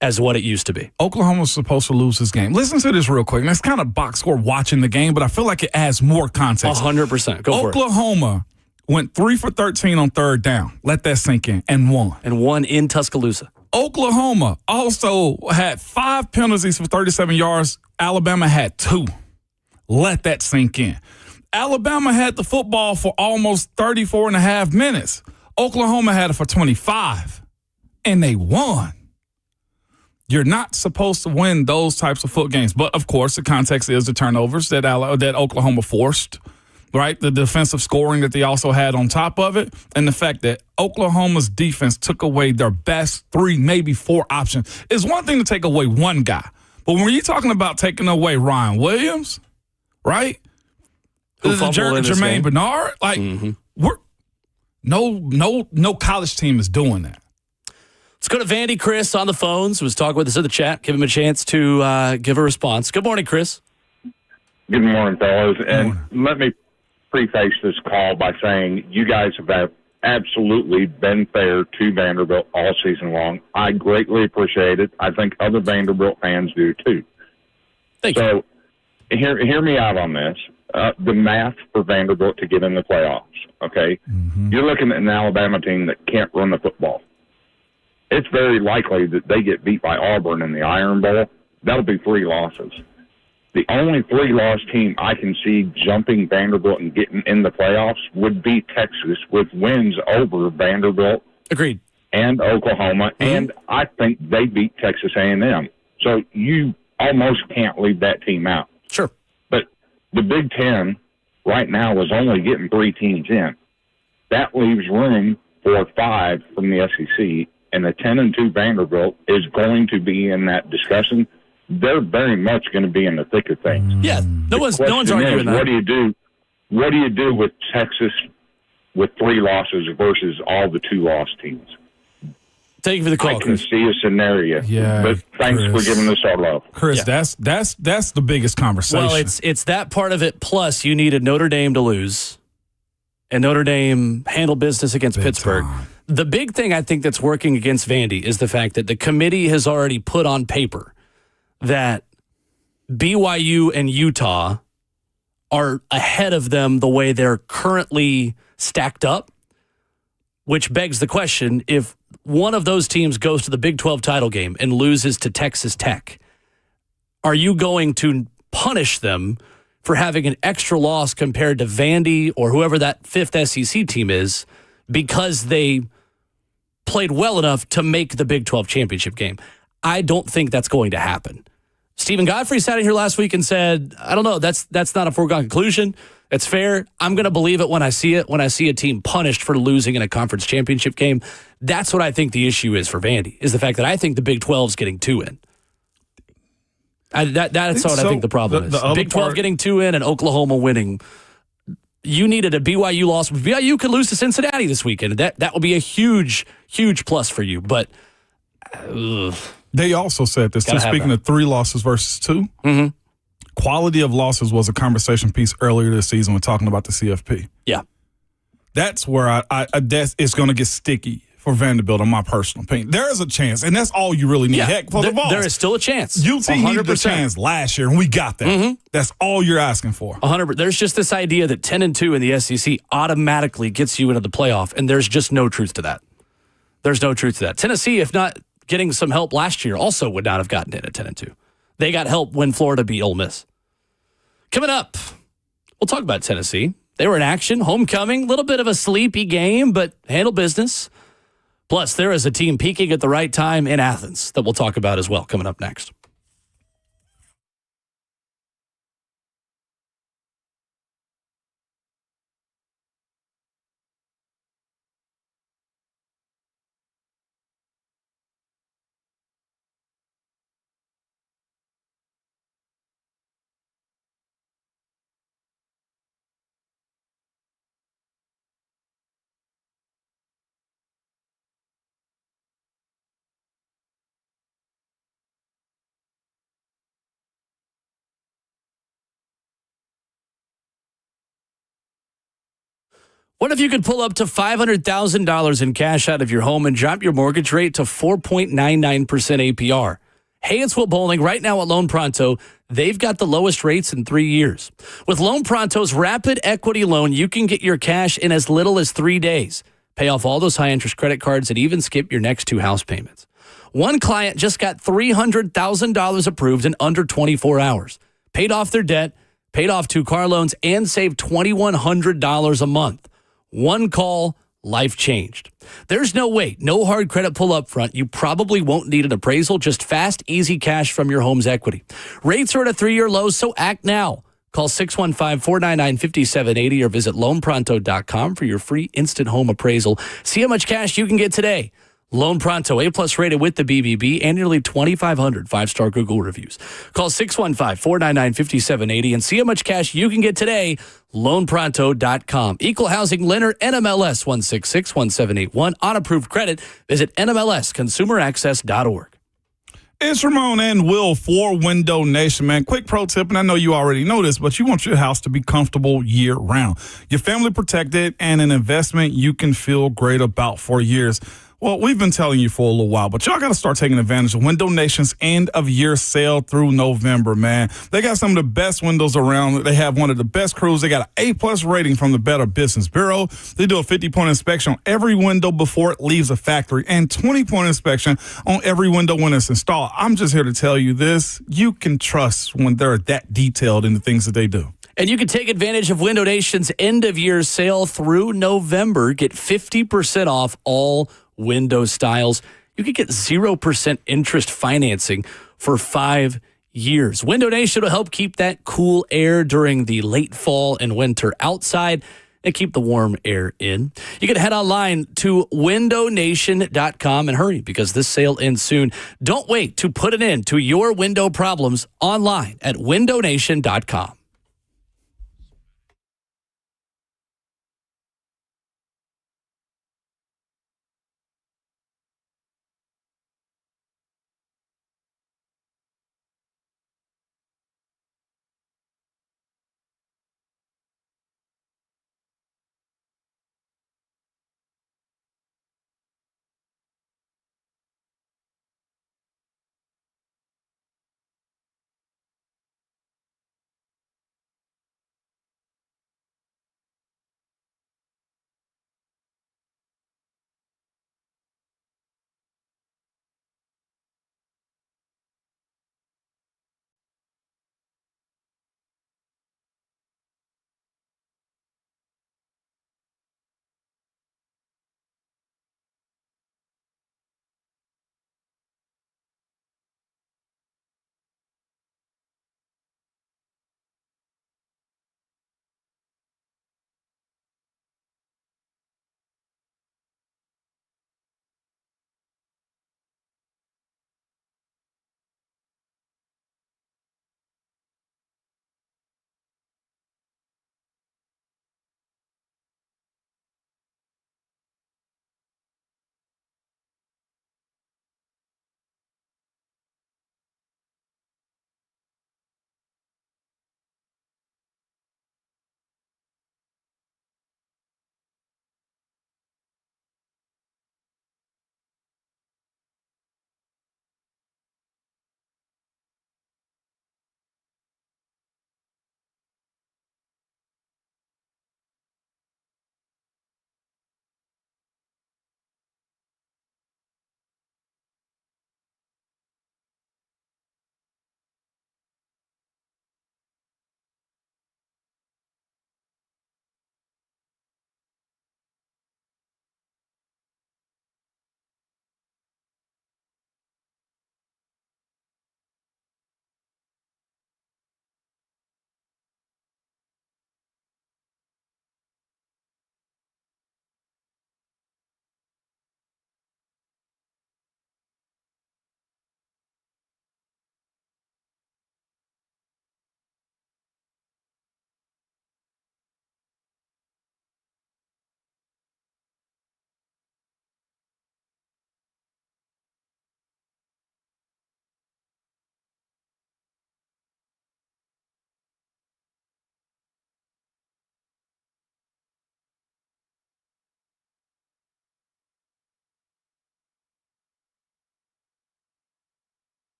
as what it used to be. Oklahoma's supposed to lose this game. Listen to this real quick. And it's kind of box score watching the game, but I feel like it adds more context. 100%. Go for it. Oklahoma went 3 for 13 on third down. Let that sink in. And won. And won in Tuscaloosa. Oklahoma also had 5 penalties for 37 yards. Alabama had 2. Let that sink in. Alabama had the football for almost 34 and a half minutes. Oklahoma had it for 25. And they won. You're not supposed to win those types of foot games. But, of course, the context is the turnovers that Oklahoma forced. Right, the defensive scoring that they also had on top of it, and the fact that Oklahoma's defense took away their best 3, maybe 4 options. It's one thing to take away one guy, but when you're talking about taking away Ryan Williams, right? Jermaine Bernard, like we're no college team is doing that. Let's go to Vandy Chris on the phones. Was talking with us in the chat. Give him a chance to give a response. Good morning, Chris. Good morning, fellas, and let me preface this call by saying you guys have absolutely been fair to Vanderbilt all season long. I greatly appreciate it. I think other Vanderbilt fans do too. Thank you. Hear me out on this. The math for Vanderbilt to get in the playoffs, okay? You're looking at an Alabama team that can't run the football. It's very likely that they get beat by Auburn in the Iron Bowl. That'll be 3 losses. The only 3-loss team I can see jumping Vanderbilt and getting in the playoffs would be Texas, with wins over Vanderbilt. Agreed. And Oklahoma, and I think they beat Texas A&M. So you almost can't leave that team out. Sure. But the Big Ten right now is only getting 3 teams in. That leaves room for 5 from the SEC, and the 10-2 Vanderbilt is going to be in that discussion. They're very much going to be in the thick of things. Yeah, no one's arguing that. What do you do? what do you do with Texas with 3 losses versus all the 2-loss teams? Thank you for the call, I can Chris. see a scenario. Yeah, but thanks for giving us our love. Chris, that's the biggest conversation. Well, it's that part of it, plus you needed Notre Dame to lose, and Notre Dame handled business against Pittsburgh. The big thing I think that's working against Vandy is the fact that the committee has already put on paper that BYU and Utah are ahead of them the way they're currently stacked up, which begs the question, if one of those teams goes to the Big 12 title game and loses to Texas Tech, are you going to punish them for having an extra loss compared to Vandy or whoever that 5th SEC team is because they played well enough to make the Big 12 championship game? I don't think that's going to happen. Stephen Godfrey sat in here last week and said, I don't know, that's not a foregone conclusion. It's fair. I'm going to believe it when I see it, when I see a team punished for losing in a conference championship game. That's what I think the issue is for Vandy, is the fact that I think the Big 12 is getting 2 in. That's what I think the problem is. Big 12 getting 2 in and Oklahoma winning. You needed a BYU loss. BYU could lose to Cincinnati this weekend. That would be a huge, huge plus for you. But they also said this, too, speaking of 3 losses versus 2. Mm-hmm. Quality of losses was a conversation piece earlier this season when talking about the CFP. Yeah. That's where it's going to get sticky for Vanderbilt, in my personal opinion. There is a chance, and that's all you really need. Yeah, Heck, for the Vols. There is still a chance. UT 100%. needed a chance last year, and we got that. Mm-hmm. That's all you're asking for. 100%. There's just this idea that 10-2 in the SEC automatically gets you into the playoff, and there's just no truth to that. There's no truth to that. Tennessee, if not getting some help last year, also would not have gotten in at 10-2. They got help when Florida beat Ole Miss. Coming up, we'll talk about Tennessee. They were in action, homecoming, a little bit of a sleepy game, but handle business. Plus, there is a team peaking at the right time in Athens that we'll talk about as well coming up next. What if you could pull up to $500,000 in cash out of your home and drop your mortgage rate to 4.99% APR? Hey, it's Will Bowling. Right now at Loan Pronto, they've got the lowest rates in 3 years. With Loan Pronto's rapid equity loan, you can get your cash in as little as 3 days. Pay off all those high-interest credit cards and even skip your next 2 house payments. One client just got $300,000 approved in under 24 hours. Paid off their debt, paid off 2 car loans, and saved $2,100 a month. One call, life changed. There's no wait, no hard credit pull up front. You probably won't need an appraisal, just fast, easy cash from your home's equity. Rates are at a 3-year low, so act now. Call 615-499-5780 or visit loanpronto.com for your free instant home appraisal. See how much cash you can get today. Loan Pronto, A+ rated with the BBB, and nearly 2,500 5-star Google reviews. Call 615-499-5780 and see how much cash you can get today. LoanPronto.com. Equal housing lender, NMLS 1661781. On approved credit, visit NMLSconsumeraccess.org. It's Ramon and Will for Window Nation, man. Quick pro tip, and I know you already know this, but you want your house to be comfortable year-round. Your family protected and an investment you can feel great about for years. Well, we've been telling you for a little while, but y'all got to start taking advantage of Window Nation's end-of-year sale through November, man. They got some of the best windows around. They have one of the best crews. They got an A+ rating from the Better Business Bureau. They do a 50-point inspection on every window before it leaves a factory and 20-point inspection on every window when it's installed. I'm just here to tell you this. You can trust when they're that detailed in the things that they do. And you can take advantage of Window Nation's end-of-year sale through November. Get 50% off all window styles. You could get 0% interest financing for 5 years. Window Nation will help keep that cool air during the late fall and winter outside and keep the warm air in. You can head online to windownation.com and hurry because this sale ends soon. Don't wait to put an end to your window problems online at windownation.com.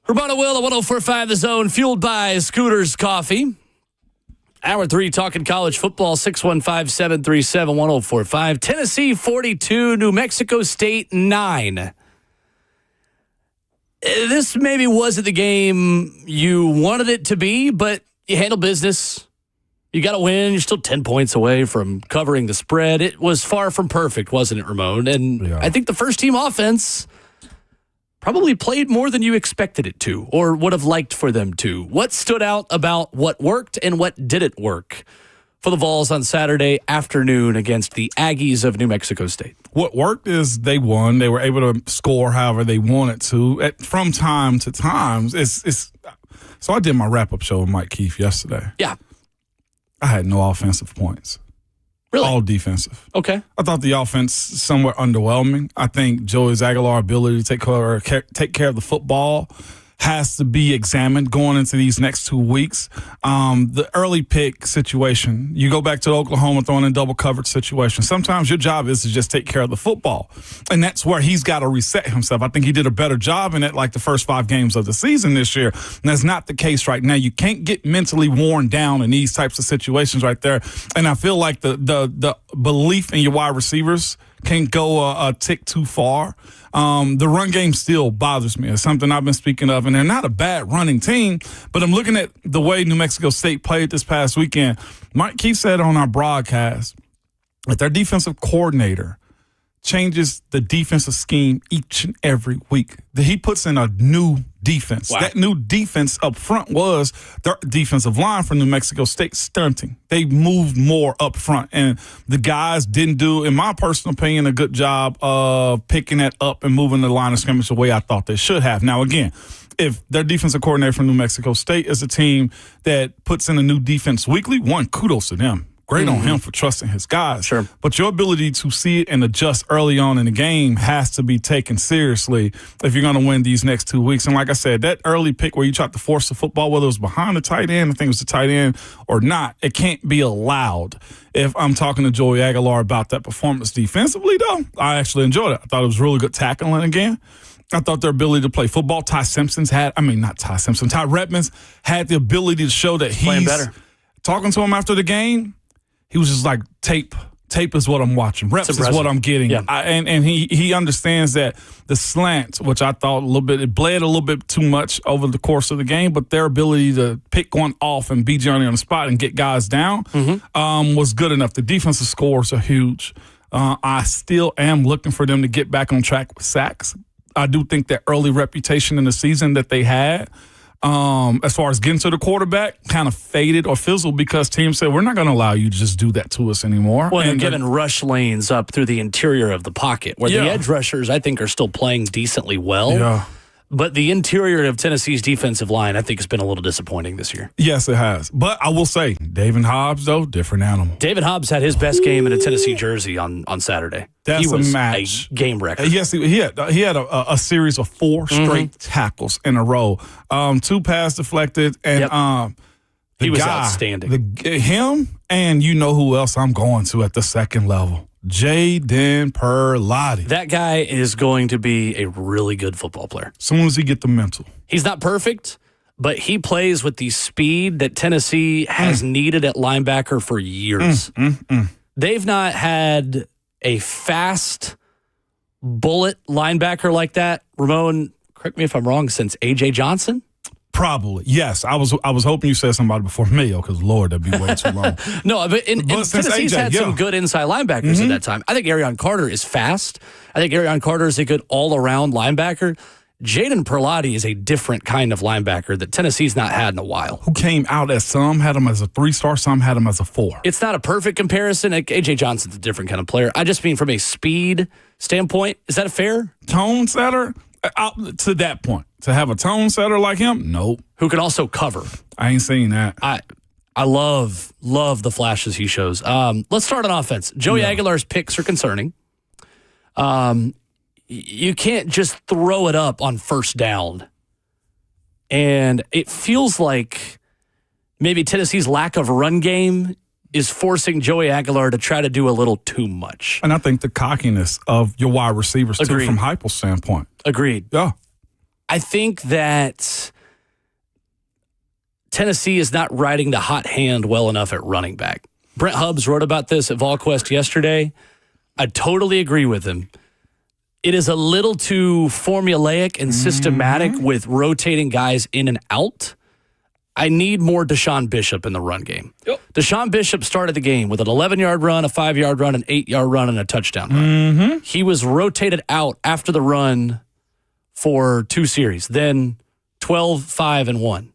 Urbana Will at 104.5 The Zone, fueled by Scooters Coffee. Hour 3, talking college football, 615-737-1045. Tennessee 42, New Mexico State 9. This maybe wasn't the game you wanted it to be, but you handle business. You got to win. You're still 10 points away from covering the spread. It was far from perfect, wasn't it, Ramon? And I think the first-team offense probably played more than you expected it to or would have liked for them to. What stood out about what worked and what didn't work for the Vols on Saturday afternoon against the Aggies of New Mexico State? What worked is they won. They were able to score however they wanted to from time to time. So I did my wrap-up show with Mike Keefe yesterday. Yeah. I had no offensive points. Really? All defensive. Okay. I thought the offense somewhat underwhelming. I think Joey Aguilar's ability to take care of the football has to be examined going into these next 2 weeks. The early pick situation, you go back to the Oklahoma throwing in double coverage situation. Sometimes your job is to just take care of the football. And that's where he's got to reset himself. I think he did a better job in it like the first 5 games of the season this year. And that's not the case right now. You can't get mentally worn down in these types of situations right there. And I feel like the belief in your wide receivers can't go a tick too far. The run game still bothers me. It's something I've been speaking of, and they're not a bad running team, but I'm looking at the way New Mexico State played this past weekend. Mike Keefe said on our broadcast that their defensive coordinator changes the defensive scheme each and every week. He puts in a new defense. Wow. That new defense up front was their defensive line for New Mexico State stunting. They moved more up front, and the guys didn't do, in my personal opinion, a good job of picking that up and moving the line of scrimmage the way I thought they should have. Now, again, if their defensive coordinator from New Mexico State is a team that puts in a new defense weekly, kudos to them. Great on him for trusting his guys. Sure. But your ability to see it and adjust early on in the game has to be taken seriously if you're going to win these next 2 weeks. And like I said, that early pick where you tried to force the football, whether it was behind the tight end, I think it was the tight end, or not, it can't be allowed. If I'm talking to Joey Aguilar about that performance defensively, though, I actually enjoyed it. I thought it was really good tackling again. I thought their ability to play football, Ty Redmond had the ability to show that he's playing better. Talking to him after the game, he was just like, tape is what I'm watching. Reps is what I'm getting. Yeah. And he understands that the slant, which I thought it bled a little bit too much over the course of the game, but their ability to pick one off and be Johnny on the spot and get guys down was good enough. The defensive scores are huge. I still am looking for them to get back on track with sacks. I do think that early reputation in the season that they had, as far as getting to the quarterback, kind of faded or fizzled because teams said, we're not going to allow you to just do that to us anymore. Well, they're giving rush lanes up through the interior of the pocket where the edge rushers, I think, are still playing decently well. Yeah. But the interior of Tennessee's defensive line, I think, has been a little disappointing this year. Yes, it has. But I will say, David Hobbs, though, different animal. David Hobbs had his best game in a Tennessee jersey on Saturday. That's he was a match. A game record. Yes, he had a series of 4 straight tackles in a row. 2 pass deflected, and he was outstanding. Him and you know who else I'm going to at the second level. Jaden Perlotti. That guy is going to be a really good football player. As soon as he get the mental. He's not perfect, but he plays with the speed that Tennessee has needed at linebacker for years. They've not had a fast bullet linebacker like that. Ramon, correct me if I'm wrong, since A.J. Johnson? Probably, yes. I was hoping you said somebody before Mayo because, Lord, that'd be way too long. No, but Tennessee's had some good inside linebackers at that time. I think Arion Carter is fast. I think Arion Carter is a good all-around linebacker. Jaden Perlotti is a different kind of linebacker that Tennessee's not had in a while. Who came out as some had him as a 3-star, some had him as a 4. It's not a perfect comparison. A.J. Johnson's a different kind of player. I just mean from a speed standpoint. Is that a fair? Tone setter? To that point. To have a tone setter like him? Nope. Who can also cover. I ain't seen that. I love the flashes he shows. Let's start on offense. Joey Aguilar's picks are concerning. You can't just throw it up on first down. And it feels like maybe Tennessee's lack of run game is forcing Joey Aguilar to try to do a little too much. And I think the cockiness of your wide receivers, too, from Heupel's standpoint. Agreed. Yeah. I think that Tennessee is not riding the hot hand well enough at running back. Brent Hubbs wrote about this at VolQuest yesterday. I totally agree with him. It is a little too formulaic and systematic with rotating guys in and out. I need more Deshaun Bishop in the run game. Yep. Deshaun Bishop started the game with an 11-yard run, a 5-yard run, an 8-yard run, and a touchdown run. He was rotated out after the run for 2 series, then 12, 5, and 1.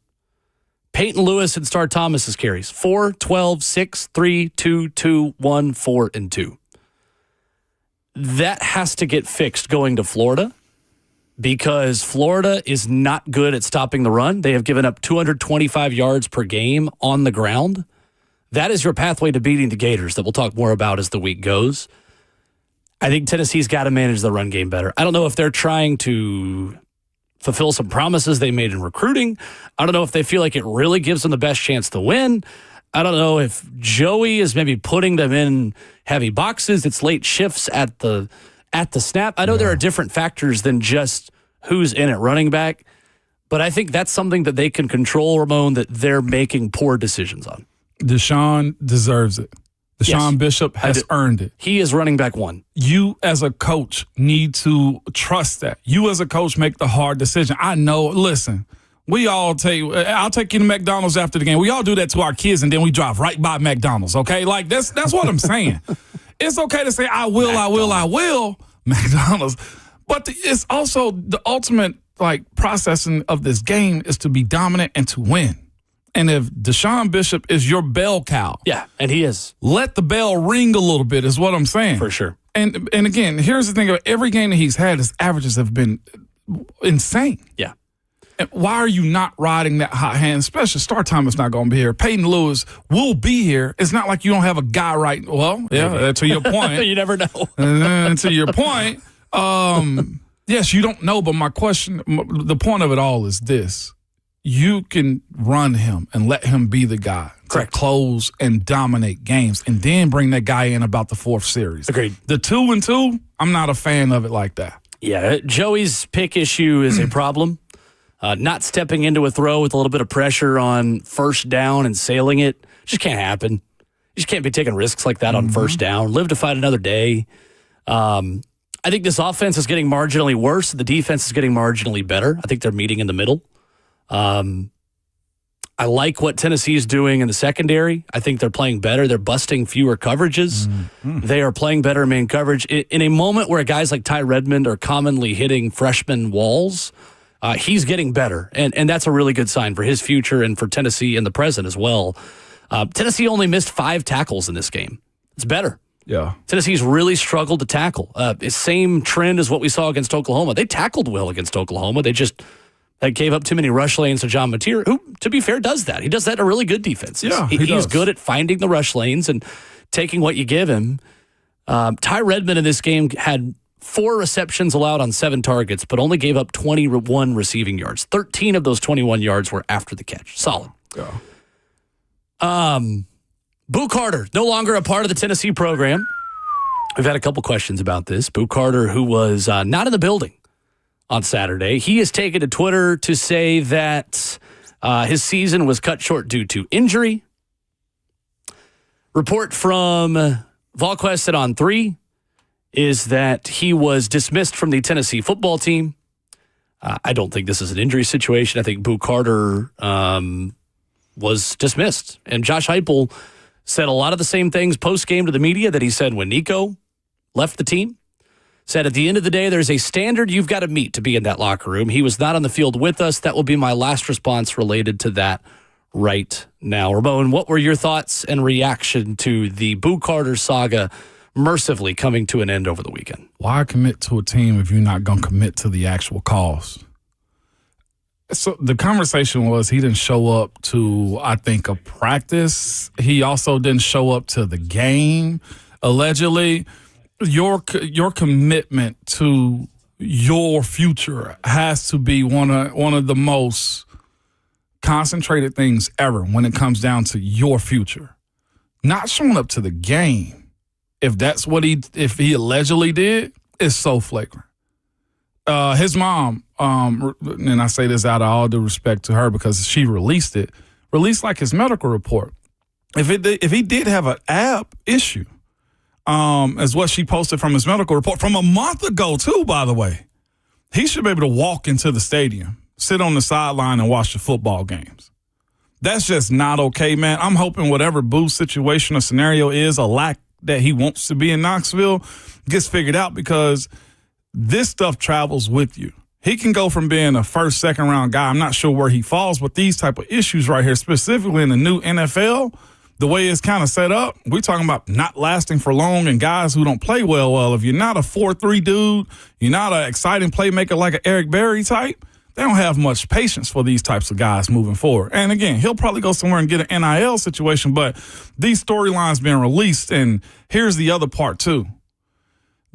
Peyton Lewis and Star Thomas's carries, 4, 12, 6, 3, 2, 2, 1, 4, and 2. That has to get fixed going to Florida, because Florida is not good at stopping the run. They have given up 225 yards per game on the ground. That is your pathway to beating the Gators that we'll talk more about as the week goes. I think Tennessee's got to manage the run game better. I don't know if they're trying to fulfill some promises they made in recruiting. I don't know if they feel like it really gives them the best chance to win. I don't know if Joey is maybe putting them in heavy boxes. It's late shifts at the snap. I know there are different factors than just who's in at running back, but I think that's something that they can control, Ramon, that they're making poor decisions on. Deshaun deserves it. Deshaun Bishop has earned it. He is running back 1. You as a coach need to trust that. You as a coach make the hard decision. I know, listen, I'll take you to McDonald's after the game. We all do that to our kids, and then we drive right by McDonald's, okay? Like, that's what I'm saying. It's okay to say, I will, McDonald's. But it's also the ultimate, processing of this game is to be dominant and to win. And if Deshaun Bishop is your bell cow. Yeah, and he is. Let the bell ring a little bit is what I'm saying. For sure. And again, here's the thing. About every game that he's had, his averages have been insane. Yeah. And why are you not riding that hot hand? Especially Star Thomas not going to be here. Peyton Lewis will be here. It's not like you don't have a guy right. Well, yeah, to your point. You never know. And to your point, yes, you don't know. But my question, the point of it all is this. You can run him and let him be the guy to close and dominate games, and then bring that guy in about the 4th series. Agreed. The 2-2, I'm not a fan of it like that. Yeah, Joey's pick issue is a problem. Not stepping into a throw with a little bit of pressure on first down and sailing it just can't happen. You just can't be taking risks like that on first down. Live to fight another day. I think this offense is getting marginally worse. The defense is getting marginally better. I think they're meeting in the middle. I like what Tennessee is doing in the secondary. I think they're playing better. They're busting fewer coverages. They are playing better in man coverage. In a moment where guys like Ty Redmond are commonly hitting freshman walls, he's getting better. And that's a really good sign for his future and for Tennessee in the present as well. Tennessee only missed 5 tackles in this game. It's better. Yeah. Tennessee's really struggled to tackle. Same trend as what we saw against Oklahoma. They tackled well against Oklahoma. They just gave up too many rush lanes to John Mateer, who, to be fair, does that. He does that in a really good defense. Yeah, he's good at finding the rush lanes and taking what you give him. Ty Redmond in this game had 4 receptions allowed on 7 targets, but only gave up 21 receiving yards. 13 of those 21 yards were after the catch. Solid. Yeah. Boo Carter, no longer a part of the Tennessee program. We've had a couple questions about this. Boo Carter, who was not in the building on Saturday, he has taken to Twitter to say that his season was cut short due to injury. Report from VolQuest at On 3 is that he was dismissed from the Tennessee football team. I don't think this is an injury situation. I think Boo Carter was dismissed. And Josh Heupel said a lot of the same things post-game to the media that he said when Nico left the team. Said at the end of the day, there's a standard you've got to meet to be in that locker room. He was not on the field with us. That will be my last response related to that right now. Ramon, what were your thoughts and reaction to the Boo Carter saga mercifully coming to an end over the weekend? Why commit to a team if you're not going to commit to the actual cause? So the conversation was he didn't show up to, I think, a practice. He also didn't show up to the game, allegedly. Your commitment to your future has to be one of the most concentrated things ever when it comes down to your future. Not showing up to the game, if that's what he allegedly did, is so flagrant. his mom, and I say this out of all due respect to her because she released like his medical report. If he did have an ab issue, as what she posted from his medical report from a month ago too, by the way, he should be able to walk into the stadium, sit on the sideline and watch the football games. That's just not okay, man. I'm hoping whatever Boo's situation or scenario is, a lack that he wants to be in Knoxville, gets figured out because this stuff travels with you. He can go from being a first, second round guy. I'm not sure where he falls, but these type of issues right here, specifically in the new NFL, the way it's kind of set up, we're talking about not lasting for long and guys who don't play well. If you're not a 4-3 dude, you're not an exciting playmaker like an Eric Berry type, they don't have much patience for these types of guys moving forward. And again, he'll probably go somewhere and get an NIL situation, but these storylines being released, and here's the other part too.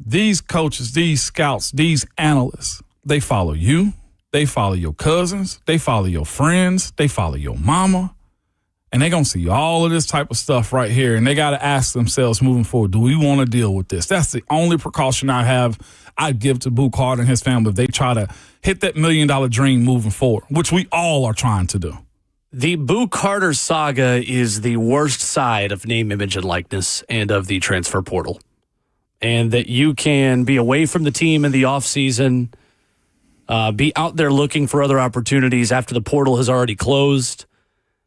These coaches, these scouts, these analysts, they follow you, they follow your cousins, they follow your friends, they follow your mama, and they're going to see all of this type of stuff right here, and they got to ask themselves moving forward, do we want to deal with this? That's the only precaution I'd give to Boo Carter and his family if they try to hit that $1 million dream moving forward, which we all are trying to do. The Boo Carter saga is the worst side of name, image, and likeness and of the transfer portal. And that you can be away from the team in the offseason, be out there looking for other opportunities after the portal has already closed,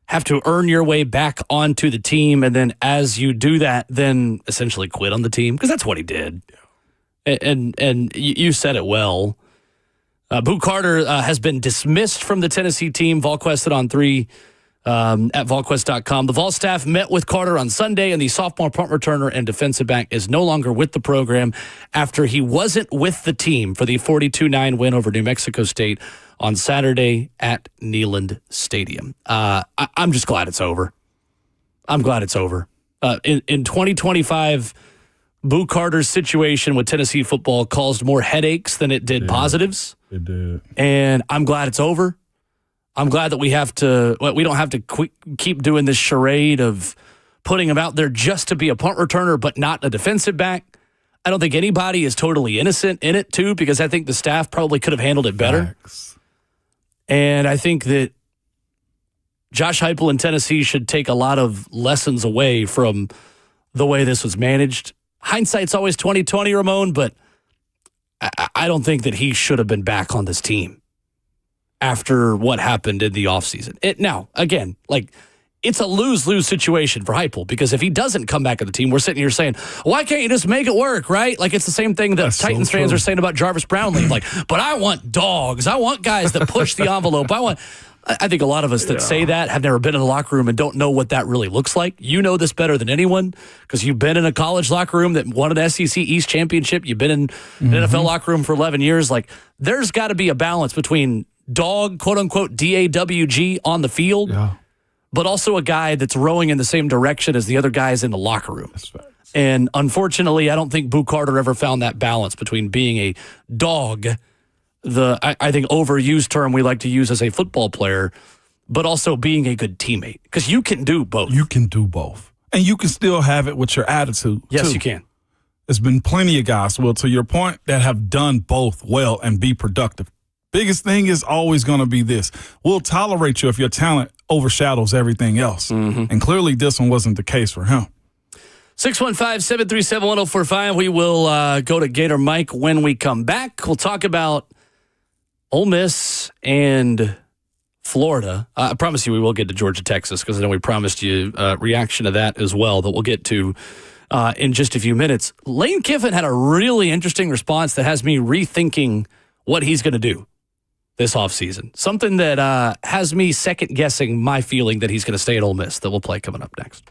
have to earn your way back onto the team, and then as you do that, then essentially quit on the team, because that's what he did. And you said it well. Boo Carter has been dismissed from the Tennessee team. VolQuested on 3 at VolQuest.com. The Vol staff met with Carter on Sunday, and the sophomore punt returner and defensive back is no longer with the program after he wasn't with the team for the 42-9 win over New Mexico State on Saturday at Neyland Stadium. I'm just glad it's over. I'm glad it's over. In 2025, Boo Carter's situation with Tennessee football caused more headaches than it did positives. It did. And I'm glad it's over. I'm glad that we don't have to keep doing this charade of putting him out there just to be a punt returner, but not a defensive back. I don't think anybody is totally innocent in it, too, because I think the staff probably could have handled it better. Facts. And I think that Josh Heupel in Tennessee should take a lot of lessons away from the way this was managed. Hindsight's always 20/20, Ramon, but I don't think that he should have been back on this team after what happened in the offseason. Now, again, it's a lose-lose situation for Heupel, because if he doesn't come back on the team, we're sitting here saying, why can't you just make it work, right? It's the same thing that Titans fans are saying about Jarvis Brownlee. But I want dogs. I want guys that push the envelope. I think a lot of us that say that have never been in the locker room and don't know what that really looks like. You know this better than anyone because you've been in a college locker room that won an SEC East championship. You've been in an NFL locker room for 11 years. There's got to be a balance between dog, quote-unquote, DAWG on the field, but also a guy that's rowing in the same direction as the other guys in the locker room. And unfortunately, I don't think Boo Carter ever found that balance between being a dog, I think overused term we like to use as a football player, but also being a good teammate. Because you can do both. You can do both. And you can still have it with your attitude. Yes, too. you can. There's been plenty of guys, Will, to your point, that have done both well and be productive. Biggest thing is always going to be this. We'll tolerate you if your talent overshadows everything else. And clearly this one wasn't the case for him. 615-737-1045. We will go to Gator Mike when we come back. We'll talk about Ole Miss and Florida. I promise you we will get to Georgia, Texas, because I know we promised you a reaction to that as well that we'll get to in just a few minutes. Lane Kiffin had a really interesting response that has me rethinking what he's going to do this offseason. Something that has me second-guessing my feeling that he's going to stay at Ole Miss that we'll play coming up next.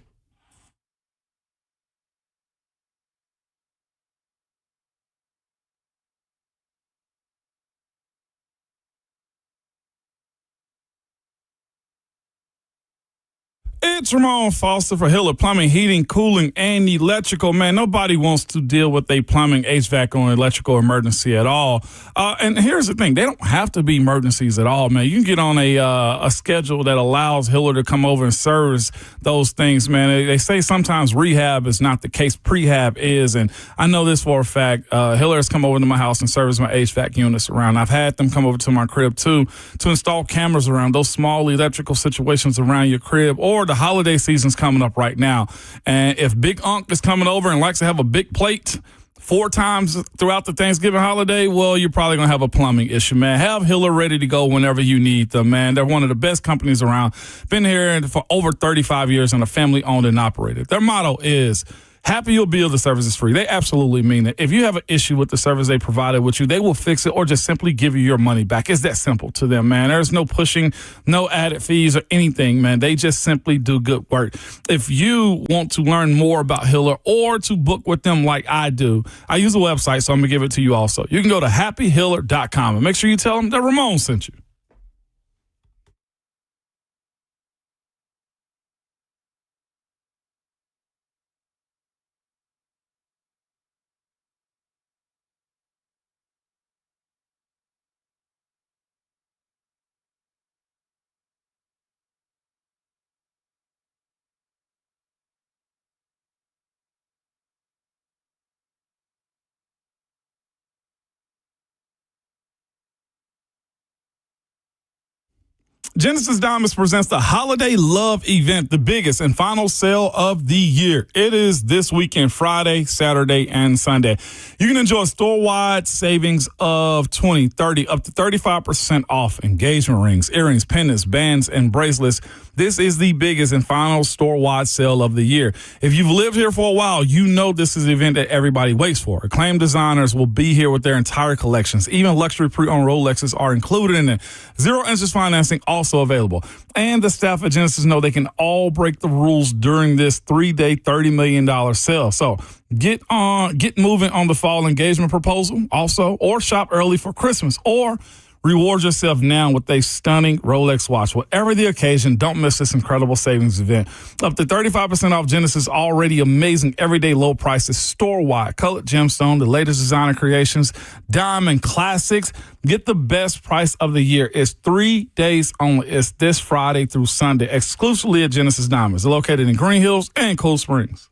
It's Ramon Foster for Hiller Plumbing, Heating, Cooling, and Electrical. Man, nobody wants to deal with a plumbing, HVAC, or electrical emergency at all. And here's the thing. They don't have to be emergencies at all, man. You can get on a schedule that allows Hiller to come over and service those things, man. They say sometimes rehab is not the case. Prehab is. And I know this for a fact. Hiller has come over to my house and serviced my HVAC units around. I've had them come over to my crib, too, to install cameras around those small electrical situations around your crib, or the holiday season's coming up right now. And if Big Unc is coming over and likes to have a big plate 4 times throughout the Thanksgiving holiday, well, you're probably going to have a plumbing issue, man. Have Hiller ready to go whenever you need them, man. They're one of the best companies around. Been here for over 35 years and a family-owned and operated. Their motto is, happy you'll bill, the service is free. They absolutely mean it. If you have an issue with the service they provided with you, they will fix it or just simply give you your money back. It's that simple to them, man. There's no pushing, no added fees or anything, man. They just simply do good work. If you want to learn more about Hiller or to book with them like I do, I use a website, so I'm going to give it to you also. You can go to happyhiller.com and make sure you tell them that Ramon sent you. Genesis Diamonds presents the Holiday Love Event, the biggest and final sale of the year. It is this weekend, Friday, Saturday, and Sunday. You can enjoy store-wide savings of 20, 30, up to 35% off engagement rings, earrings, pendants, bands, and bracelets. This is the biggest and final store-wide sale of the year. If you've lived here for a while, you know this is the event that everybody waits for. Acclaimed designers will be here with their entire collections. Even luxury pre-owned Rolexes are included in it. 0-interest financing also available. And the staff at Genesis know they can all break the rules during this 3-day, $30 million sale. So get moving on the fall engagement proposal also, or shop early for Christmas, or reward yourself now with a stunning Rolex watch. Whatever the occasion, don't miss this incredible savings event. Up to 35% off Genesis' already amazing everyday low prices, store-wide, colored gemstone, the latest designer creations, diamond classics. Get the best price of the year. It's 3 days only. It's this Friday through Sunday, exclusively at Genesis Diamonds. They're located in Green Hills and Cool Springs.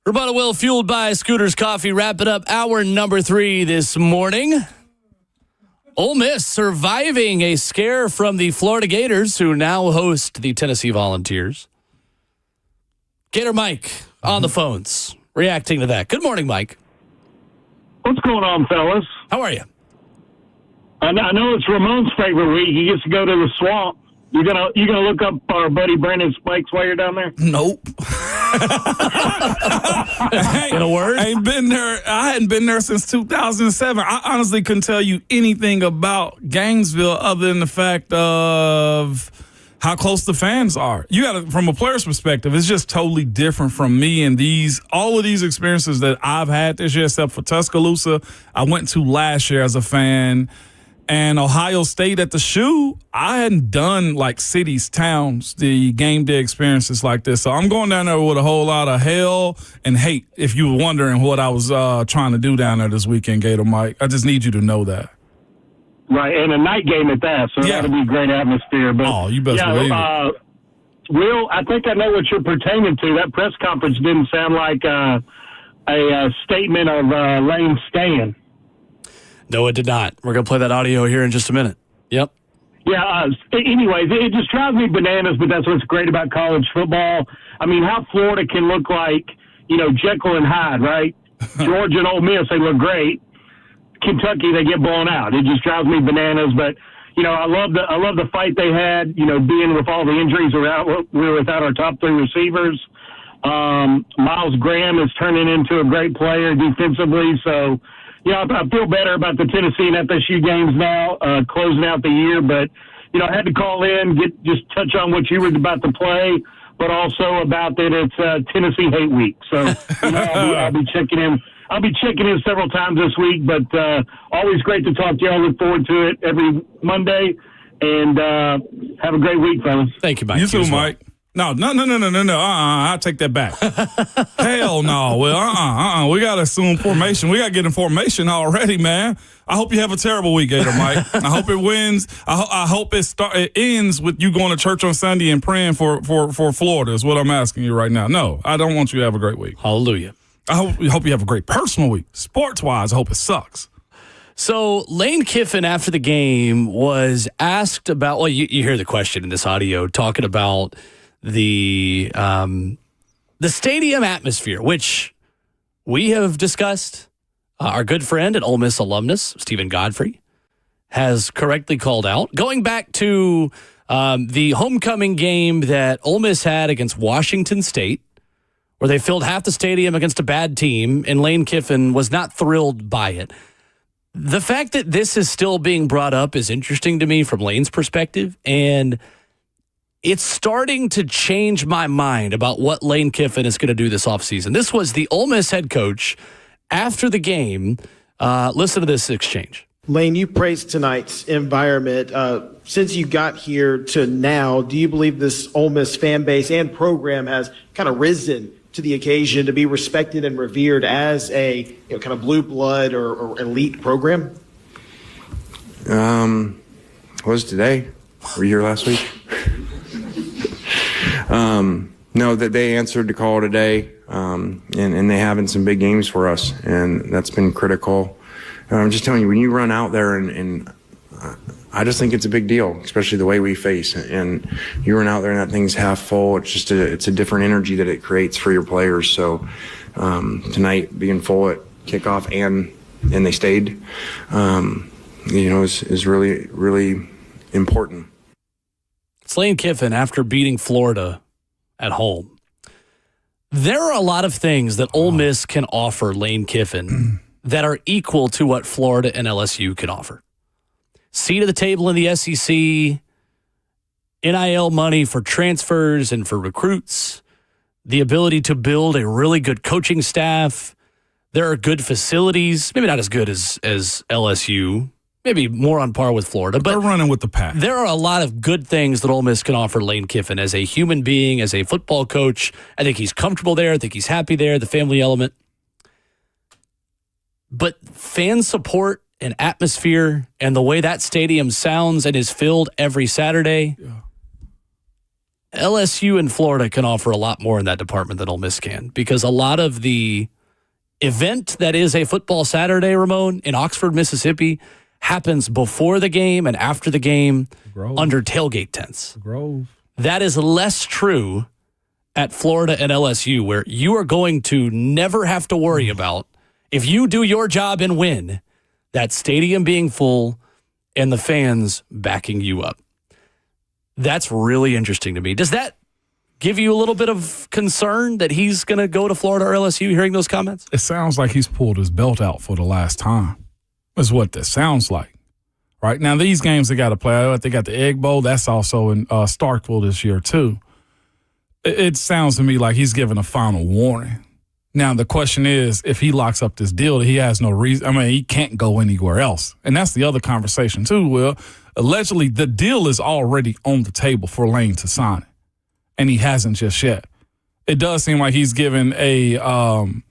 Roboto Will, fueled by Scooters Coffee, wrapping up hour number 3 this morning. Ole Miss surviving a scare from the Florida Gators, who now host the Tennessee Volunteers. Gator Mike on the phones, reacting to that. Good morning, Mike. What's going on, fellas? How are you? I know it's Ramon's favorite week. He gets to go to the swamp. You gonna look up our buddy Brandon Spikes while you're down there? Nope. In a word? I ain't been there. I hadn't been there since 2007. I honestly couldn't tell you anything about Gainesville other than the fact of how close the fans are. You got to, from a player's perspective, it's just totally different from me and all of these experiences that I've had this year, except for Tuscaloosa. I went to last year as a fan. And Ohio State at the Shoe, I hadn't done like cities, towns, the game day experiences like this. So I'm going down there with a whole lot of hell and hate, if you were wondering what I was trying to do down there this weekend, Gator Mike. I just need you to know that. Right, and a night game at that, so that'll be a great atmosphere. But you best believe it. Will, I think I know what you're pertaining to. That press conference didn't sound like a statement of Lane staying. No, it did not. We're going to play that audio here in just a minute. Yep. Yeah, anyways, it just drives me bananas, but that's what's great about college football. I mean, how Florida can look like, Jekyll and Hyde, right? Georgia and Ole Miss, they look great. Kentucky, they get blown out. It just drives me bananas, but I love the fight they had, being with all the injuries around. We were without our top 3 receivers. Miles Graham is turning into a great player defensively, so I feel better about the Tennessee and FSU games now, closing out the year. But, I had to call in, just touch on what you were about to play, but also about that it's Tennessee hate week. So, I'll be checking in. I'll be checking in several times this week, but always great to talk to you. I look forward to it every Monday, and have a great week, fellas. Thank you, Mike. You too, Mike. No. I'll take that back. Hell no. Well, we got to assume formation. We got to get in formation already, man. I hope you have a terrible week, Gator Mike. I hope it wins. I hope it ends with you going to church on Sunday and praying for Florida is what I'm asking you right now. No, I don't want you to have a great week. Hallelujah. I hope you have a great personal week. Sports-wise, I hope it sucks. So Lane Kiffin, after the game, was asked about, well, you hear the question in this audio, talking about the stadium atmosphere, which we have discussed. Our good friend and Ole Miss alumnus, Stephen Godfrey, has correctly called out. Going back to the homecoming game that Ole Miss had against Washington State, where they filled half the stadium against a bad team, and Lane Kiffin was not thrilled by it. The fact that this is still being brought up is interesting to me from Lane's perspective, and it's starting to change my mind about what Lane Kiffin is going to do this offseason. This was the Ole Miss head coach after the game. Listen to this exchange. Lane, you praised tonight's environment. Since you got here to now, do you believe this Ole Miss fan base and program has kind of risen to the occasion to be respected and revered as a kind of blue blood or elite program? Was today? Were you here last week? No, that they answered the call today, and they having some big games for us, and that's been critical. I'm just telling you, when you run out there and I just think it's a big deal, especially the way we face. And you run out there and that thing's half full. It's just it's a different energy that it creates for your players. So tonight being full at kickoff and they stayed, is really, really important. It's Lane Kiffin after beating Florida at home. There are a lot of things that Ole Miss can offer Lane Kiffin that are equal to what Florida and LSU can offer. Seat at the table in the SEC, NIL money for transfers and for recruits, the ability to build a really good coaching staff. There are good facilities, maybe not as good as LSU, maybe more on par with Florida. But they're running with the pack. There are a lot of good things that Ole Miss can offer Lane Kiffin as a human being, as a football coach. I think he's comfortable there. I think he's happy there, the family element. But fan support and atmosphere and the way that stadium sounds and is filled every Saturday, LSU and Florida can offer a lot more in that department than Ole Miss can, because a lot of the event that is a football Saturday, Ramon, in Oxford, Mississippi, happens before the game and after the game under tailgate tents. That is less true at Florida and LSU, where you are going to never have to worry about, if you do your job and win, that stadium being full and the fans backing you up. That's really interesting to me. Does that give you a little bit of concern that he's going to go to Florida or LSU, hearing those comments? It sounds like he's pulled his belt out for the last time. Is what this sounds like. Right now, these games they got to play. They got the Egg Bowl. That's also in Starkville this year, too. It sounds to me like he's giving a final warning. Now, the question is, if he locks up this deal, he has no reason. I mean, he can't go anywhere else. And that's the other conversation, too, Will. Allegedly, the deal is already on the table for Lane to sign it, and he hasn't just yet. It does seem like he's given an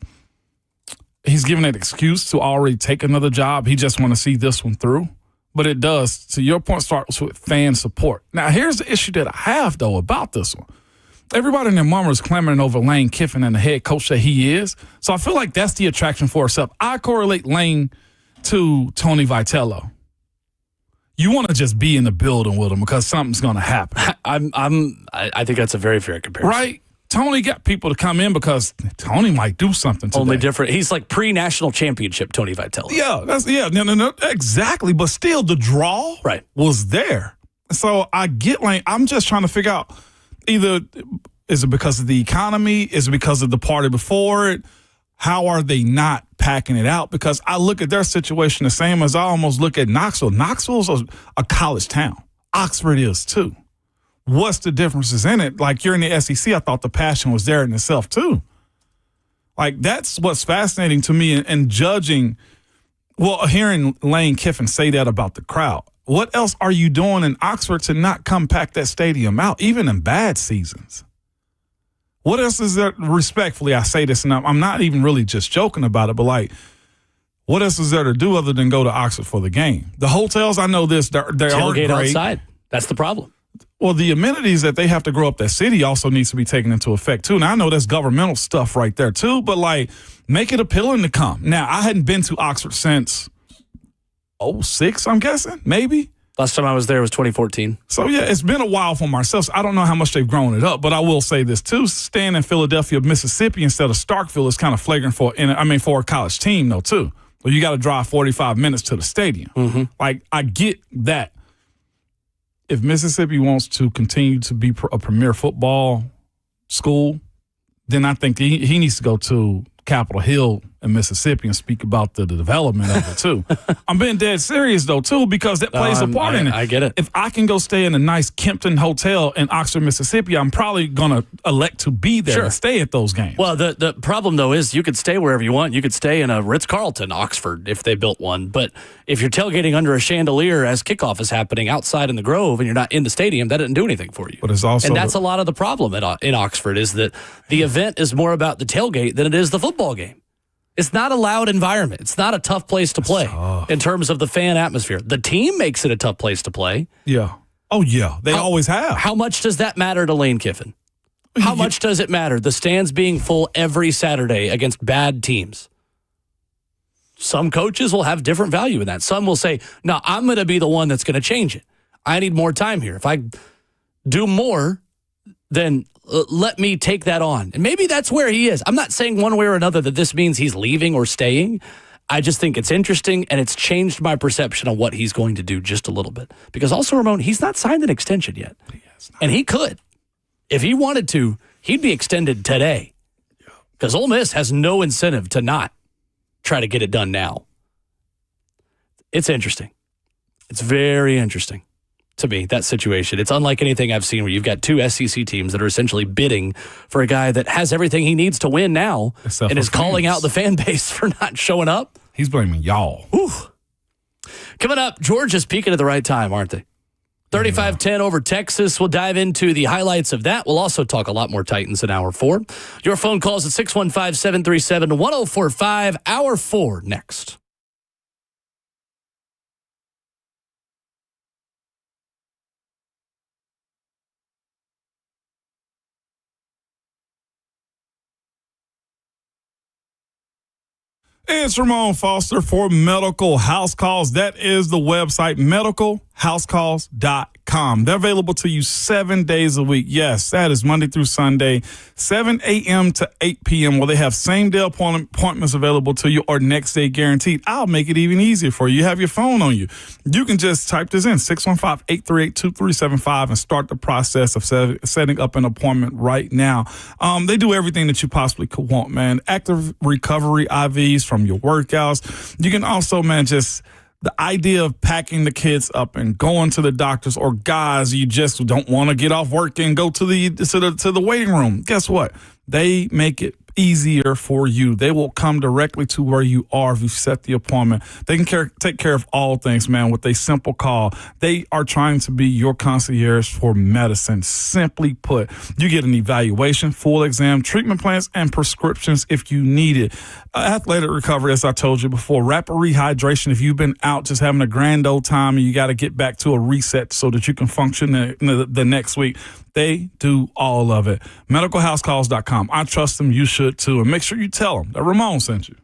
excuse to already take another job. He just want to see this one through. But it does, to your point, starts with fan support. Now, here's the issue that I have, though, about this one. Everybody and their mama is clamoring over Lane Kiffin and the head coach that he is. So I feel like that's the attraction for itself. I correlate Lane to Tony Vitello. You want to just be in the building with him because something's going to happen. I think that's a very fair comparison. Right? Tony got people to come in because Tony might do something today. Only different. He's like pre-national championship Tony Vitello. No, exactly. But still, the draw was there. So I get Lane. I'm just trying to figure out, either is it because of the economy? Is it because of the party before it? How are they not packing it out? Because I look at their situation the same as I almost look at Knoxville. Knoxville's a college town. Oxford is too. What's the differences in it? Like, you're in the SEC, I thought the passion was there in itself too. Like, that's what's fascinating to me and judging. Well, hearing Lane Kiffin say that about the crowd. What else are you doing in Oxford to not come pack that stadium out, even in bad seasons? What else is there? Respectfully, I say this, and I'm not even really just joking about it, but like, what else is there to do other than go to Oxford for the game? The hotels, I know this, they are great. Outside. That's the problem. Well, the amenities that they have to grow up that city also needs to be taken into effect, too. Now, I know that's governmental stuff right there, too, but, like, make it appealing to come. Now, I hadn't been to Oxford since 2006, I'm guessing, maybe. Last time I was there was 2014. So, yeah, it's been a while for myself. So I don't know how much they've grown it up, but I will say this, too. Staying in Philadelphia, Mississippi instead of Starkville is kind of flagrant for a college team, though, too. Well, you got to drive 45 minutes to the stadium. Mm-hmm. Like, I get that. If Mississippi wants to continue to be a premier football school, then I think he needs to go to Capitol Hill in Mississippi and speak about the development of it, too. I'm being dead serious, though, too, because that plays a part in it. I get it. If I can go stay in a nice Kempton hotel in Oxford, Mississippi, I'm probably going to elect to be there and stay at those games. Well, the problem, though, is you could stay wherever you want. You could stay in a Ritz-Carlton, Oxford, if they built one. But if you're tailgating under a chandelier as kickoff is happening outside in the Grove and you're not in the stadium, that doesn't do anything for you. But it's also, and that's a lot of the problem in Oxford, is that the event is more about the tailgate than it is the football game. It's not a loud environment. It's not a tough place to play in terms of the fan atmosphere. The team makes it a tough place to play. Yeah. Oh, yeah. They always have. How much does that matter to Lane Kiffin? How much does it matter? The stands being full every Saturday against bad teams. Some coaches will have different value in that. Some will say, no, I'm going to be the one that's going to change it. I need more time here. If I do more, then let me take that on. And maybe that's where he is. I'm not saying one way or another that this means he's leaving or staying. I just think it's interesting, and it's changed my perception of what he's going to do just a little bit. Because also, Ramon, he's not signed an extension yet. And he could. If he wanted to, he'd be extended today. Because Ole Miss has no incentive to not try to get it done now. It's interesting. It's very interesting to me, that situation. It's unlike anything I've seen where you've got two SEC teams that are essentially bidding for a guy that has everything he needs to win now and is calling out the fan base for not showing up. He's blaming y'all. Whew. Coming up, Georgia's peaking at the right time, aren't they? 35-10 over Texas. We'll dive into the highlights of that. We'll also talk a lot more Titans in Hour 4. Your phone calls at 615-737-1045. Hour 4 next. It's Ramon Foster for Medical House Calls. That is the website, medicalhousecalls.com. They're available to you 7 days a week. Yes, that is Monday through Sunday, 7 a.m. to 8 p.m. Well, they have same-day appointments available to you or next day guaranteed. I'll make it even easier for you. You have your phone on you. You can just type this in, 615-838-2375, and start the process of setting up an appointment right now. They do everything that you possibly could want, man. Active recovery IVs from your workouts. You can also, man, just the idea of packing the kids up and going to the doctors, or guys, you just don't want to get off work and go to the waiting room. Guess what? They make it easier for you. They will come directly to where you are if you set the appointment. They can take care of all things, man, with a simple call. They are trying to be your concierge for medicine. Simply put, you get an evaluation, full exam, treatment plans, and prescriptions if you need it. Athletic recovery, as I told you before, rapid rehydration if you've been out just having a grand old time and you got to get back to a reset so that you can function the next week. They do all of it. MedicalHouseCalls.com. I trust them. You should too. And make sure you tell them that Ramon sent you.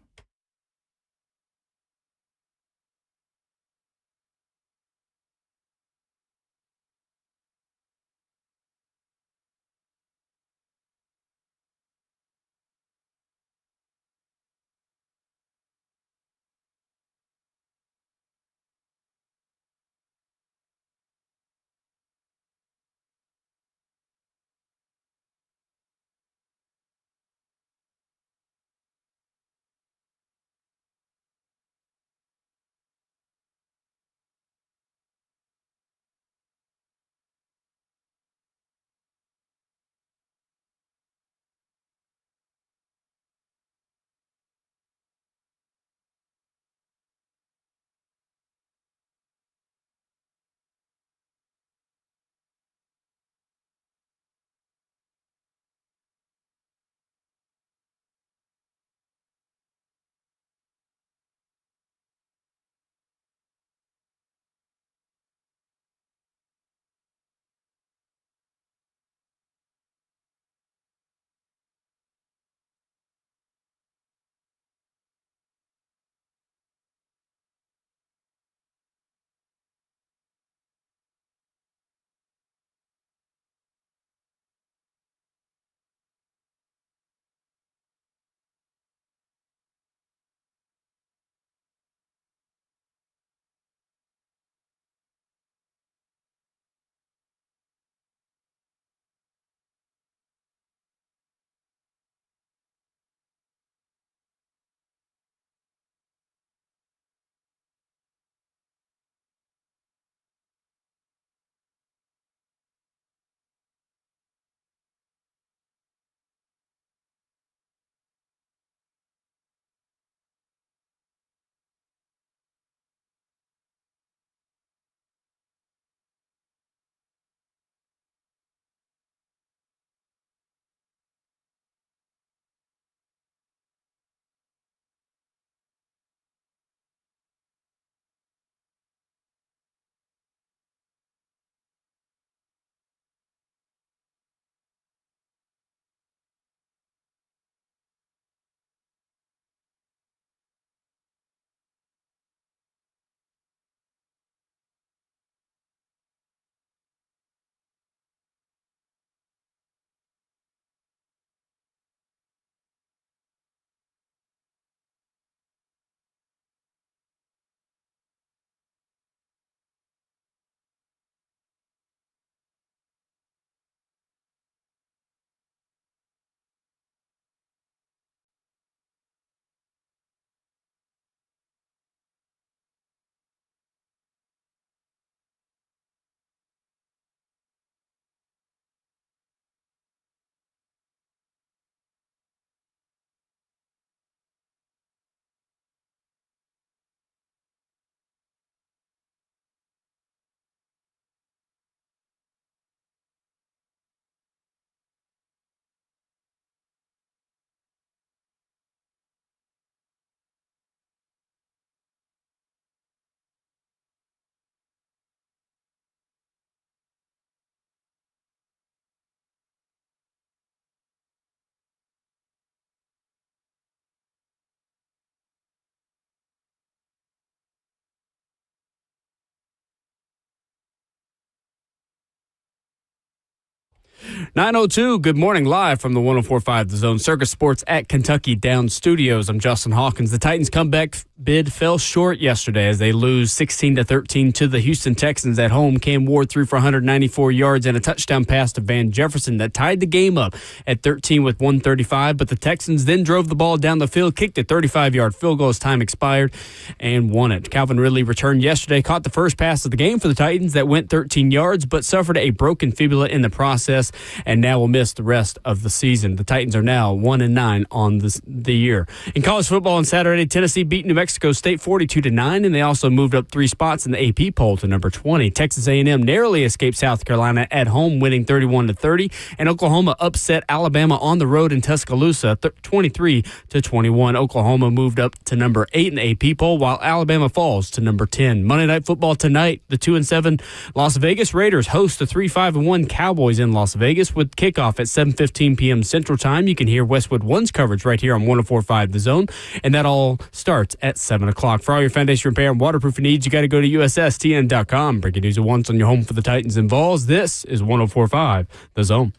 9:02, good morning, live from the 104.5 The Zone Circus Sports at Kentucky Downs Studios. I'm Justin Hawkins. The Titans' comeback bid fell short yesterday as they lose 16-13 to the Houston Texans at home. Cam Ward threw for 194 yards and a touchdown pass to Van Jefferson that tied the game up at 13 with 1:35, but the Texans then drove the ball down the field, kicked a 35-yard field goal as time expired, and won it. Calvin Ridley returned yesterday, caught the first pass of the game for the Titans that went 13 yards, but suffered a broken fibula in the process, and now will miss the rest of the season. The Titans are now 1-9 on the year. In college football on Saturday, Tennessee beat New Mexico State 42-9, and they also moved up 3 spots in the AP poll to number 20. Texas A&M narrowly escaped South Carolina at home, winning 31-30, and Oklahoma upset Alabama on the road in Tuscaloosa 23-21. Oklahoma moved up to number 8 in the AP poll, while Alabama falls to number 10. Monday Night Football tonight, the 2-7 Las Vegas Raiders host the 3-5-1 Cowboys in Las Vegas with kickoff at 7:15 p.m. Central Time. You can hear Westwood One's coverage right here on 104.5 The Zone, and that all starts at 7 o'clock. For all your foundation repair and waterproofing needs, you got to go to USSTN.com. Breaking news at once on your home for the Titans and Vols. This is 104.5 The Zone.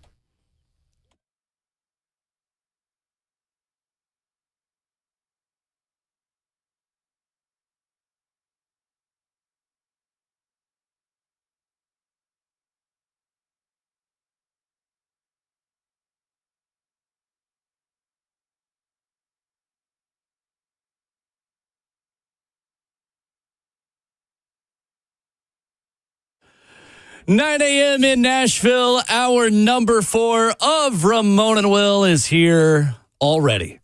Nine a.m. in Nashville. Hour number 4 of Ramon and Will is here already.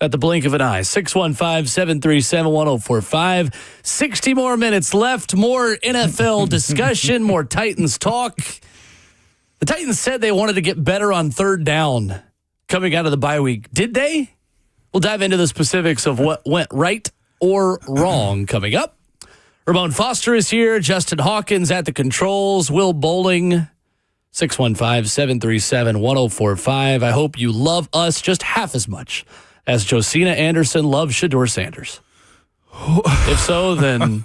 At the blink of an eye. 615-737-1045. 60 more minutes left. More NFL discussion. More Titans talk. The Titans said they wanted to get better on third down coming out of the bye week. Did they? We'll dive into the specifics of what went right or wrong coming up. Ramon Foster is here. Justin Hawkins at the controls. Will Bowling, 615-737-1045. I hope you love us just half as much as Josina Anderson loves Shedeur Sanders. If so, then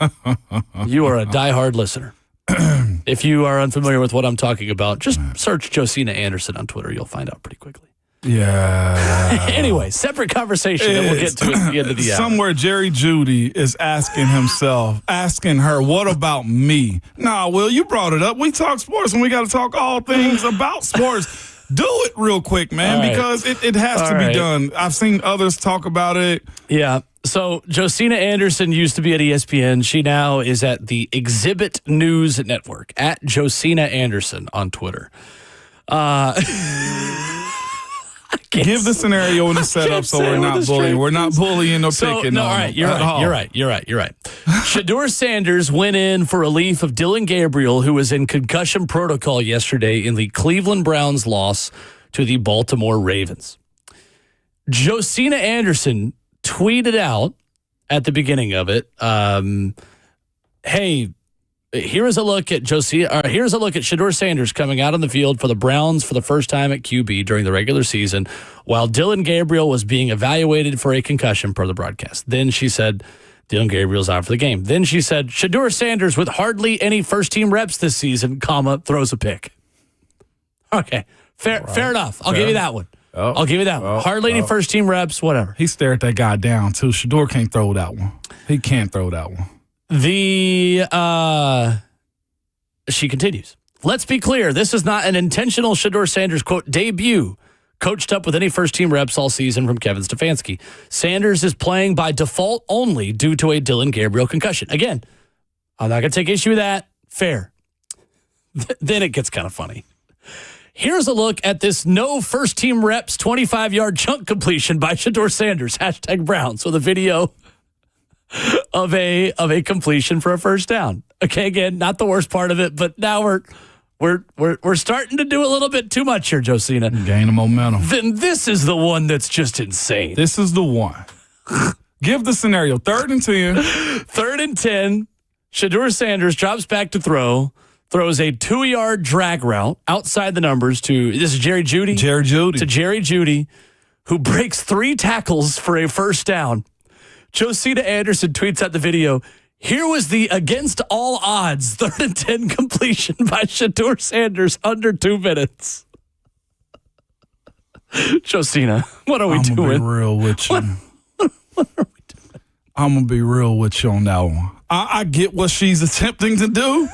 you are a diehard listener. If you are unfamiliar with what I'm talking about, just search Josina Anderson on Twitter. You'll find out pretty quickly. Yeah. Anyway, separate conversation that we'll get to at the end of the hour. Somewhere Jerry Jeudy is asking her, what about me? Nah, Will, you brought it up. We talk sports and we got to talk all things about sports. Do it real quick, man, because it has to be done. I've seen others talk about it. Yeah. So Josina Anderson used to be at ESPN. She now is at the Exhibit News Network, at Josina Anderson on Twitter. Give the scenario and the setup so we're not bullying. We're not bullying or picking on. All right, you're right. Shedeur Sanders went in for relief of Dylan Gabriel, who was in concussion protocol yesterday in the Cleveland Browns' loss to the Baltimore Ravens. Josina Anderson tweeted out at the beginning of it, hey, here's a look at Shedeur Sanders coming out on the field for the Browns for the first time at QB during the regular season, while Dylan Gabriel was being evaluated for a concussion per the broadcast. Then she said, Dylan Gabriel's out for the game. Then she said, Shedeur Sanders with hardly any first-team reps this season, throws a pick. Okay, fair enough. I'll give you that one. I'll give you that one. Hardly any first-team reps, whatever. He stared that guy down, too. Shedeur can't throw that one. He can't throw that one. She continues. Let's be clear. This is not an intentional Shedeur Sanders, quote, debut, coached up with any first-team reps all season from Kevin Stefanski. Sanders is playing by default only due to a Dylan Gabriel concussion. Again, I'm not going to take issue with that. Fair. Then it gets kind of funny. Here's a look at this no first-team reps 25-yard chunk completion by Shedeur Sanders, #Browns, with a video of a completion for a first down. Okay, again, not the worst part of it, but now we're starting to do a little bit too much here, Josina. Gaining momentum. Then this is the one that's just insane. This is the one. Give the scenario. 3rd and 10. 3rd and 10. Shedeur Sanders drops back to throws a 2-yard drag route outside the numbers to, this is Jerry Jeudy? To Jerry Jeudy, who breaks 3 tackles for a first down. Josina Anderson tweets out the video. Here was the against all odds 3rd and 10 completion by Shedeur Sanders under 2 minutes. Josina, what are we doing? I'm going to be real with you. I'm going to be real with you on that one. I get what she's attempting to do,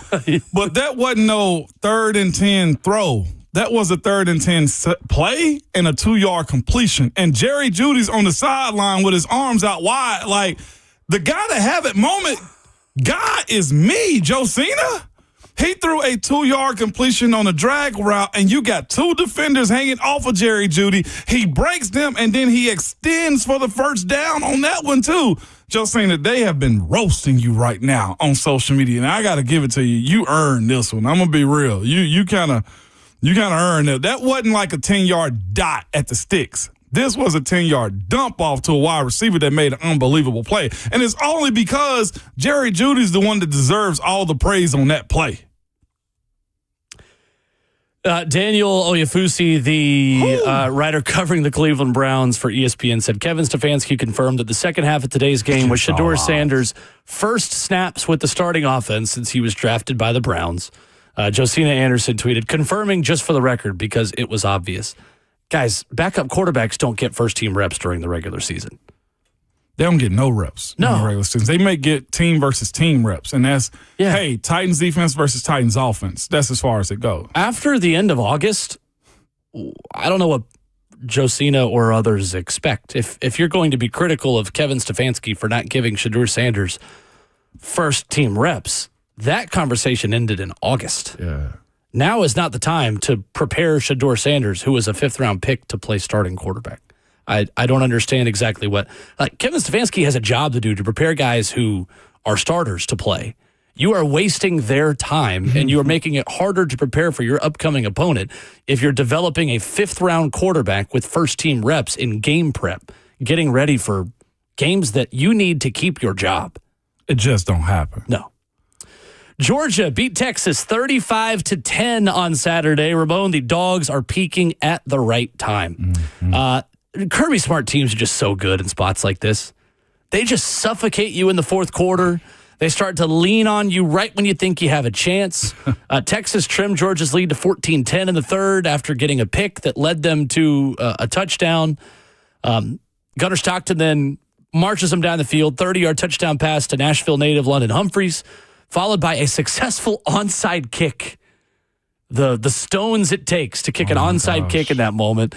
but that wasn't no 3rd and 10 throw. That was a 3rd and 10 play and a 2-yard completion. And Jerry Jeudy's on the sideline with his arms out wide. Like, the guy to have it moment, God is me, Josina. He threw a 2-yard completion on a drag route, and you got 2 defenders hanging off of Jerry Jeudy. He breaks them, and then he extends for the first down on that one, too. Josina, they have been roasting you right now on social media, and I got to give it to you. You earned this one. I'm going to be real. You kind of earned it. That wasn't like a 10-yard dot at the sticks. This was a 10-yard dump off to a wide receiver that made an unbelievable play. And it's only because Jerry Jeudy's the one that deserves all the praise on that play. Daniel Oyefusi, the writer covering the Cleveland Browns for ESPN, said Kevin Stefanski confirmed that the second half of today's game was Shedeur Sanders' first snaps with the starting offense since he was drafted by the Browns. Josina Anderson tweeted, confirming just for the record because it was obvious. Guys, backup quarterbacks don't get first-team reps during the regular season. They don't get no reps in the regular season. They may get team versus team reps, and that's, hey, Titans defense versus Titans offense. That's as far as it goes. After the end of August, I don't know what Josina or others expect. If you're going to be critical of Kevin Stefanski for not giving Shedeur Sanders first-team reps, that conversation ended in August. Yeah. Now is not the time to prepare Shedeur Sanders, who was a 5th-round pick, to play starting quarterback. I don't understand exactly what Kevin Stefanski has a job to do to prepare guys who are starters to play. You are wasting their time, and you are making it harder to prepare for your upcoming opponent if you're developing a 5th-round quarterback with first-team reps in game prep, getting ready for games that you need to keep your job. It just don't happen. No. Georgia beat Texas 35-10 on Saturday. Ramon, the Dogs are peaking at the right time. Kirby Smart teams are just so good in spots like this. They just suffocate you in the fourth quarter. They start to lean on you right when you think you have a chance. Texas trimmed Georgia's lead to 14-10 in the third after getting a pick that led them to a touchdown. Gunnar Stockton then marches them down the field, 30-yard touchdown pass to Nashville native London Humphreys, followed by a successful onside kick. The stones it takes to kick an onside kick in that moment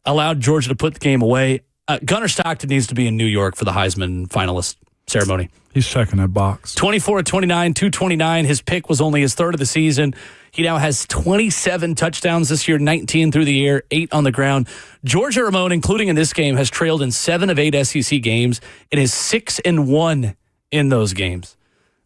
allowed Georgia to put the game away. Gunnar Stockton needs to be in New York for the Heisman finalist ceremony. He's checking that box. 24-29, 229. His pick was only his 3rd of the season. He now has 27 touchdowns this year, 19 through the air, 8 on the ground. Georgia, Ramon, including in this game, has trailed in 7 of 8 SEC games and is 6-1 in those games.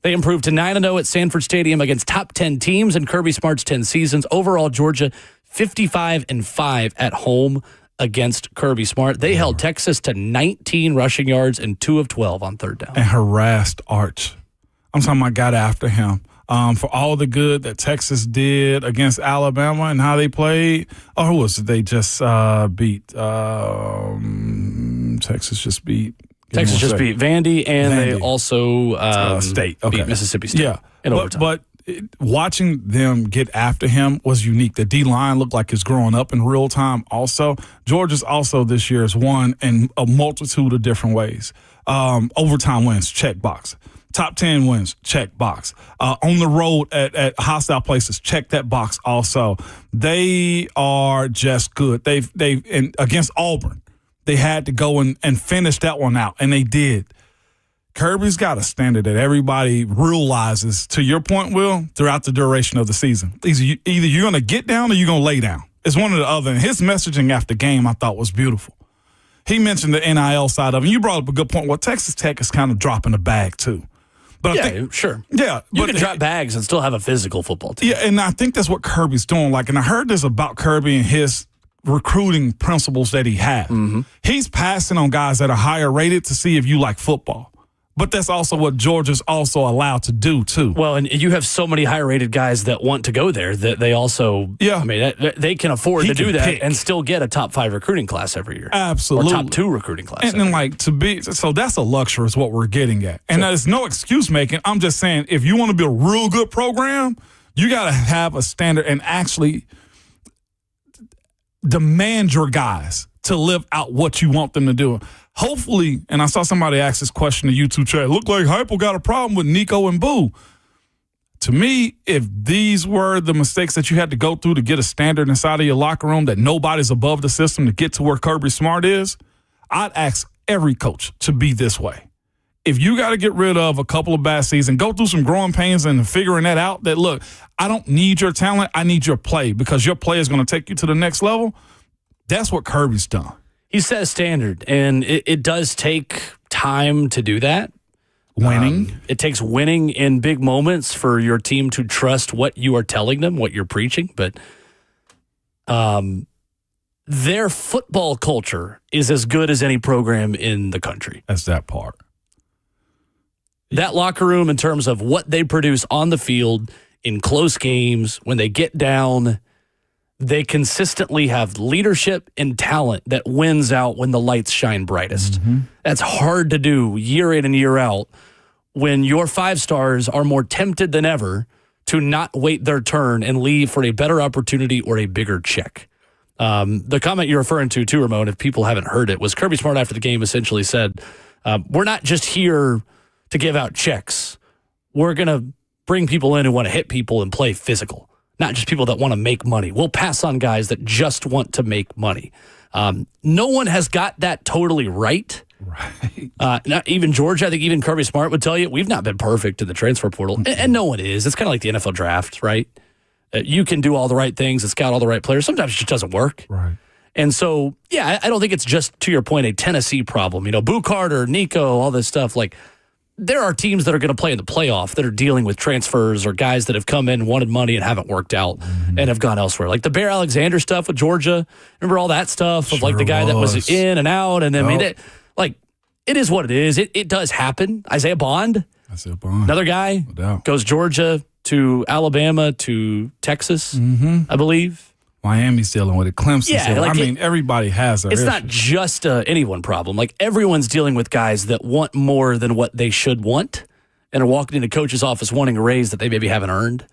They improved to 9-0 at Sanford Stadium against top 10 teams in Kirby Smart's 10 seasons. Overall, Georgia 55-5 at home against Kirby Smart. They held Texas to 19 rushing yards and 2 of 12 on third down. And harassed Arch. I'm talking about got after him. For all the good that Texas did against Alabama and how they played. Oh, who was it they just beat? Texas just beat. Texas just beat Vandy, and Vandy. They also State. beat Mississippi State. Yeah, in overtime. But watching them get after him was unique. The D-line looked like it's growing up in real time also. Georgia's also this year has won in a multitude of different ways. Overtime wins, check box. Top 10 wins, check box. On the road at hostile places, check that box also. They are just good. They've against Auburn, they had to go and finish that one out, and they did. Kirby's got a standard that everybody realizes, to your point, Will, throughout the duration of the season. Either you're going to get down or you're going to lay down. It's one or the other. And his messaging after game I thought was beautiful. He mentioned the NIL side of it. And you brought up a good point. Well, Texas Tech is kind of dropping the bag, too. But I think, sure. Yeah. You can drop bags and still have a physical football team. Yeah, and I think that's what Kirby's doing. And I heard this about Kirby and his recruiting principles that he had. Mm-hmm. He's passing on guys that are higher rated to see if you like football. But that's also what Georgia's also allowed to do, too. Well, and you have so many high-rated guys that want to go there that they also, they can afford to do that and still get a top 5 recruiting class every year. Absolutely. Or top 2 recruiting class. And so that's a luxury is what we're getting at. And there's no excuse making. I'm just saying, if you want to be a real good program, you got to have a standard and actually demand your guys to live out what you want them to do. Hopefully, and I saw somebody ask this question in the YouTube chat, look like Heupel got a problem with Nico and Boo. To me, if these were the mistakes that you had to go through to get a standard inside of your locker room, that nobody's above the system to get to where Kirby Smart is, I'd ask every coach to be this way. If you got to get rid of a couple of bad seasons, go through some growing pains and figuring that out, that, look, I don't need your talent, I need your play, because your play is going to take you to the next level. That's what Kirby's done. He set a standard, and it does take time to do that. Winning. It takes winning in big moments for your team to trust what you are telling them, what you're preaching. But their football culture is as good as any program in the country. That's that part. That locker room, in terms of what they produce on the field in close games, when they get down, they consistently have leadership and talent that wins out when the lights shine brightest. Mm-hmm. That's hard to do year in and year out when your 5 stars are more tempted than ever to not wait their turn and leave for a better opportunity or a bigger check. The comment you're referring to, too, Ramon, if people haven't heard it, was Kirby Smart after the game essentially said, we're not just here to give out checks. We're going to bring people in who want to hit people and play physical, not just people that want to make money. We'll pass on guys that just want to make money. No one has got that totally right. Right. Not even George, I think even Kirby Smart would tell you, we've not been perfect in the transfer portal. And no one is. It's kind of like the NFL draft, right? You can do all the right things and scout all the right players. Sometimes it just doesn't work. Right. And so, yeah, I don't think it's just, to your point, a Tennessee problem. You know, Boo Carter, Nico, all this stuff. Like, there are teams that are going to play in the playoff that are dealing with transfers or guys that have come in, wanted money, and haven't worked out and have gone elsewhere. Like the Bear Alexander stuff with Georgia. Remember all that stuff of like the guy that was in and out? And then, I mean, it is what it is. It does happen. Isaiah Bond. Another guy goes Georgia to Alabama to Texas, I believe. Miami's dealing with it. Clemson's dealing with it. I mean, everybody has it. It's not just any one problem. Like, everyone's dealing with guys that want more than what they should want and are walking into coach's office wanting a raise that they maybe haven't earned.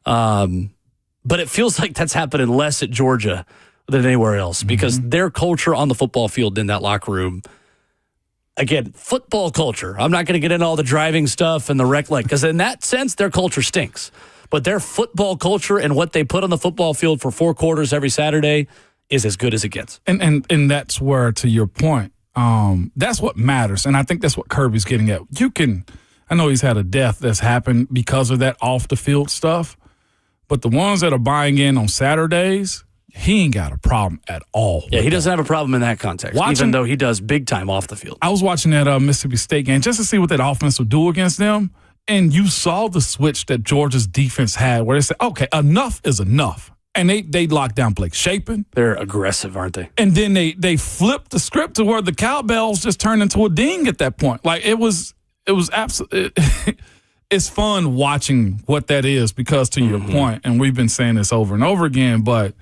But it feels like that's happening less at Georgia than anywhere else because their culture on the football field in that locker room, again, football culture. I'm not going to get into all the driving stuff and the rec, because in that sense, their culture stinks. But their football culture and what they put on the football field for 4 quarters every Saturday is as good as it gets. And that's where, to your point, that's what matters. And I think that's what Kirby's getting at. I know he's had a death that's happened because of that off-the-field stuff, but the ones that are buying in on Saturdays, he ain't got a problem at all. Yeah, he doesn't have a problem in that context, even though he does big time off the field. I was watching that Mississippi State game just to see what that offense would do against them. And you saw the switch that Georgia's defense had where they said, okay, enough is enough. And they locked down Blake Shapen. They're aggressive, aren't they? And then they flipped the script to where the cowbells just turned into a ding at that point. Like, it was absolutely – it's fun watching what that is because, to your point, and we've been saying this over and over again, but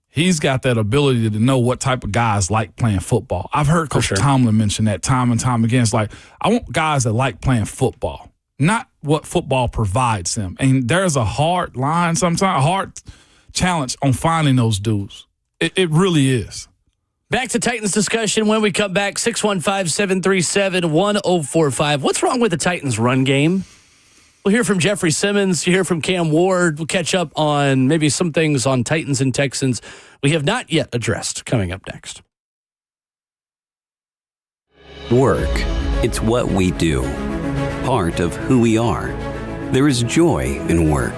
he's got that ability to know what type of guys like playing football. I've heard Coach Tomlin mention that time and time again. It's like, I want guys that like playing football, not what football provides them. And there's a hard line sometimes, a hard challenge on finding those dudes. It really is. Back to Titans discussion when we come back. 615-737-1045. What's wrong with the Titans run game? We'll hear from Jeffrey Simmons. You hear from Cam Ward. We'll catch up on maybe some things on Titans and Texans we have not yet addressed coming up next. Work. It's what we do. Part of who we are. There is joy in work.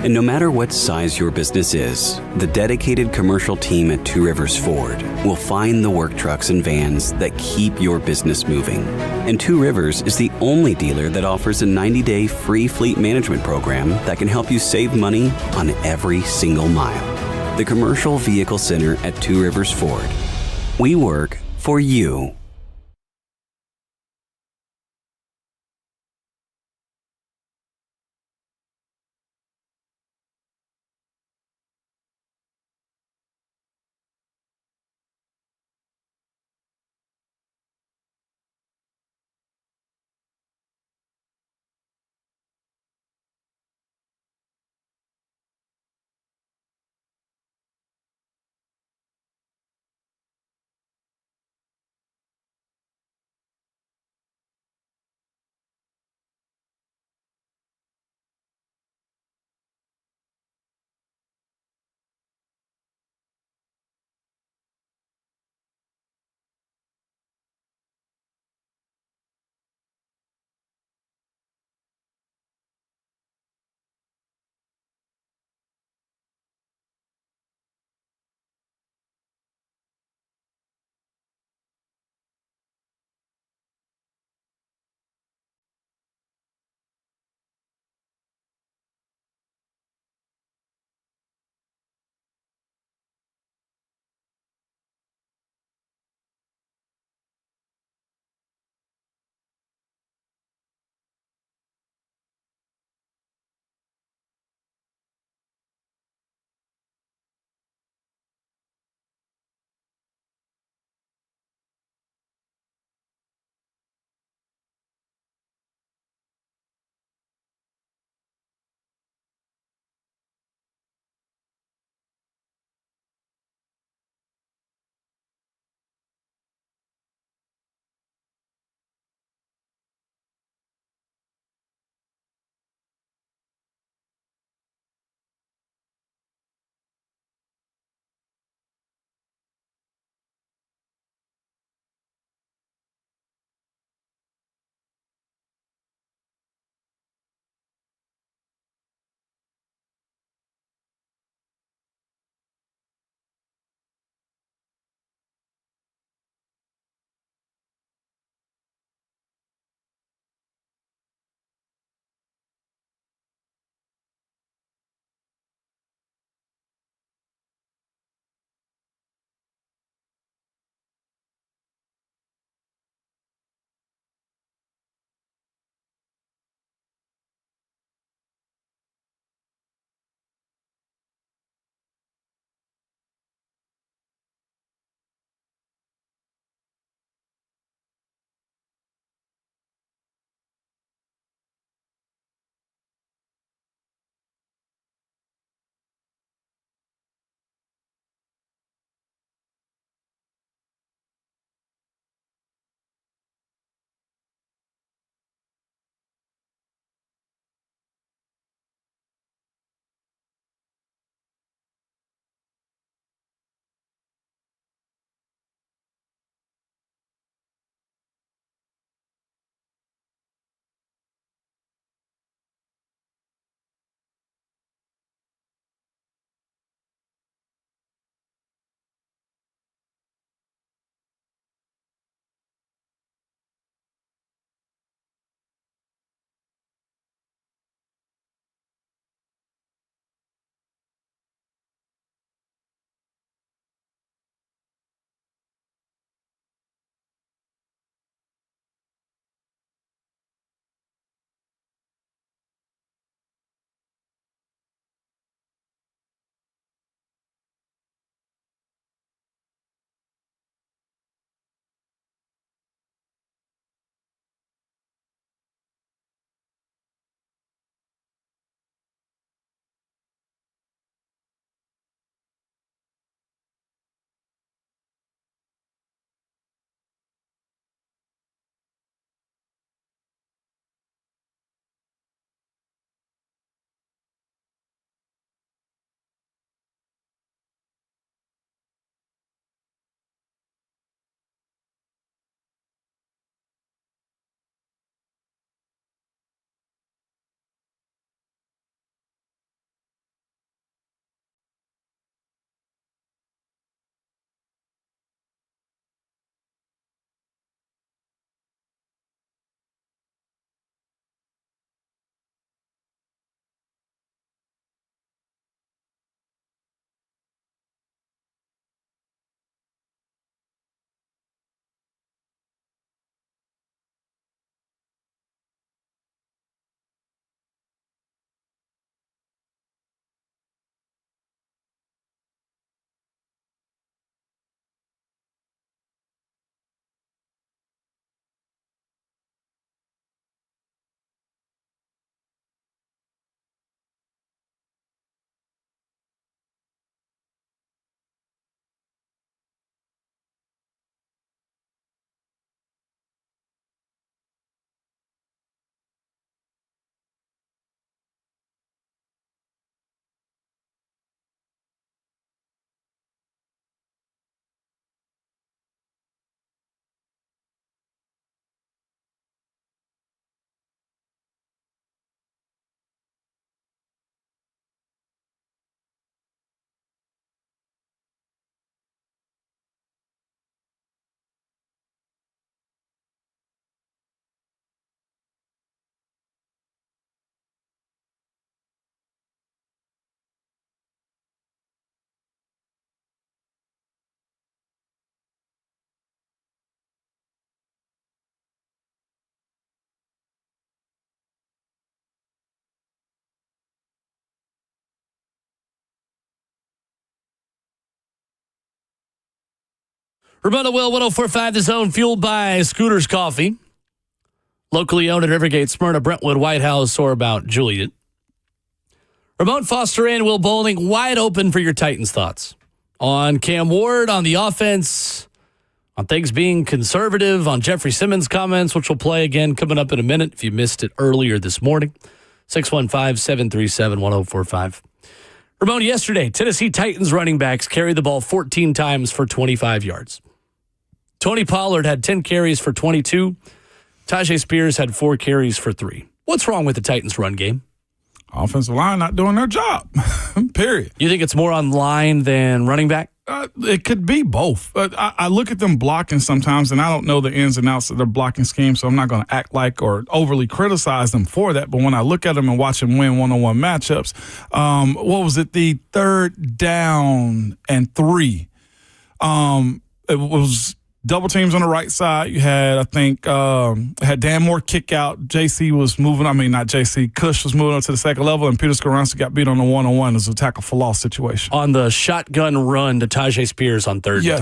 And no matter what size your business is, the dedicated commercial team at Two Rivers Ford will find the work trucks and vans that keep your business moving. And Two Rivers is the only dealer that offers a 90-day free fleet management program that can help you save money on every single mile. The Commercial Vehicle Center at Two Rivers Ford. We work for you. Ramona Will, 104.5 The Zone, fueled by Scooters Coffee. Locally owned at Rivergate, Smyrna, Brentwood, White House, or about Juliet. Ramon Foster and Will Bowling, wide open for your Titans thoughts on Cam Ward, on the offense, on things being conservative, on Jeffrey Simmons' comments, which we'll play again coming up in a minute if you missed it earlier this morning. 615-737-1045. Ramon, yesterday, Tennessee Titans running backs carried the ball 14 times for 25 yards. Tony Pollard had 10 carries for 22. Tajay Spears had 4 carries for 3. What's wrong with the Titans' run game? Offensive line not doing their job, period. You think it's more on line than running back? It could be both. I look at them blocking sometimes, and I don't know the ins and outs of their blocking scheme, so I'm not going to act like or overly criticize them for that. But when I look at them and watch them win one-on-one matchups, what was it, the 3rd down and 3? It was double teams on the right side. You had, I think, had Dan Moore kick out. JC was moving. I mean, not JC. Cush was moving up to the second level, and Peter Skoronski got beat on the one-on-one as a tackle for loss situation. On the shotgun run to Tajay Spears on 3rd and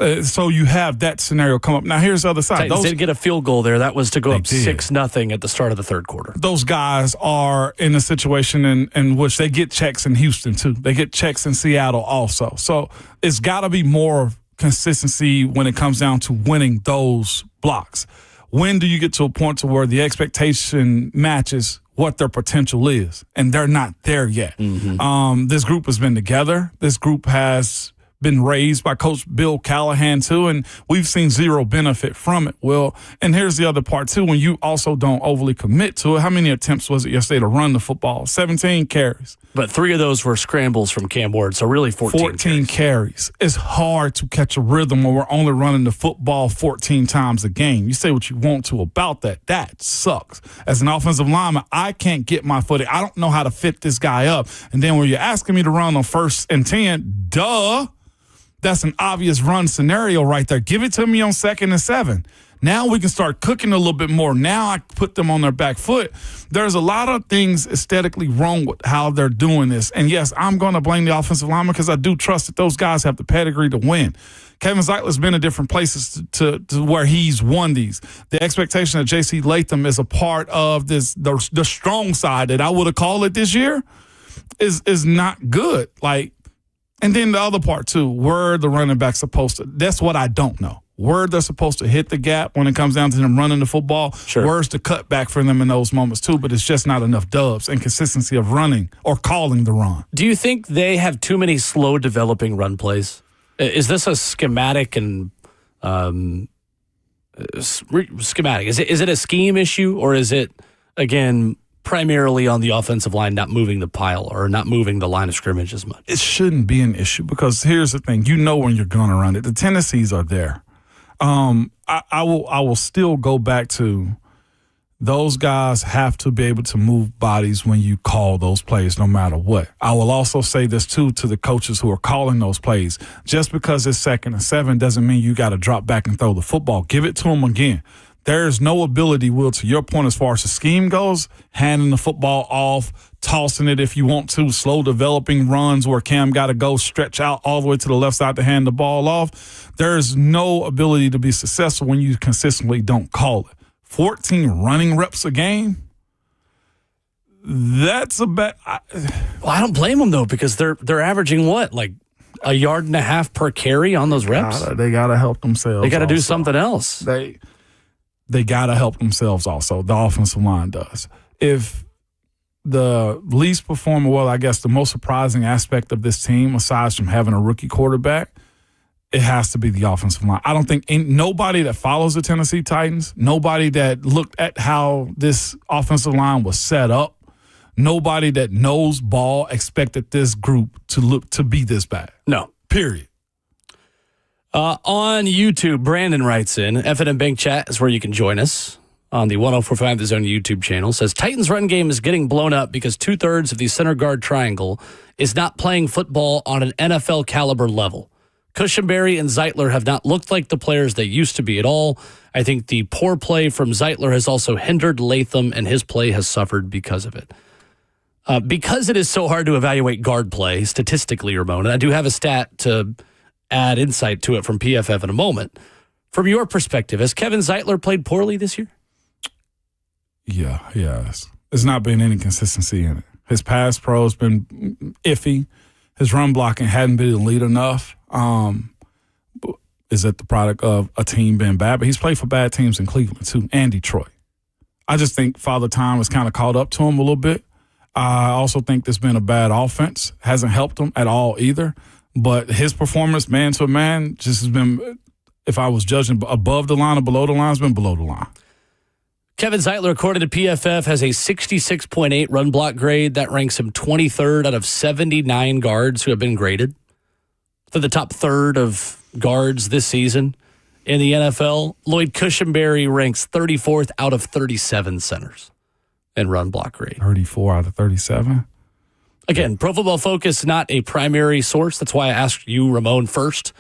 3. So you have that scenario come up. Now, here's the other side. Titans did get a field goal there. That was to go up 6-0 at the start of the 3rd quarter. Those guys are in a situation in which they get checks in Houston, too. They get checks in Seattle also. So it's got to be more consistency when it comes down to winning those blocks. When do you get to a point to where the expectation matches what their potential is? And they're not there yet. This group has been together. This group has been raised by Coach Bill Callahan, too, and we've seen zero benefit from it. Well, and here's the other part, too. When you also don't overly commit to it, how many attempts was it yesterday to run the football? 17 carries. But 3 of those were scrambles from Cam Ward, so really 14 carries. It's hard to catch a rhythm when we're only running the football 14 times a game. You say what you want to about that. That sucks. As an offensive lineman, I can't get my footing. I don't know how to fit this guy up. And then when you're asking me to run on 1st and 10, duh. That's an obvious run scenario right there. Give it to me on 2nd and 7. Now we can start cooking a little bit more. Now I put them on their back foot. There's a lot of things aesthetically wrong with how they're doing this. And, yes, I'm going to blame the offensive lineman because I do trust that those guys have the pedigree to win. Kevin Zeitler's been in different places to where he's won these. The expectation that J.C. Latham is a part of this, the strong side that I would have called it this year is not good. And then the other part, too, where the running back's supposed to – that's what I don't know. Where they're supposed to hit the gap when it comes down to them running the football. Sure. Where's the cutback for them in those moments, too? But it's just not enough dubs and consistency of running or calling the run. Do you think they have too many slow-developing run plays? Is this a schematic and schematic? Is it a scheme issue, or is it, again – primarily on the offensive line, not moving the pile or not moving the line of scrimmage as much? It shouldn't be an issue because here's the thing. You know when you're going to run it. The tendencies are there. I will still go back to those guys have to be able to move bodies when you call those plays no matter what. I will also say this, too, to the coaches who are calling those plays. Just because it's 2nd and 7 doesn't mean you got to drop back and throw the football. Give it to them again. There's no ability, Will, to your point as far as the scheme goes, handing the football off, tossing it if you want to, slow developing runs where Cam got to go stretch out all the way to the left side to hand the ball off. There's no ability to be successful when you consistently don't call it. 14 running reps a game? That's a bad. Well, I don't blame them, though, because they're averaging what, like a yard and a half per carry on those reps? They got to help themselves. They got to do something else. They got to help themselves also. The offensive line does. If the least performer, well, I guess the most surprising aspect of this team, aside from having a rookie quarterback, it has to be the offensive line. I don't think nobody that follows the Tennessee Titans, nobody that looked at how this offensive line was set up, nobody that knows ball expected this group to be this bad. No. Period. On YouTube, Brandon writes in, F&M Bank Chat is where you can join us on the 1045 The Zone YouTube channel. Says, Titans run game is getting blown up because 2/3 of the center guard triangle is not playing football on an NFL caliber level. Cushenberry and Zeitler have not looked like the players they used to be at all. I think the poor play from Zeitler has also hindered Latham, and his play has suffered because of it. Because it is so hard to evaluate guard play statistically, Ramon, and I do have a stat to add insight to it from PFF in a moment. From your perspective, has Kevin Zeitler played poorly this year? Yeah, he has. There's not been any consistency in it. His pass pro has been iffy. His run blocking hadn't been elite enough. Is it the product of a team being bad? But he's played for bad teams in Cleveland, too, and Detroit. I just think Father Time has kind of caught up to him a little bit. I also think there's been a bad offense. Hasn't helped him at all either. But his performance, man to man, just has been, if I was judging above the line or below the line, it's been below the line. Kevin Zeitler, according to PFF, has a 66.8 run block grade. That ranks him 23rd out of 79 guards who have been graded. To the top third of guards this season in the NFL. Lloyd Cushenberry ranks 34th out of 37 centers in run block grade. 34 out of 37? Again, Pro Football Focus, not a primary source. That's why I asked you, Ramon, first,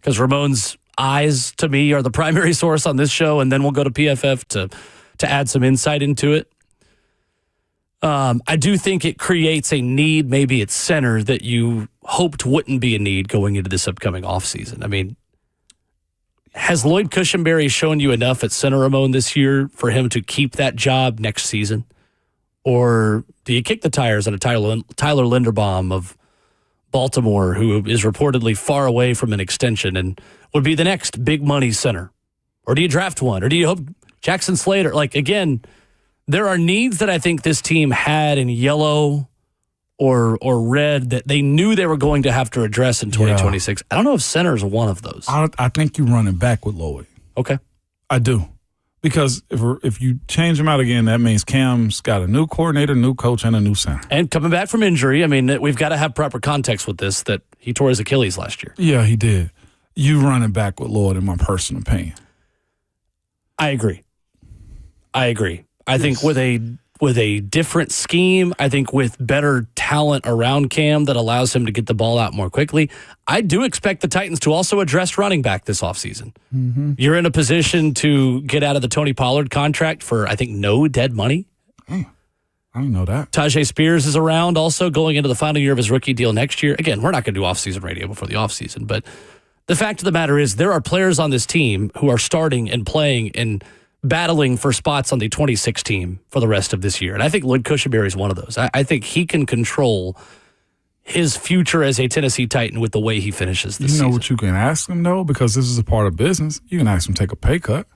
because Ramon's eyes, to me, are the primary source on this show, and then we'll go to PFF to add some insight into it. I do think it creates a need, maybe at center, that you hoped wouldn't be a need going into this upcoming offseason. I mean, has Lloyd Cushenberry shown you enough at center, Ramon, this year for him to keep that job next season? Or do you kick the tires on a Tyler Linderbaum of Baltimore, who is reportedly far away from an extension and would be the next big money center? Or do you draft one? Or do you hope Jackson Slater? Like, again, there are needs that I think this team had in yellow or red that they knew they were going to have to address in 2026. I don't know if center is one of those. I think you're running back with Lloyd. Okay. I do. Because if you change him out again, that means Cam's got a new coordinator, new coach, and a new center. And coming back from injury, I mean, we've got to have proper context with this, that he tore his Achilles last year. Yeah, he did. You running back with Lloyd, in my personal opinion. I agree. I think with a different scheme, I think with better talent around Cam that allows him to get the ball out more quickly, I do expect the Titans to also address running back this offseason. Mm-hmm. You're in a position to get out of the Tony Pollard contract for, I think, no dead money. I didn't know that. Tajay Spears is around also going into the final year of his rookie deal next year. Again, we're not going to do offseason radio before the offseason, but the fact of the matter is there are players on this team who are starting and playing and battling for spots on the 26 team for the rest of this year. And I think Lloyd Cushenberry is one of those. I think he can control his future as a Tennessee Titan with the way he finishes this season. You know what you can ask him, though? Because this is a part of business. You can ask him to take a pay cut.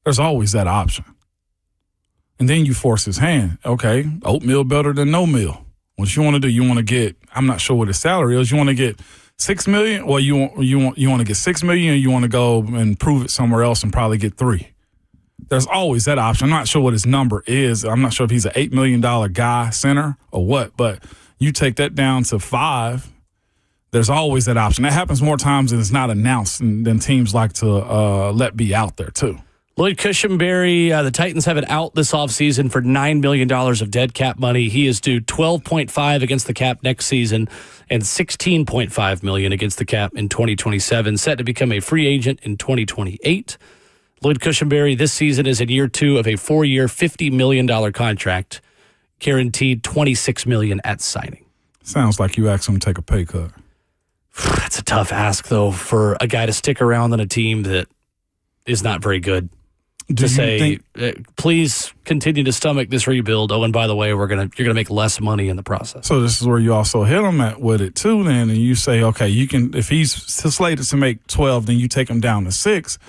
There's always that option. And then you force his hand. Okay, oatmeal better than no meal. What you want to do, you want to get, I'm not sure what his salary is, you want to get $6 million, or you want to get $6 million, and you want to go and prove it somewhere else and probably get $3 million. There's always that option. I'm not sure what his number is. I'm not sure if he's an $8 million guy center or what, but you take that down to $5 million, there's always that option. That happens more times than it's not announced, and then teams like to let be out there too. Lloyd Cushenberry, the Titans have it out this offseason for $9 million of dead cap money. He is due $12.5 against the cap next season and $16.5 million against the cap in 2027, set to become a free agent in 2028. Lloyd Cushenberry this season is in year 2 of a 4-year, $50 million contract, guaranteed $26 million at signing. Sounds like you asked him to take a pay cut. That's a tough ask, though, for a guy to stick around on a team that is not very good. To say, please continue to stomach this rebuild. Oh, and by the way, you're gonna make less money in the process. So this is where you also hit him at with it too. Then, and you say, okay, you can, if he's slated to make 12, then you take him down to 6.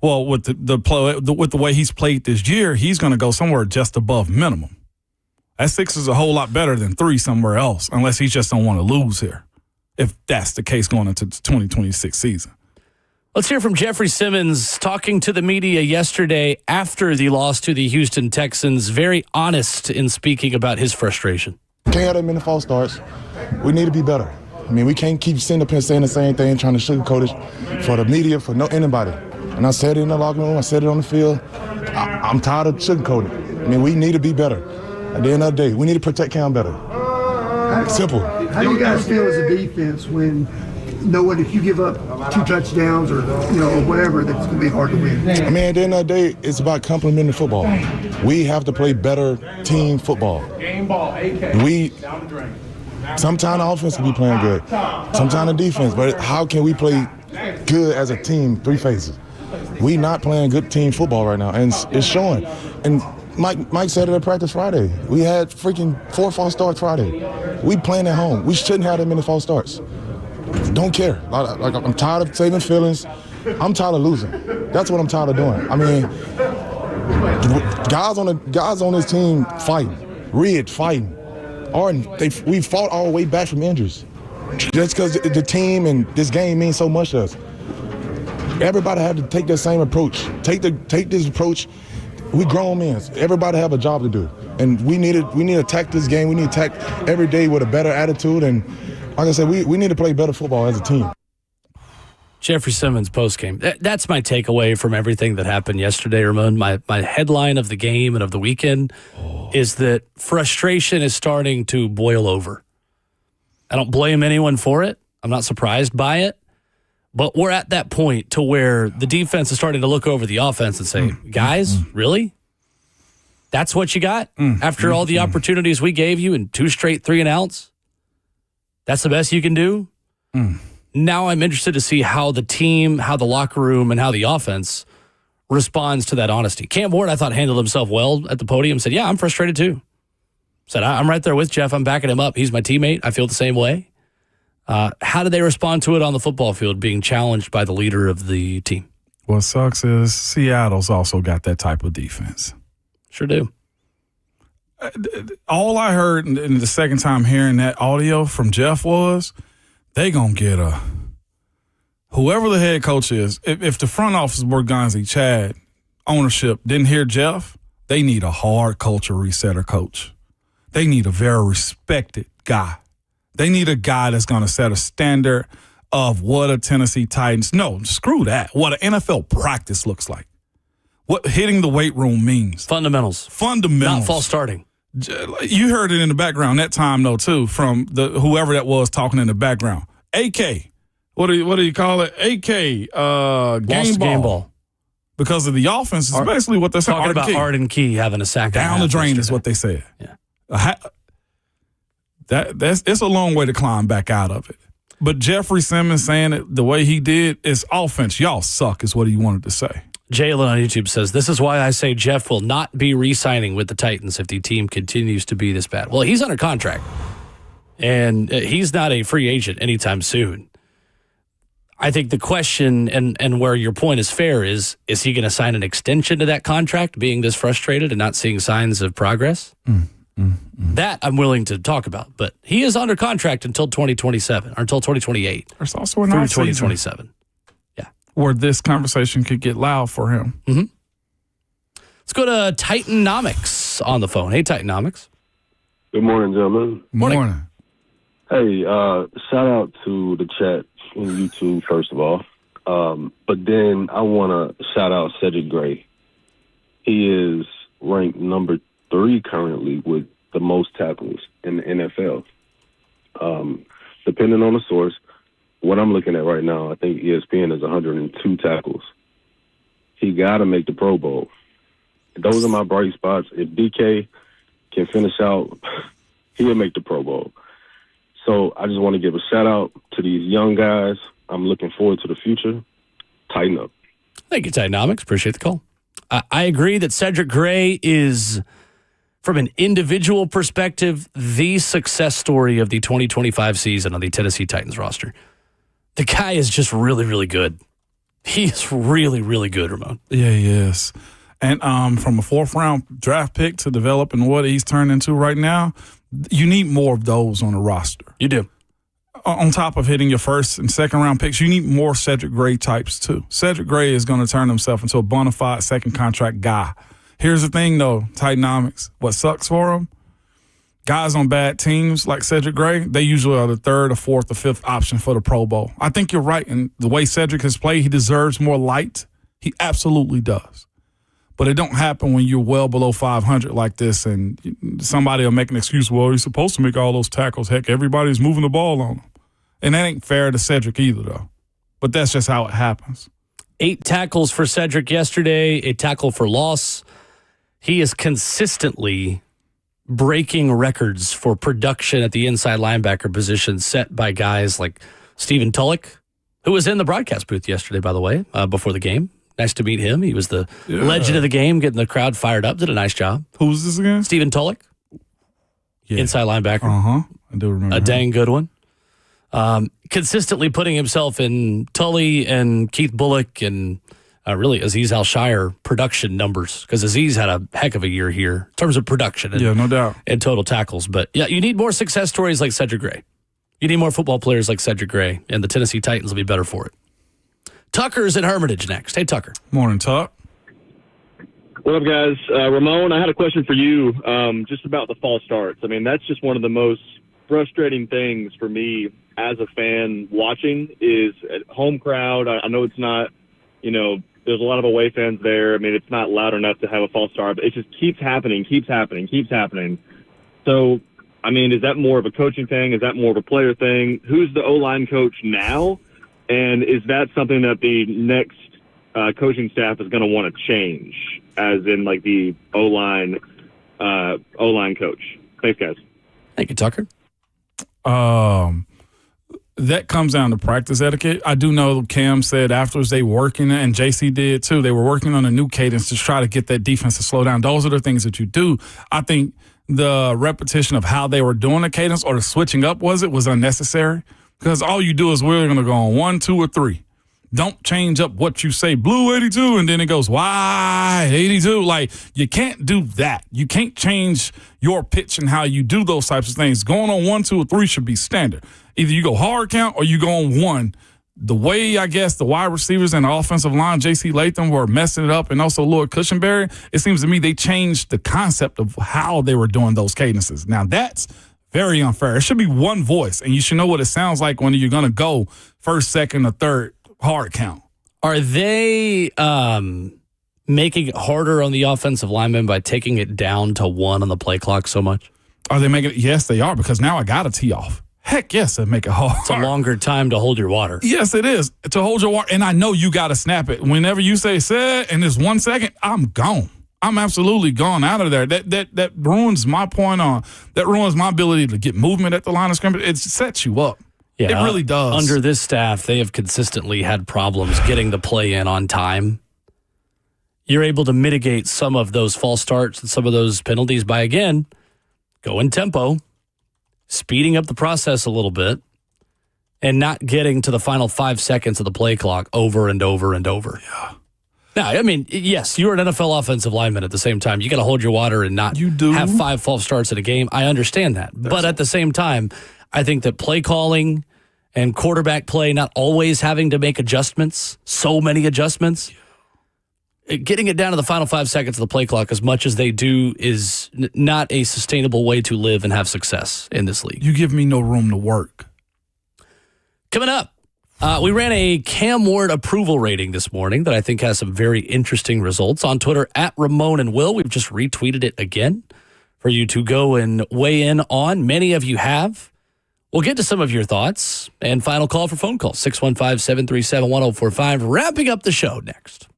Well, with the way he's played this year, he's going to go somewhere just above minimum. That 6 is a whole lot better than 3 somewhere else, unless he just don't want to lose here. If that's the case going into the 2026 season. Let's hear from Jeffrey Simmons talking to the media yesterday after the loss to the Houston Texans. Very honest in speaking about his frustration. Can't have that many false starts. We need to be better. I mean, we can't keep sitting up here saying the same thing, trying to sugarcoat it for the media, for anybody. And I said it in the locker room, I said it on the field. I'm tired of sugarcoating. I mean, we need to be better. At the end of the day, we need to protect Cam better. Simple. How do you guys feel as a defense when knowing if you give up 2 touchdowns or whatever, that's going to be hard to win? I mean, at the end of the day, it's about complementing football. We have to play better team football. Game ball, AK. We down the drain. Sometimes the offense can be playing good. Sometimes the defense. But how can we play good as a team, three phases? We not playing good team football right now, and it's showing. And Mike said it at practice Friday. We had freaking 4 false starts Friday. We playing at home. We shouldn't have that many false starts. Don't care. Like I'm tired of saving feelings. I'm tired of losing. That's what I'm tired of doing. I mean, guys on this team fighting. Ridge fighting. Arden, we fought all the way back from injuries. Just because the team and this game means so much to us. Everybody had to take that same approach. Take this approach. We grown men. Everybody have a job to do, and we need to attack this game. We need to attack every day with a better attitude, and like I said, we need to play better football as a team. Jeffrey Simmons postgame. That's my takeaway from everything that happened yesterday, Ramon. My headline of the game and of the weekend is that frustration is starting to boil over. I don't blame anyone for it. I'm not surprised by it. But we're at that point to where the defense is starting to look over the offense and say, guys, really? That's what you got? After all the opportunities we gave you in 2 straight 3-and-outs? That's the best you can do? Now I'm interested to see how the team, how the locker room, and how the offense responds to that honesty. Cam Ward, I thought, handled himself well at the podium. Said, yeah, I'm frustrated too. Said, I'm right there with Jeff. I'm backing him up. He's my teammate. I feel the same way. How do they respond to it on the football field, being challenged by the leader of the team? What sucks is Seattle's also got that type of defense. Sure do. All I heard in the second time hearing that audio from Jeff was they going to get whoever the head coach is, if the front office were Gonzi, Chad, ownership didn't hear Jeff, they need a hard culture resetter coach. They need a very respected guy. They need a guy that's going to set a standard of what a Tennessee Titans, no, screw that, what an NFL practice looks like. What hitting the weight room means. Fundamentals. Not false starting. You heard it in the background that time, though, too, from whoever that was talking in the background. AK. What do you call it? AK. Game ball. Because of the offense, is basically what they're saying. Talking about Arden Key having a sack. Down the drain is what they said. Yeah. It's a long way to climb back out of it. But Jeffrey Simmons saying it the way he did is offense. Y'all suck is what he wanted to say. Jalen on YouTube says, this is why I say Jeff will not be re-signing with the Titans if the team continues to be this bad. Well, he's under contract, and he's not a free agent anytime soon. I think the question and where your point is fair is he going to sign an extension to that contract, being this frustrated and not seeing signs of progress? That I'm willing to talk about, but he is under contract until 2027 or until 2028. There's also an off season 2027. Yeah, where this conversation could get loud for him. Let's go to Titanomics on the phone. Hey, Titanomics. Good morning, gentlemen. Morning. Hey, shout out to the chat on YouTube first of all, but then I want to shout out Cedric Gray. He is ranked number 3 currently with the most tackles in the NFL. Depending on the source, what I'm looking at right now, I think ESPN is 102 tackles. He got to make the Pro Bowl. Those are my bright spots. If DK can finish out, he'll make the Pro Bowl. So I just want to give a shout out to these young guys. I'm looking forward to the future. Tighten up. Thank you, Titanomics. Appreciate the call. I agree that Cedric Gray is, from an individual perspective, the success story of the 2025 season on the Tennessee Titans roster. The guy is just really, really good. He's really, really good, Ramon. Yeah, he is. And from a 4th-round draft pick to developing what he's turned into right now, you need more of those on the roster. You do. On top of hitting your 1st and 2nd-round picks, you need more Cedric Gray types, too. Cedric Gray is going to turn himself into a bona fide second contract guy. Here's the thing, though, Titanomics. What sucks for him, guys on bad teams like Cedric Gray, they usually are the 3rd or 4th or 5th option for the Pro Bowl. I think you're right. And the way Cedric has played, he deserves more light. He absolutely does. But it don't happen when you're well below 500 like this and somebody will make an excuse, well, he's supposed to make all those tackles. Heck, everybody's moving the ball on him. And that ain't fair to Cedric either, though. But that's just how it happens. 8 tackles for Cedric yesterday, a tackle for loss. He is consistently breaking records for production at the inside linebacker position set by guys like Stephen Tulloch, who was in the broadcast booth yesterday, by the way, before the game. Nice to meet him. He was the legend of the game, getting the crowd fired up. Did a nice job. Who's this again? Stephen Tulloch, inside linebacker. I do remember. A dang good one. Consistently putting himself in Tully and Keith Bullock and really Azeez Al-Shire production numbers, because Azeez had a heck of a year here in terms of production. And, no doubt. And total tackles. But yeah, you need more success stories like Cedric Gray. You need more football players like Cedric Gray, and the Tennessee Titans will be better for it. Tucker's in Hermitage next. Hey, Tucker. Morning, Tuck. What up, guys? Ramon, I had a question for you just about the false starts. I mean, that's just one of the most frustrating things for me as a fan watching is at home crowd. I know it's not, there's a lot of away fans there. I mean, it's not loud enough to have a false start, but it just keeps happening. So, I mean, is that more of a coaching thing? Is that more of a player thing? Who's the O-line coach now? And is that something that the next coaching staff is going to want to change, as in like the O-line coach? Thanks, guys. Thank you, Tucker. That comes down to practice etiquette. I do know Cam said afterwards they working, and JC did too. They were working on a new cadence to try to get that defense to slow down. Those are the things that you do. I think the repetition of how they were doing the cadence or the switching up was unnecessary, because all you do is we're going to go on 1, 2, or 3. Don't change up what you say, blue 82, and then it goes wide 82. Like, you can't do that. You can't change your pitch and how you do those types of things. Going on 1, 2, or 3 should be standard. Either you go hard count or you go on 1. The way, I guess, the wide receivers and the offensive line, J.C. Latham, were messing it up, and also Lloyd Cushenberry, it seems to me they changed the concept of how they were doing those cadences. Now, that's very unfair. It should be one voice, and you should know what it sounds like when you're going to go first, second, or third hard count. Are they making it harder on the offensive linemen by taking it down to 1 on the play clock so much? Are they making it? Yes, they are, because now I got to tee off. Heck yes, it'd make it hard. It's a longer time to hold your water. Yes, it is, to hold your water. And I know you got to snap it. Whenever you say set and there's 1 second, I'm gone. I'm absolutely gone out of there. That ruins my point on, that ruins my ability to get movement at the line of scrimmage. It sets you up. Yeah, it really does. Under this staff, they have consistently had problems getting the play in on time. You're able to mitigate some of those false starts and some of those penalties by, again, going tempo, speeding up the process a little bit, and not getting to the final 5 seconds of the play clock over and over and over. Yeah. Now, I mean, yes, you're an NFL offensive lineman at the same time. You got to hold your water and not have 5 false starts in a game. I understand that. But at the same time, I think that play calling and quarterback play not always having to make adjustments, so many adjustments, getting it down to the final 5 seconds of the play clock as much as they do is not a sustainable way to live and have success in this league. You give me no room to work. Coming up, we ran a Cam Ward approval rating this morning that I think has some very interesting results on Twitter at Ramon and Will. We've just retweeted it again for you to go and weigh in on. Many of you have. We'll get to some of your thoughts and final call for phone calls, 615-737-1045. Wrapping up the show next.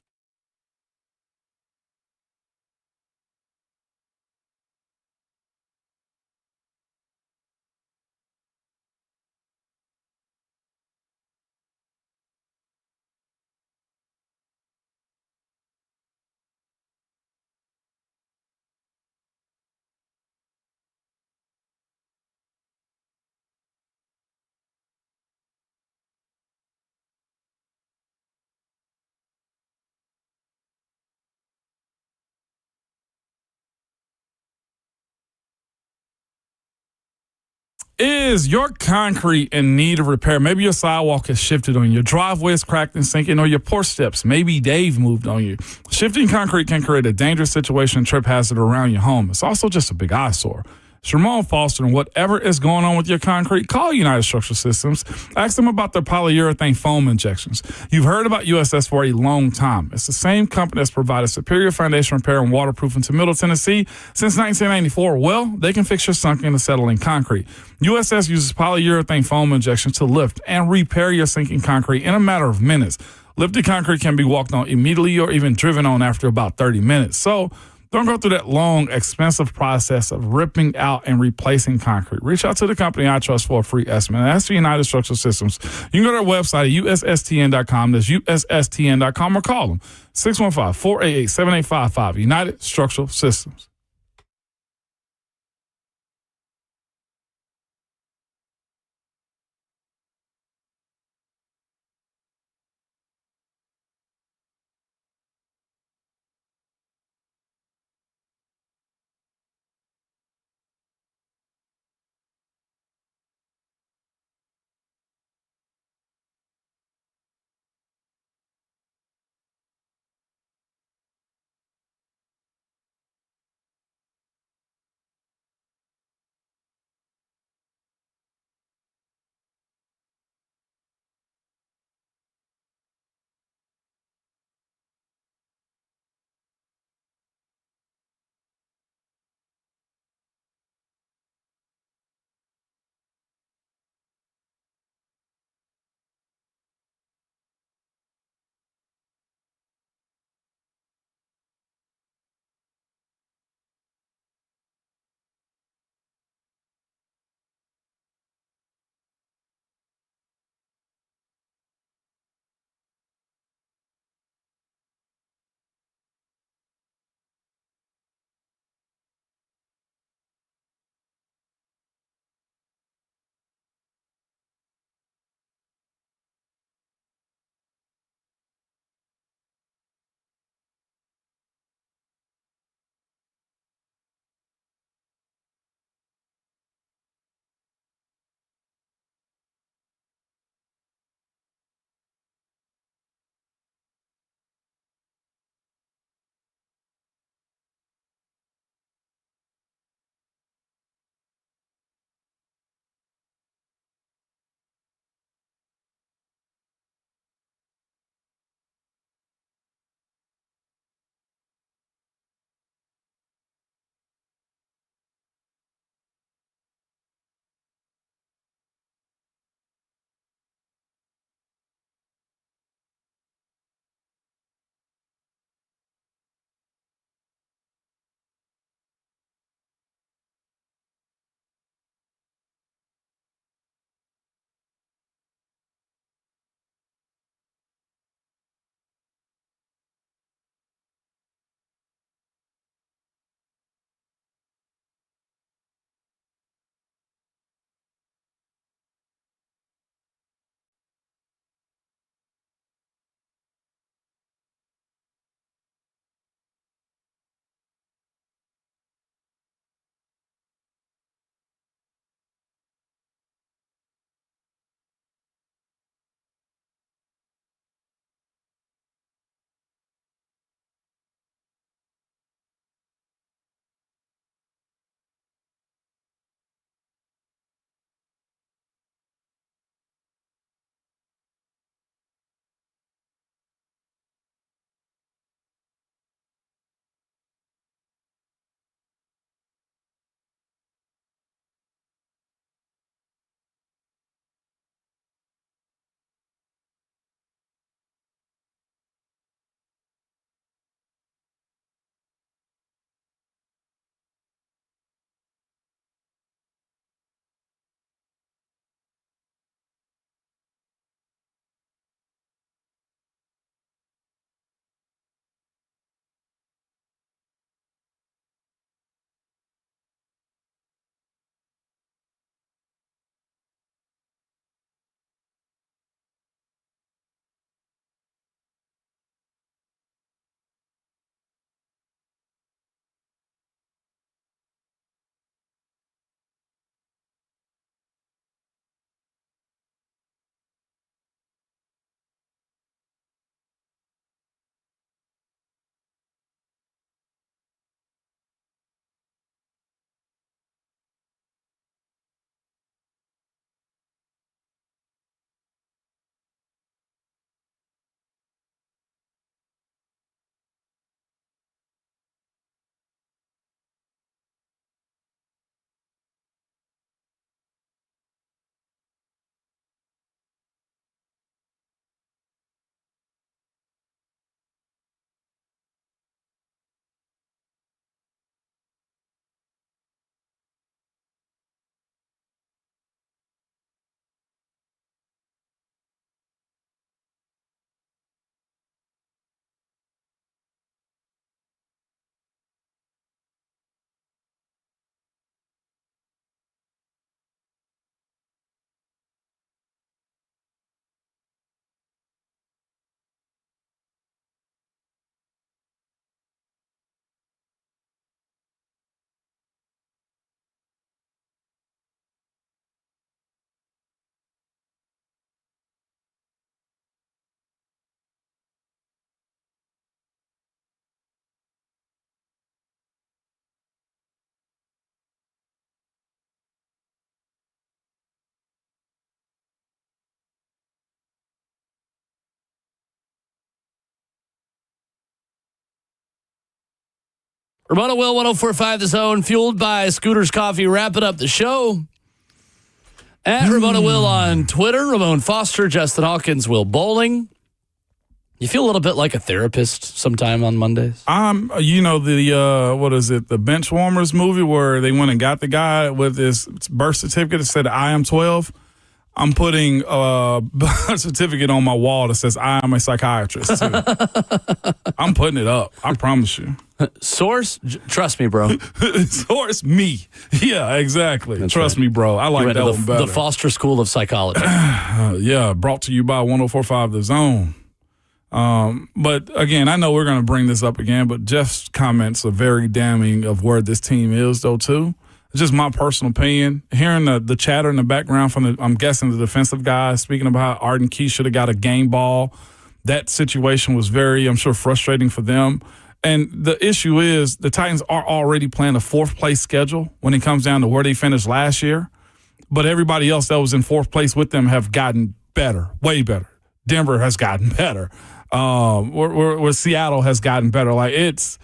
Is your concrete in need of repair? Maybe your sidewalk has shifted on you. Your driveway is cracked and sinking, or your porch steps. Maybe Dave moved on you. Shifting concrete can create a dangerous situation and trip hazard around your home. It's also just a big eyesore. It's Ramon Foster, and whatever is going on with your concrete, call United Structural Systems. Ask them about their polyurethane foam injections. You've heard about USS for a long time. It's the same company that's provided superior foundation repair and waterproofing to Middle Tennessee since 1994. Well, they can fix your sunken and settling concrete. USS uses polyurethane foam injections to lift and repair your sinking concrete in a matter of minutes. Lifted concrete can be walked on immediately or even driven on after about 30 minutes. So Don't go through that long, expensive process of ripping out and replacing concrete. Reach out to the company I trust for a free estimate. And that's the United Structural Systems. You can go to their website at ussTN.com. That's ussTN.com, or call them 615-488-7855. United Structural Systems. Ramona Will, 104.5 The Zone, fueled by Scooter's Coffee, wrapping up the show. At Ramona Will on Twitter, Ramon Foster, Justin Hawkins, Will Bowling. You feel a little bit like a therapist sometime on Mondays? You know, the Bench Warmers movie where they went and got the guy with his birth certificate that said, I am 12. I'm putting a birth certificate on my wall that says, I am a psychiatrist, too. I'm putting it up. I promise you. Source? Trust me, bro. Source? Me. Yeah, exactly. That's Trust right. me, bro. I like that one better. The Foster School of Psychology. Yeah, brought to you by 104.5 The Zone. But again, I know we're going to bring this up again, but Jeff's comments are very damning of where this team is, though, too. It's just my personal opinion. Hearing the chatter in the background from I'm guessing the defensive guys speaking about how Arden Key should have got a game ball. That situation was very, I'm sure, frustrating for them. And the issue is the Titans are already playing a fourth place schedule when it comes down to where they finished last year. But everybody else that was in fourth place with them have gotten better, way better. Denver has gotten better. Where Seattle has gotten better. Like it's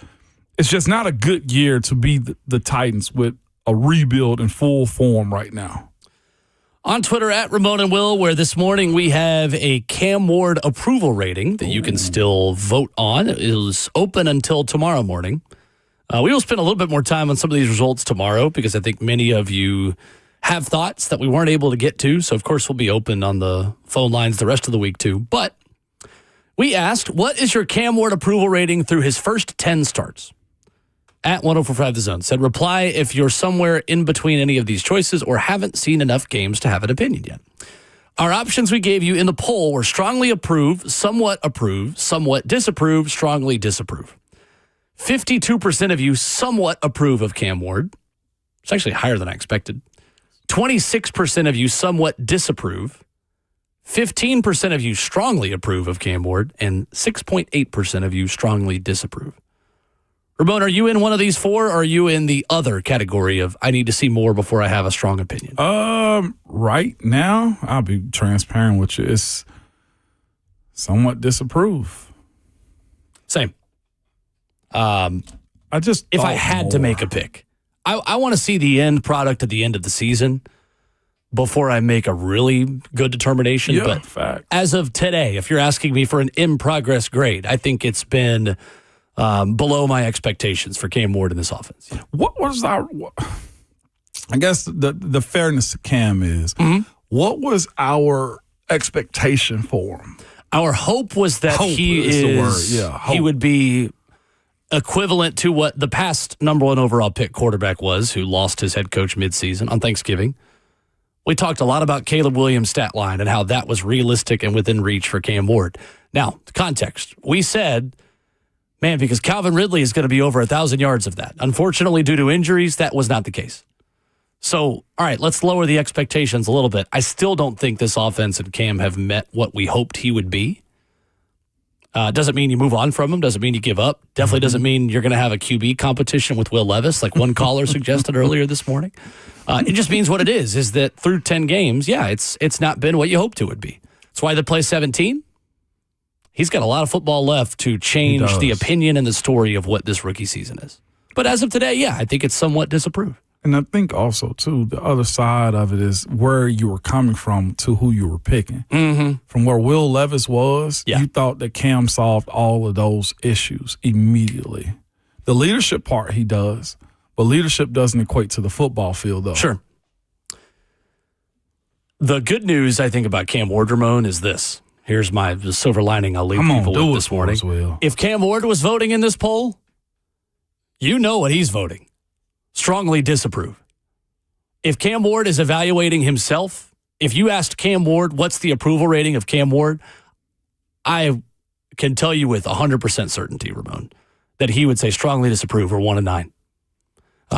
just not a good year to be the Titans with a rebuild in full form right now. On Twitter, at Ramon and Will, where this morning we have a Cam Ward approval rating that you can still vote on. It is open until tomorrow morning. We will spend a little bit more time on some of these results tomorrow because I think many of you have thoughts that we weren't able to get to. So, of course, we'll be open on the phone lines the rest of the week, too. But we asked, what is your Cam Ward approval rating through his first 10 starts? At 104.5 The Zone said, reply if you're somewhere in between any of these choices or haven't seen enough games to have an opinion yet. Our options we gave you in the poll were strongly approve, somewhat disapprove, strongly disapprove. 52% of you somewhat approve of Cam Ward. It's actually higher than I expected. 26% of you somewhat disapprove. 15% of you strongly approve of Cam Ward, and 6.8% of you strongly disapprove. Ramon, are you in one of these four, or are you in the other category of I need to see more before I have a strong opinion? Right now, I'll be transparent with you. It's somewhat disapprove. Same. If I had to make a pick, I want to see the end product at the end of the season before I make a really good determination. Yeah, but fact. As of today, if you're asking me for an in-progress grade, I think it's been below my expectations for Cam Ward in this offense. Yeah. What was I guess the fairness to Cam is, what was our expectation for him? Our hope was that he would be equivalent to what the past number one overall pick quarterback was, who lost his head coach midseason on Thanksgiving. We talked a lot about Caleb Williams' stat line and how that was realistic and within reach for Cam Ward. Now, the context. We said, man, because Calvin Ridley is going to be over 1,000 yards of that. Unfortunately, due to injuries, that was not the case. So, all right, let's lower the expectations a little bit. I still don't think this offense and Cam have met what we hoped he would be. Doesn't mean you move on from him. Doesn't mean you give up. Definitely doesn't mean you're going to have a QB competition with Will Levis, like one caller suggested earlier this morning. It just means what it is that through 10 games, it's not been what you hoped it would be. That's why they play 17. He's got a lot of football left to change the opinion and the story of what this rookie season is. But as of today, I think it's somewhat disapproved. And I think also, too, the other side of it is where you were coming from to who you were picking. Mm-hmm. From where Will Levis was, you thought that Cam solved all of those issues immediately. The leadership part he does, but leadership doesn't equate to the football field, though. Sure. The good news, I think, about Cam Ward, Ramon, is this. Here's the silver lining I'll leave people with this morning. If Cam Ward was voting in this poll, you know what he's voting. Strongly disapprove. If Cam Ward is evaluating himself, if you asked Cam Ward, what's the approval rating of Cam Ward, I can tell you with 100% certainty, Ramon, that he would say strongly disapprove or 1 and 9.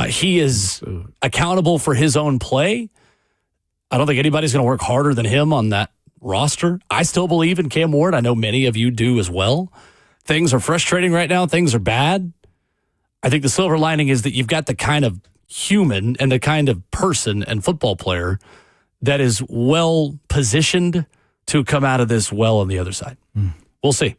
He is accountable for his own play. I don't think anybody's going to work harder than him on that roster. I still believe in Cam Ward. I know many of you do as well. Things are frustrating right now. Things are bad. I think the silver lining is that you've got the kind of human and the kind of person and football player that is well positioned to come out of this well on the other side. We'll see.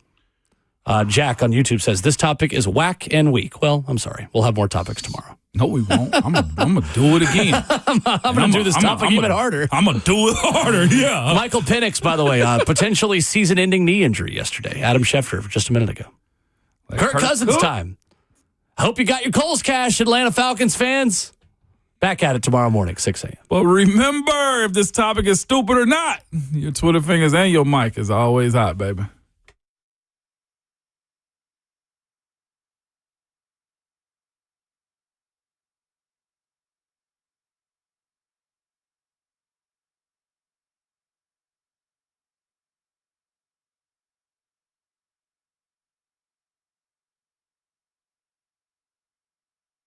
Jack on YouTube says, this topic is whack and weak. Well, I'm sorry. We'll have more topics tomorrow. No, we won't. I'm gonna do it again. I'm going to do this topic even harder. I'm going to do it harder, yeah. Michael Penix, by the way, potentially season-ending knee injury yesterday. Adam Schefter just a minute ago. Kirk Cousins time. I hope you got your Coles cash, Atlanta Falcons fans. Back at it tomorrow morning, 6 a.m. But remember, if this topic is stupid or not, your Twitter fingers and your mic is always hot, baby.